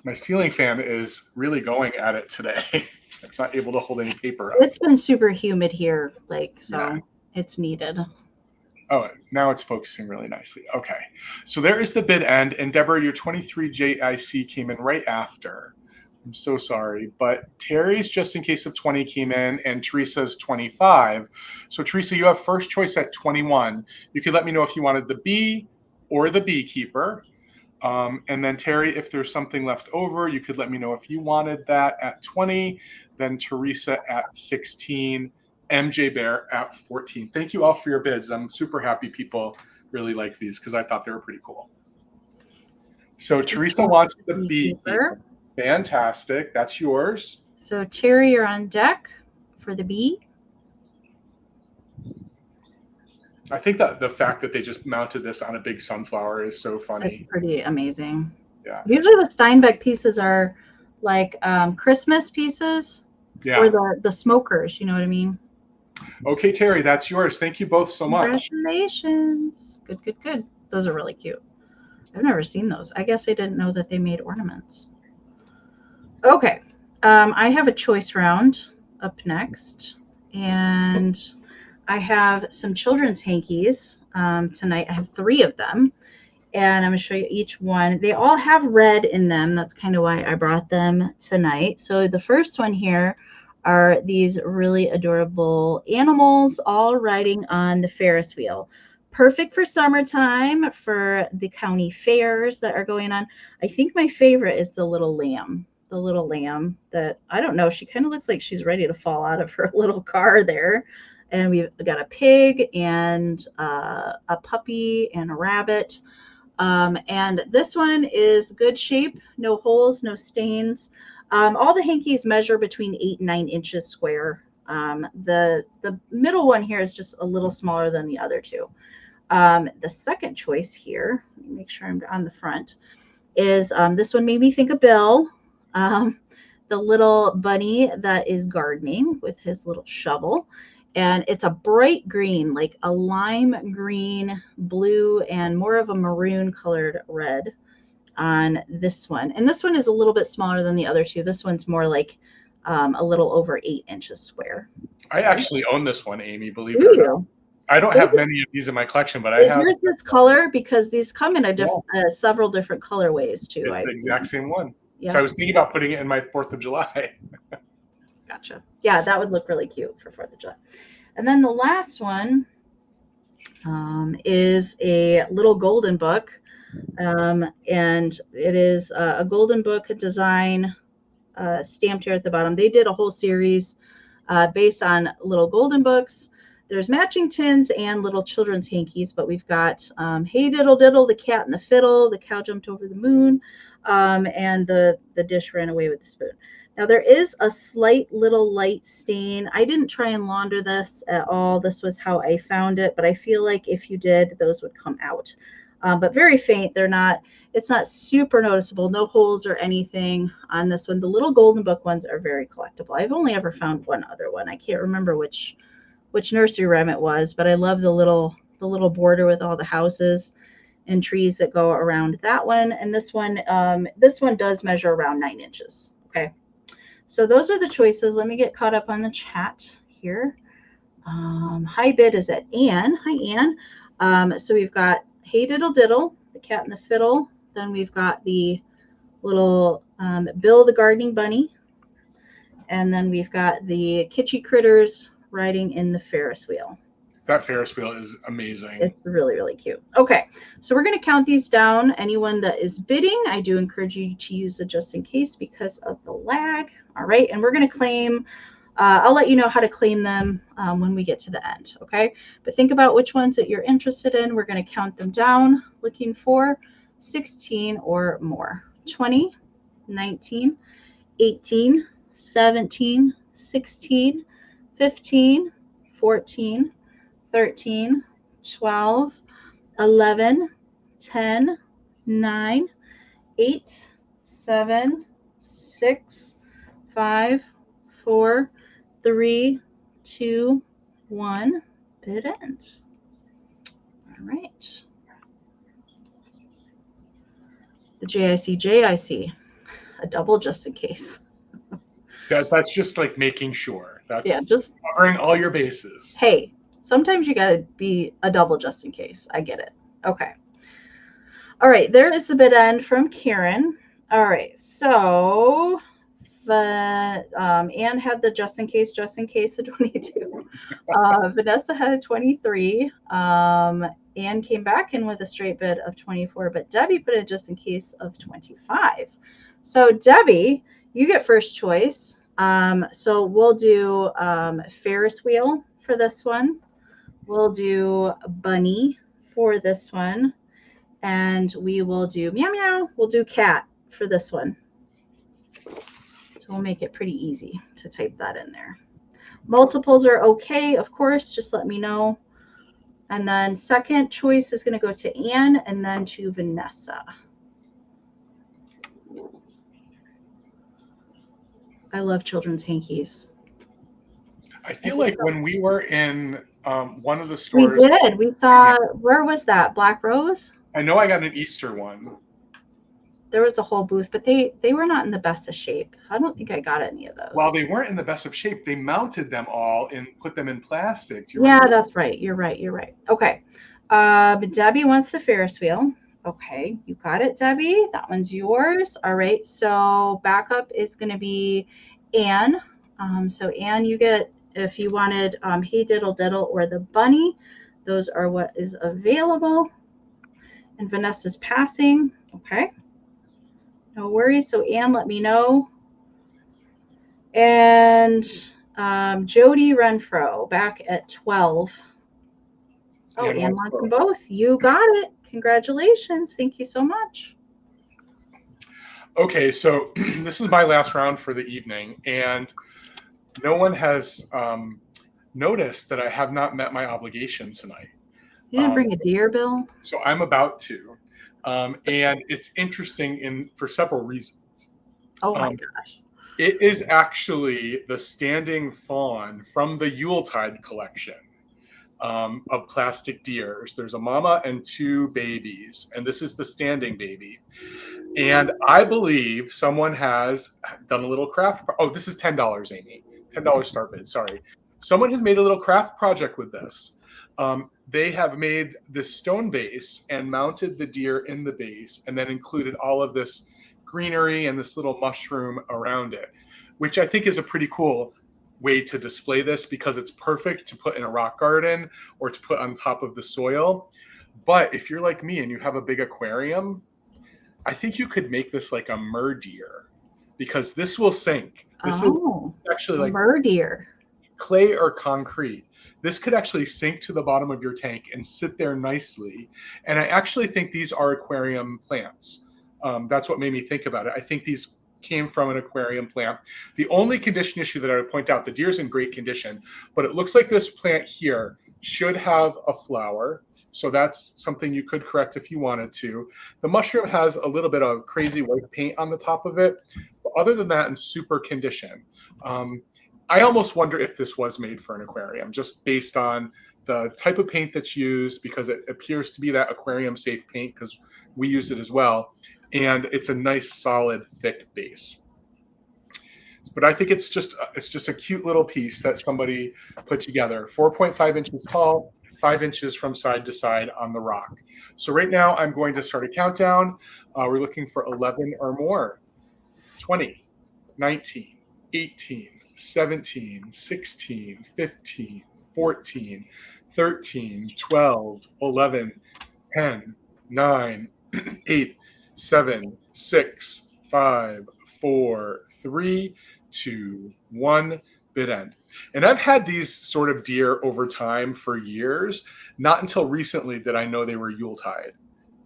My ceiling fan is really going at it today. It's not able to hold any paper up. It's been super humid here, like, so yeah. It's needed. Oh, now it's focusing really nicely. Okay, so there is the bid end, and Deborah, your 23 JIC came in right after. I'm so sorry, but Terry's just in case of 20 came in, and Teresa's 25. So Teresa, you have first choice at 21. You could let me know if you wanted the bee or the beekeeper. And then Terry, if there's something left over, you could let me know if you wanted that at 20, then Teresa at 16, MJ Bear at 14. Thank you all for your bids. I'm super happy people really like these because I thought they were pretty cool. So Teresa wants the beekeeper. Fantastic. That's yours. So Terry, you're on deck for the bee. I think that the fact that they just mounted this on a big sunflower is so funny. It's pretty amazing. Yeah. Usually the Steinbeck pieces are like Christmas pieces, yeah, or the smokers. You know what I mean? Okay, Terry, that's yours. Thank you both so much. Congratulations. Good, good, good. Those are really cute. I've never seen those. I guess I didn't know that they made ornaments. Okay. I have a choice round up next, and I have some children's hankies tonight. I have 3 of them, and I'm going to show you each one. They all have red in them. That's kind of why I brought them tonight. So the first one here are these really adorable animals all riding on the Ferris wheel. Perfect for summertime, for the county fairs that are going on. I think my favorite is the little lamb. The little lamb that, I don't know, she kind of looks like she's ready to fall out of her little car there. And we've got a pig and a puppy and a rabbit. And this one is good shape, no holes, no stains. All the hankies measure between 8 and 9 inches square. The middle one here is just a little smaller than the other 2. The second choice here, let me make sure I'm on the front, is this one made me think of Bill. The little bunny that is gardening with his little shovel. And it's a bright green, like a lime green, blue, and more of a maroon colored red on this one. And this one is a little bit smaller than the other 2. This one's more like a little over 8 inches square. I actually own this one, Amy, believe it or not. I don't have many of these in my collection, but I have. Here's this color because these come in several different colorways too. It's the exact same one. Yeah. So I was thinking about putting it in my 4th of July. Gotcha. Yeah, that would look really cute for 4th of July. And then the last one is a little golden book. And it is a golden book design stamped here at the bottom. They did a whole series based on little golden books. There's matching tins and little children's hankies, but we've got Hey Diddle Diddle, the cat and the fiddle, the cow jumped over the moon, and the dish ran away with the spoon. Now there is a slight little light stain. I didn't try and launder this at all. This was how I found it, but I feel like if you did, those would come out. But very faint. It's not super noticeable. No holes or anything on this one. The little golden book ones are very collectible. I've only ever found one other one. I can't remember which nursery rhyme it was, but I love the little border with all the houses and trees that go around that one. And this one does measure around 9 inches. Okay. So those are the choices. Let me get caught up on the chat here. High bid is at Anne. Hi, Anne. So we've got Hey Diddle Diddle, the cat and the fiddle. Then we've got the little Bill the gardening bunny. And then we've got the kitschy critters riding in the Ferris wheel. That Ferris wheel is amazing. It's really, really cute. Okay, so we're going to count these down. Anyone that is bidding, I do encourage you to use the just in case because of the lag. All right, and we're going to claim, I'll let you know how to claim them when we get to the end, okay? But think about which ones that you're interested in. We're going to count them down, looking for 16 or more. 20, 19, 18, 17, 16, 15, 14, 13, 12, 11, 10, 9, 8, 7, 6, 5, 4, 3, 2, 1. Bid end. All right. The JIC, a double just in case. That's just like making sure. That's just covering all your bases. Hey, sometimes you got to be a double just in case. I get it. Okay. All right. There is the bid end from Karen. All right. So Anne had the just in case of 22. Vanessa had a 23. Anne came back in with a straight bid of 24, but Debbie put a just in case of 25. So Debbie, you get first choice. So we'll do Ferris wheel for this one. We'll do bunny for this one. And we will do meow meow. We'll do cat for this one. So we'll make it pretty easy to type that in there. Multiples are okay, of course, just let me know. And then second choice is going to go to Anne and then to Vanessa. I love children's hankies. I feel like when we were in one of the stores. We did. We saw, where was that? Black Rose? I know I got an Easter one. There was a whole booth, but they were not in the best of shape. I don't think I got any of those. Well, they weren't in the best of shape. They mounted them all and put them in plastic. Yeah, that's right. You're right. Okay. Debbie wants the Ferris wheel. Okay, you got it, Debbie. That one's yours. All right. So backup is going to be Anne. So Anne, you get, if you wanted Hey Diddle Diddle or the bunny, those are what is available. And Vanessa's passing. Okay. No worries. So Anne, let me know. And Jody Renfro back at 12. Oh, Anne wants them both. You got it. Congratulations. Thank you so much. Okay, so this is my last round for the evening, and no one has noticed that I have not met my obligation tonight. You didn't bring a deer, Bill? So I'm about to. And it's interesting for several reasons. Oh my gosh. It is actually the standing fawn from the Yuletide collection of plastic deers. There's a mama and two babies, and this is the standing baby. And I believe someone has done a little craft. Oh, this is $10, Amy. $10 start bid. Sorry. Someone has made a little craft project with this. They have made this stone base and mounted the deer in the base and then included all of this greenery and this little mushroom around it, which I think is a pretty cool way to display this because it's perfect to put in a rock garden or to put on top of the soil. But if you're like me and you have a big aquarium, I think you could make this like a mer deer because this will sink. This is actually like mer deer, clay or concrete. This could actually sink to the bottom of your tank and sit there nicely. And I actually think these are aquarium plants. That's what made me think about it. I think these came from an aquarium plant. The only condition issue that I would point out, the deer's in great condition, but it looks like this plant here should have a flower. So that's something you could correct if you wanted to. The mushroom has a little bit of crazy white paint on the top of it. But other than that, in super condition. I almost wonder if this was made for an aquarium, just based on the type of paint that's used, because it appears to be that aquarium safe paint because we use it as well. And it's a nice, solid, thick base. But I think it's just a cute little piece that somebody put together. 4.5 inches tall, 5 inches from side to side on the rock. So right now I'm going to start a countdown. We're looking for 11 or more. 20, 19, 18, 17, 16, 15, 14, 13, 12, 11, 10, 9, 8, 7, 6, 5, 4, 3, 2, 1, bid end. And I've had these sort of deer over time for years. Not until recently did I know they were Yuletide,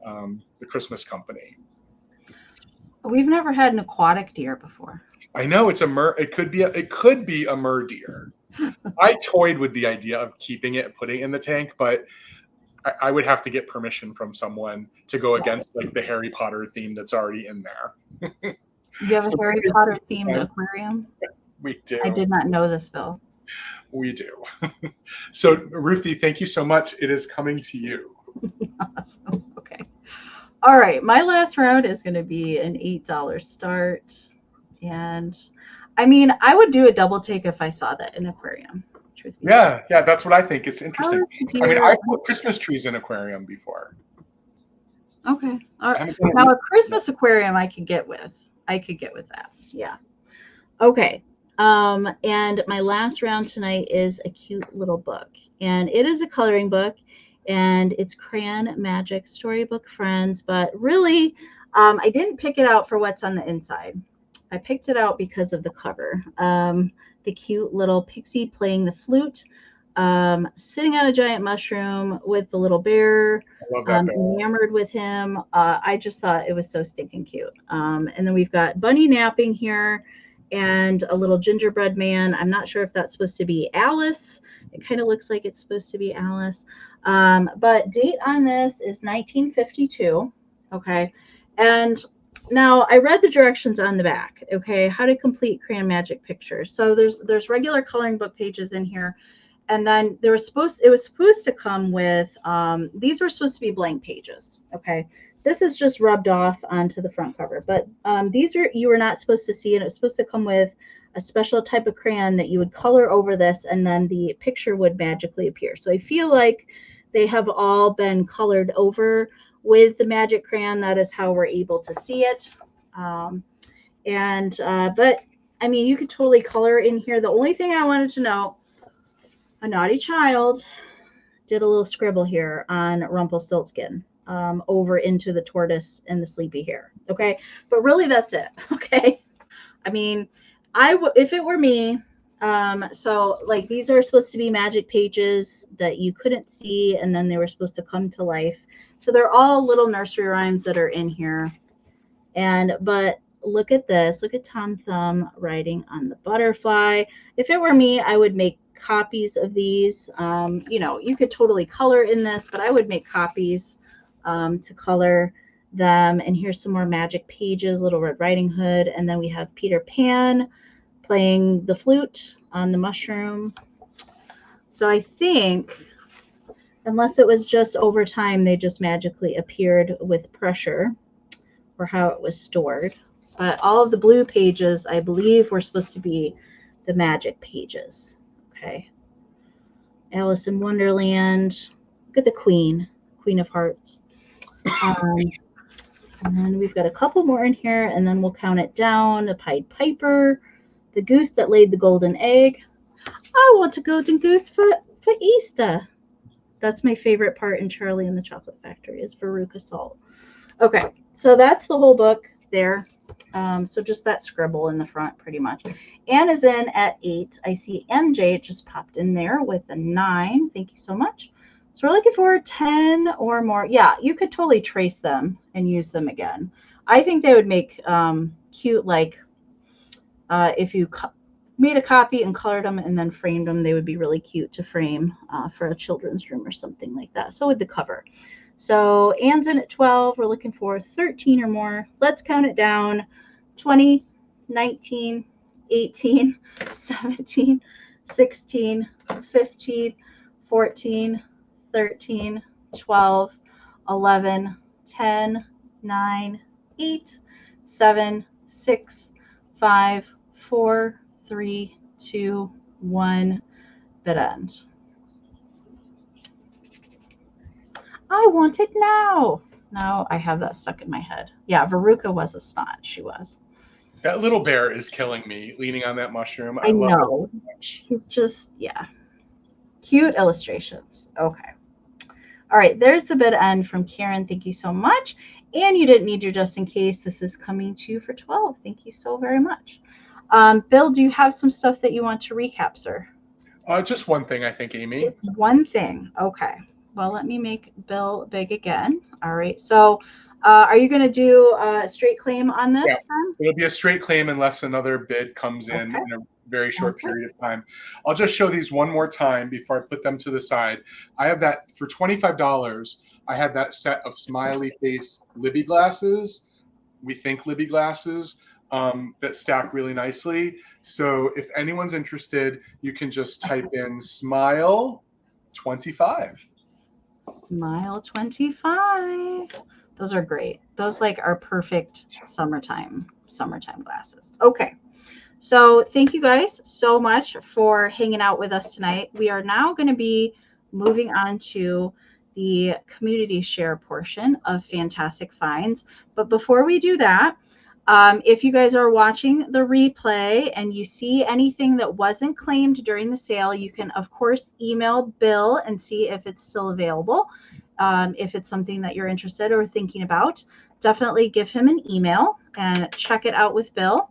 the Christmas company. We've never had an aquatic deer before. I know it's a it could be a mur deer. I toyed with the idea of keeping it and putting it in the tank, but I would have to get permission from someone to go against like the Harry Potter theme that's already in there. You have a Harry Potter themed aquarium? We do. I did not know this, Bill. We do. So Ruthie, thank you so much. It is coming to you. Awesome. Okay. All right. My last round is going to be an $8 start. And I mean, I would do a double take if I saw that in aquarium. Yeah, that's what I think. It's interesting. I mean, I've put Christmas trees in aquarium before. Okay. All right. Now a Christmas aquarium I could get with. I could get with that. Yeah. Okay. And my last round tonight is a cute little book. And it is a coloring book. And it's Crayon Magic Storybook Friends. But really, I didn't pick it out for what's on the inside. I picked it out because of the cover. The cute little pixie playing the flute, sitting on a giant mushroom with the little bear, enamored with him. I just thought it was so stinking cute. And then we've got Bunny napping here and a little gingerbread man. I'm not sure if that's supposed to be Alice. It kind of looks like it's supposed to be Alice. But date on this is 1952. Okay. And now I read the directions on the back. Okay, how to complete crayon magic pictures. So there's regular coloring book pages in here, and then it was supposed to come with these were supposed to be blank pages. Okay, this is just rubbed off onto the front cover, but you were not supposed to see, and it was supposed to come with a special type of crayon that you would color over this, and then the picture would magically appear. So I feel like they have all been colored over with the magic crayon. That is how we're able to see it. But I mean, you could totally color in here. The only thing I wanted to know, a naughty child did a little scribble here on Rumpelstiltskin over into the tortoise and the sleepy hair. Okay, but really that's it. Okay, I mean, if it were me, so like these are supposed to be magic pages that you couldn't see, and then they were supposed to come to life. So they're all little nursery rhymes that are in here. But look at this. Look at Tom Thumb riding on the butterfly. If it were me, I would make copies of these. You know, you could totally color in this, but I would make copies to color them. And here's some more magic pages, Little Red Riding Hood. And then we have Peter Pan playing the flute on the mushroom. So I think, unless it was just over time, they just magically appeared with pressure, or how it was stored. But all of the blue pages, I believe, were supposed to be the magic pages. Okay. Alice in Wonderland. Look at the Queen of Hearts. And then we've got a couple more in here, and then we'll count it down. The Pied Piper, the goose that laid the golden egg. I want a golden goose for Easter. That's my favorite part in Charlie and the Chocolate Factory is Veruca Salt. Okay, so that's the whole book there. So just that scribble in the front pretty much. Anne is in at 8. I see MJ just popped in there with a 9. Thank you so much. So we're looking for 10 or more. Yeah, you could totally trace them and use them again. I think they would make cute, like if you made a copy and colored them and then framed them, they would be really cute to frame for a children's room or something like that. So would the cover. So Anne's in at 12. We're looking for 13 or more. Let's count it down. 20, 19, 18, 17, 16, 15, 14, 13, 12, 11, 10, 9, 8, 7, 6, 5, 4, 3, 2, 1, bid end. I want it now. Now I have that stuck in my head. Yeah, Veruca was a snot. She was. That little bear is killing me, leaning on that mushroom. I know. He's just, yeah. Cute illustrations. Okay. All right, there's the bid end from Karen. Thank you so much. And you didn't need your just in case. This is coming to you for 12. Thank you so very much. Bill, do you have some stuff that you want to recap, sir? Just one thing, I think, Amy. Just one thing. Okay. Well, let me make Bill big again. All right. So are you going to do a straight claim on this? Yeah, it'll be a straight claim unless another bid comes in a very short period of time. I'll just show these one more time before I put them to the side. I have that for $25. I had that set of smiley face Libby glasses. We think Libby glasses that stack really nicely. So if anyone's interested, you can just type in smile 25. Smile 25. Those are great. Those like are perfect summertime glasses. Okay. So thank you guys so much for hanging out with us tonight. We are now going to be moving on to the community share portion of Fantastic Finds. But before we do that, if you guys are watching the replay and you see anything that wasn't claimed during the sale, you can, of course, email Bill and see if it's still available. If it's something that you're interested or thinking about, definitely give him an email and check it out with Bill.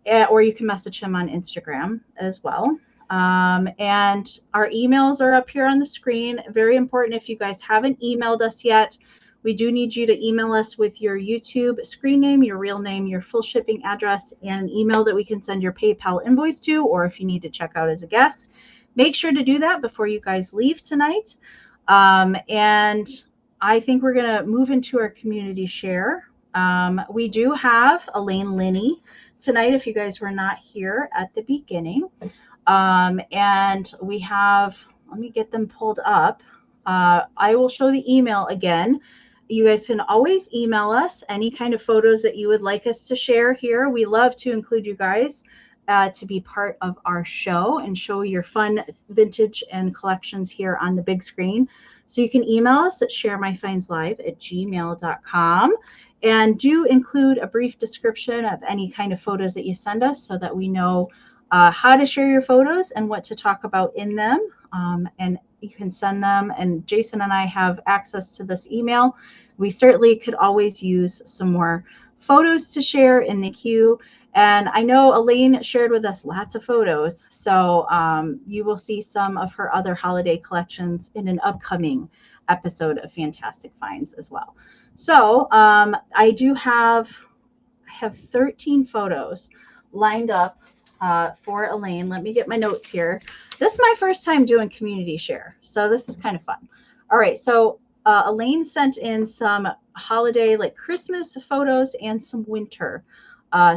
Or you can message him on Instagram as well. And our emails are up here on the screen. Very important. If you guys haven't emailed us yet, we do need you to email us with your YouTube screen name, your real name, your full shipping address, and an email that we can send your PayPal invoice to, or if you need to check out as a guest. Make sure to do that before you guys leave tonight. And I think we're going to move into our community share. We do have Elaine Linney tonight, if you guys were not here at the beginning. And we have, let me get them pulled up. I will show the email again. You guys can always email us any kind of photos that you would like us to share here. We love to include you guys to be part of our show and show your fun vintage and collections here on the big screen. So you can email us at sharemyfindslive@gmail.com. And do include a brief description of any kind of photos that you send us so that we know how to share your photos and what to talk about in them. And you can send them, and Jason and I have access to this email. We certainly could always use some more photos to share in the queue. And I know Elaine shared with us lots of photos, so you will see some of her other holiday collections in an upcoming episode of Fantastic Finds as well. So I have 13 photos lined up for Elaine. Let me get my notes here. This is my first time doing community share, so this is kind of fun. All right, so Elaine sent in some holiday, like Christmas photos and some winter.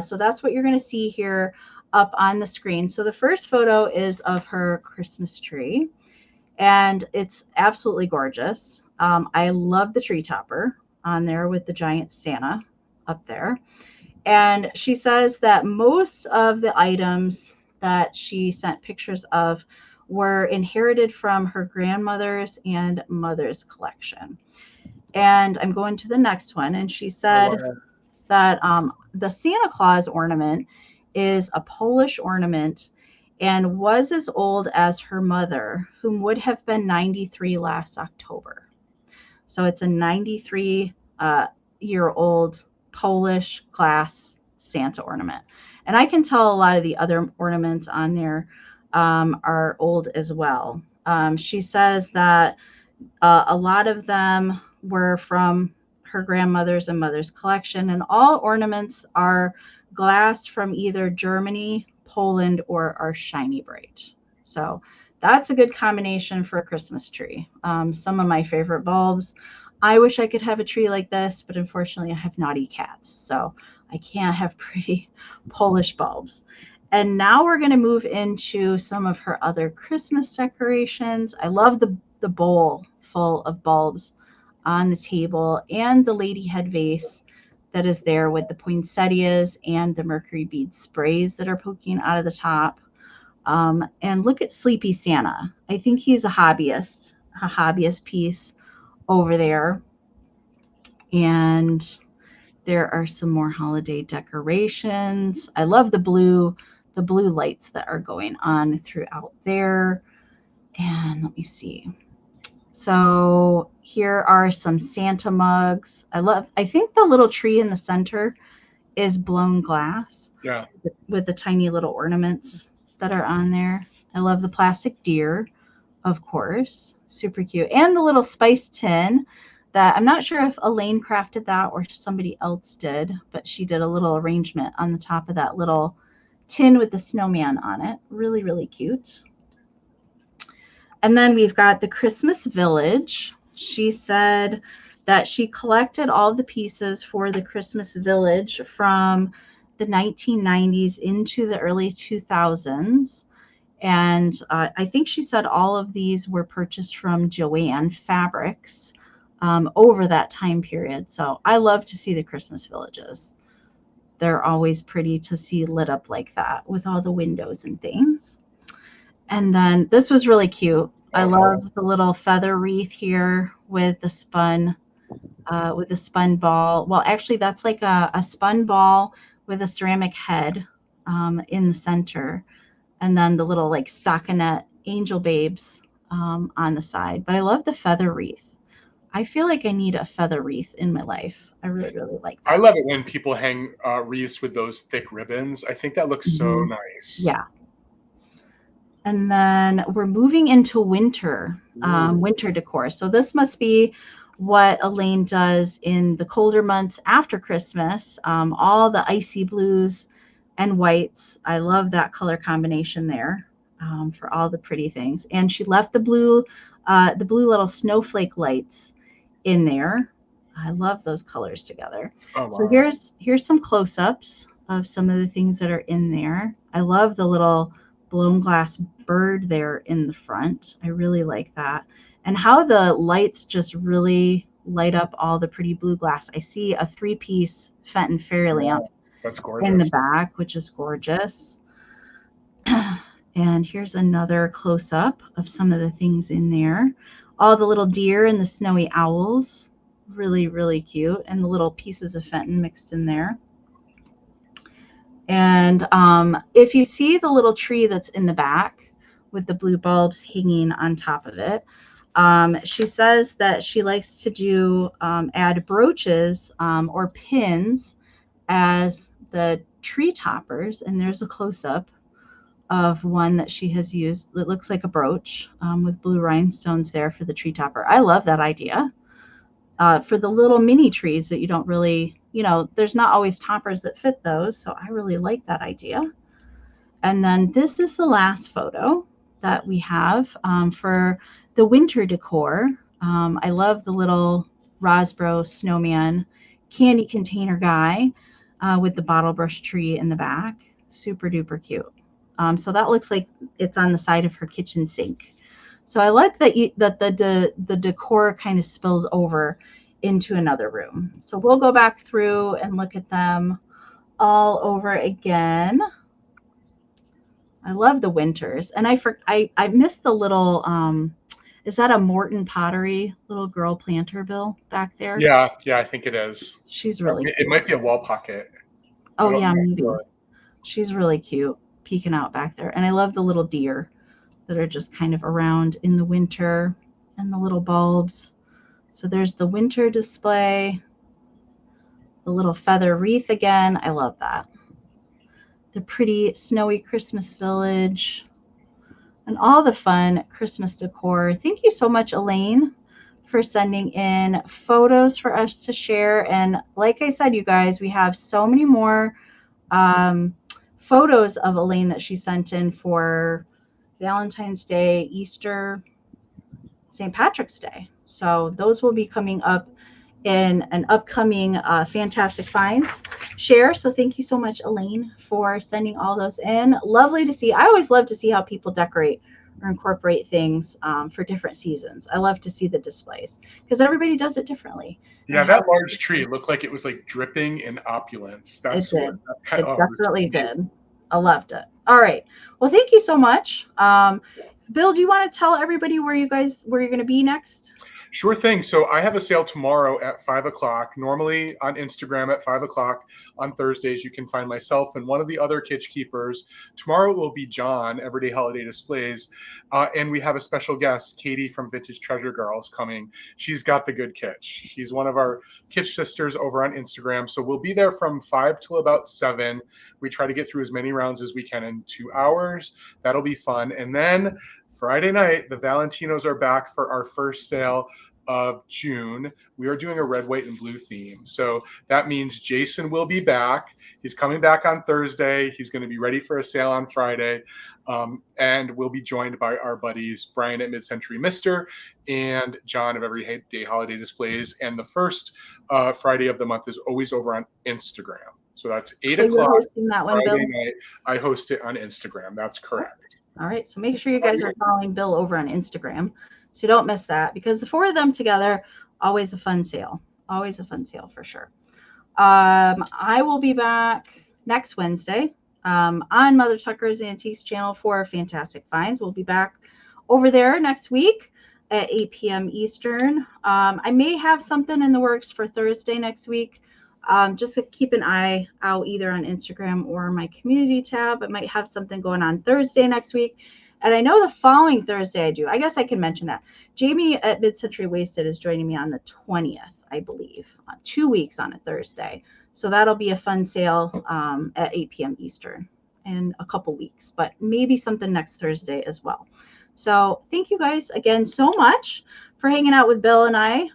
So that's what you're going to see here up on the screen. So the first photo is of her Christmas tree, and it's absolutely gorgeous. I love the tree topper on there with the giant Santa up there. And she says that most of the items that she sent pictures of were inherited from her grandmother's and mother's collection. And I'm going to the next one. And she said that the Santa Claus ornament is a Polish ornament and was as old as her mother, whom would have been 93 last October. So it's a 93-year-old Polish glass Santa ornament. And I can tell a lot of the other ornaments on there are old as well. She says that a lot of them were from her grandmother's and mother's collection, and all ornaments are glass from either Germany, Poland, or are shiny bright. So that's a good combination for a Christmas tree. Some of my favorite bulbs. I wish I could have a tree like this, but unfortunately I have naughty cats, so I can't have pretty Polish bulbs. And now we're going to move into some of her other Christmas decorations. I love the bowl full of bulbs on the table and the lady head vase that is there with the poinsettias and the mercury bead sprays that are poking out of the top. And look at Sleepy Santa. I think he's a hobbyist piece over there. And there are some more holiday decorations. I love the blue lights that are going on throughout there. And let me see. So here are some Santa mugs. I think the little tree in the center is blown glass. Yeah. With the tiny little ornaments that are on there. I love the plastic deer, of course. Super cute. And the little spice tin that I'm not sure if Elaine crafted that or somebody else did, but she did a little arrangement on the top of that little tin with the snowman on it. Really, really cute. And then we've got the Christmas Village. She said that she collected all the pieces for the Christmas Village from the 1990s into the early 2000s. And I think she said all of these were purchased from Joanne Fabrics over that time period. So I love to see the Christmas villages. They're always pretty to see lit up like that with all the windows and things. And then this was really cute. I love the little feather wreath here with the spun ball. Well, actually, that's like a spun ball with a ceramic head in the center, and then the little like stockinette angel babes on the side. But I love the feather wreath. I feel like I need a feather wreath in my life. I really, really like that. I love it when people hang wreaths with those thick ribbons. I think that looks so nice. Yeah. And then we're moving into winter, winter decor. So this must be what Elaine does in the colder months after Christmas. All the icy blues and whites. I love that color combination there for all the pretty things. And she left the blue little snowflake lights in there. I love those colors together. Oh, wow. So here's some close-ups of some of the things that are in there. I love the little blown glass bird there in the front. I really like that. And how the lights just really light up all the pretty blue glass. I see a 3-piece Fenton fairy lamp that's gorgeous in the back, which is gorgeous. And here's another close-up of some of the things in there. All the little deer and the snowy owls. Really, really cute. And the little pieces of Fenton mixed in there. And if you see the little tree that's in the back with the blue bulbs hanging on top of it, she says that she likes to do add brooches or pins as the tree toppers. And there's a close-up of one that she has used that looks like a brooch with blue rhinestones there for the tree topper. I love that idea. For the little mini trees that you don't really, there's not always toppers that fit those. So I really like that idea. And then this is the last photo that we have for the winter decor. I love the little Rosbro snowman candy container guy with the bottle brush tree in the back. Super duper cute. So that looks like it's on the side of her kitchen sink. So I like that the decor kind of spills over into another room. So we'll go back through and look at them all over again. I love the winters. And I missed the little, is that a Morton Pottery little girl planter, Bill, back there? Yeah, I think it is. She's really cute. It might be a wall pocket. Oh, yeah, maybe. She's really cute, peeking out back there. And I love the little deer that are just kind of around in the winter and the little bulbs. So there's the winter display, the little feather wreath again. I love that. The pretty snowy Christmas village and all the fun Christmas decor. Thank you so much, Elaine, for sending in photos for us to share. And like I said, you guys, we have so many more photos of Elaine that she sent in for Valentine's Day, Easter, St. Patrick's Day. So those will be coming up in an upcoming Fantastic Finds share. So thank you so much, Elaine, for sending all those in. Lovely to see. I always love to see how people decorate or incorporate things for different seasons. I love to see the displays because everybody does it differently. Yeah, that large tree looked like it was like dripping in opulence. It definitely did. I loved it. All right. Well, thank you so much. Bill, do you want to tell everybody where you're going to be next? Sure thing. So I have a sale tomorrow at 5 o'clock. Normally on Instagram at 5 o'clock on Thursdays, you can find myself and one of the other kitsch keepers. Tomorrow will be John, Everyday Holiday Displays. And we have a special guest, Katie from Vintage Treasure Girls, coming. She's got the good kitsch. She's one of our kitsch sisters over on Instagram. So we'll be there from 5 till about 7. We try to get through as many rounds as we can in 2 hours. That'll be fun. And then Friday night, the Valentinos are back for our first sale of June. We are doing a red, white, and blue theme. So that means Jason will be back. He's coming back on Thursday. He's going to be ready for a sale on Friday. And we'll be joined by our buddies, Brian at Mid-Century Mister and John of Everyday Holiday Displays. And the first Friday of the month is always over on Instagram. So that's 8 o'clock that one, Friday Bill? night. I host it on Instagram. That's correct. All right. So make sure you guys are following Bill over on Instagram so you don't miss that, because the four of them together, always a fun sale. Always a fun sale for sure. I will be back next Wednesday on Mother Tucker's Antiques channel for Fantastic Finds. We'll be back over there next week at 8 p.m. Eastern. I may have something in the works for Thursday next week. Just to keep an eye out either on Instagram or my community tab. I might have something going on Thursday next week. And I know the following Thursday I do. I guess I can mention that. Jamie at Mid-Century Wasted is joining me on the 20th, I believe, 2 weeks on a Thursday. So that'll be a fun sale at 8 p.m. Eastern in a couple weeks, but maybe something next Thursday as well. So thank you guys again so much for hanging out with Bill and I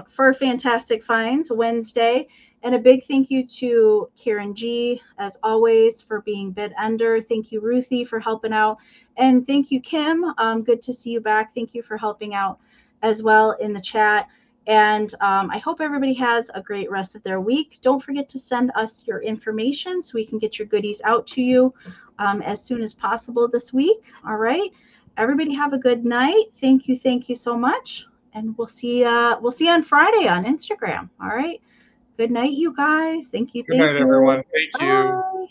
for Fantastic Finds Wednesday. And a big thank you to Karen G, as always, for being bid ender. Thank you, Ruthie, for helping out. And thank you, Kim. Good to see you back. Thank you for helping out as well in the chat. And I hope everybody has a great rest of their week. Don't forget to send us your information so we can get your goodies out to you as soon as possible this week. All right. Everybody have a good night. Thank you so much. And we'll see you on Friday on Instagram. All right. Good night, you guys. Thank you. Good night, everyone. Thank you. Bye.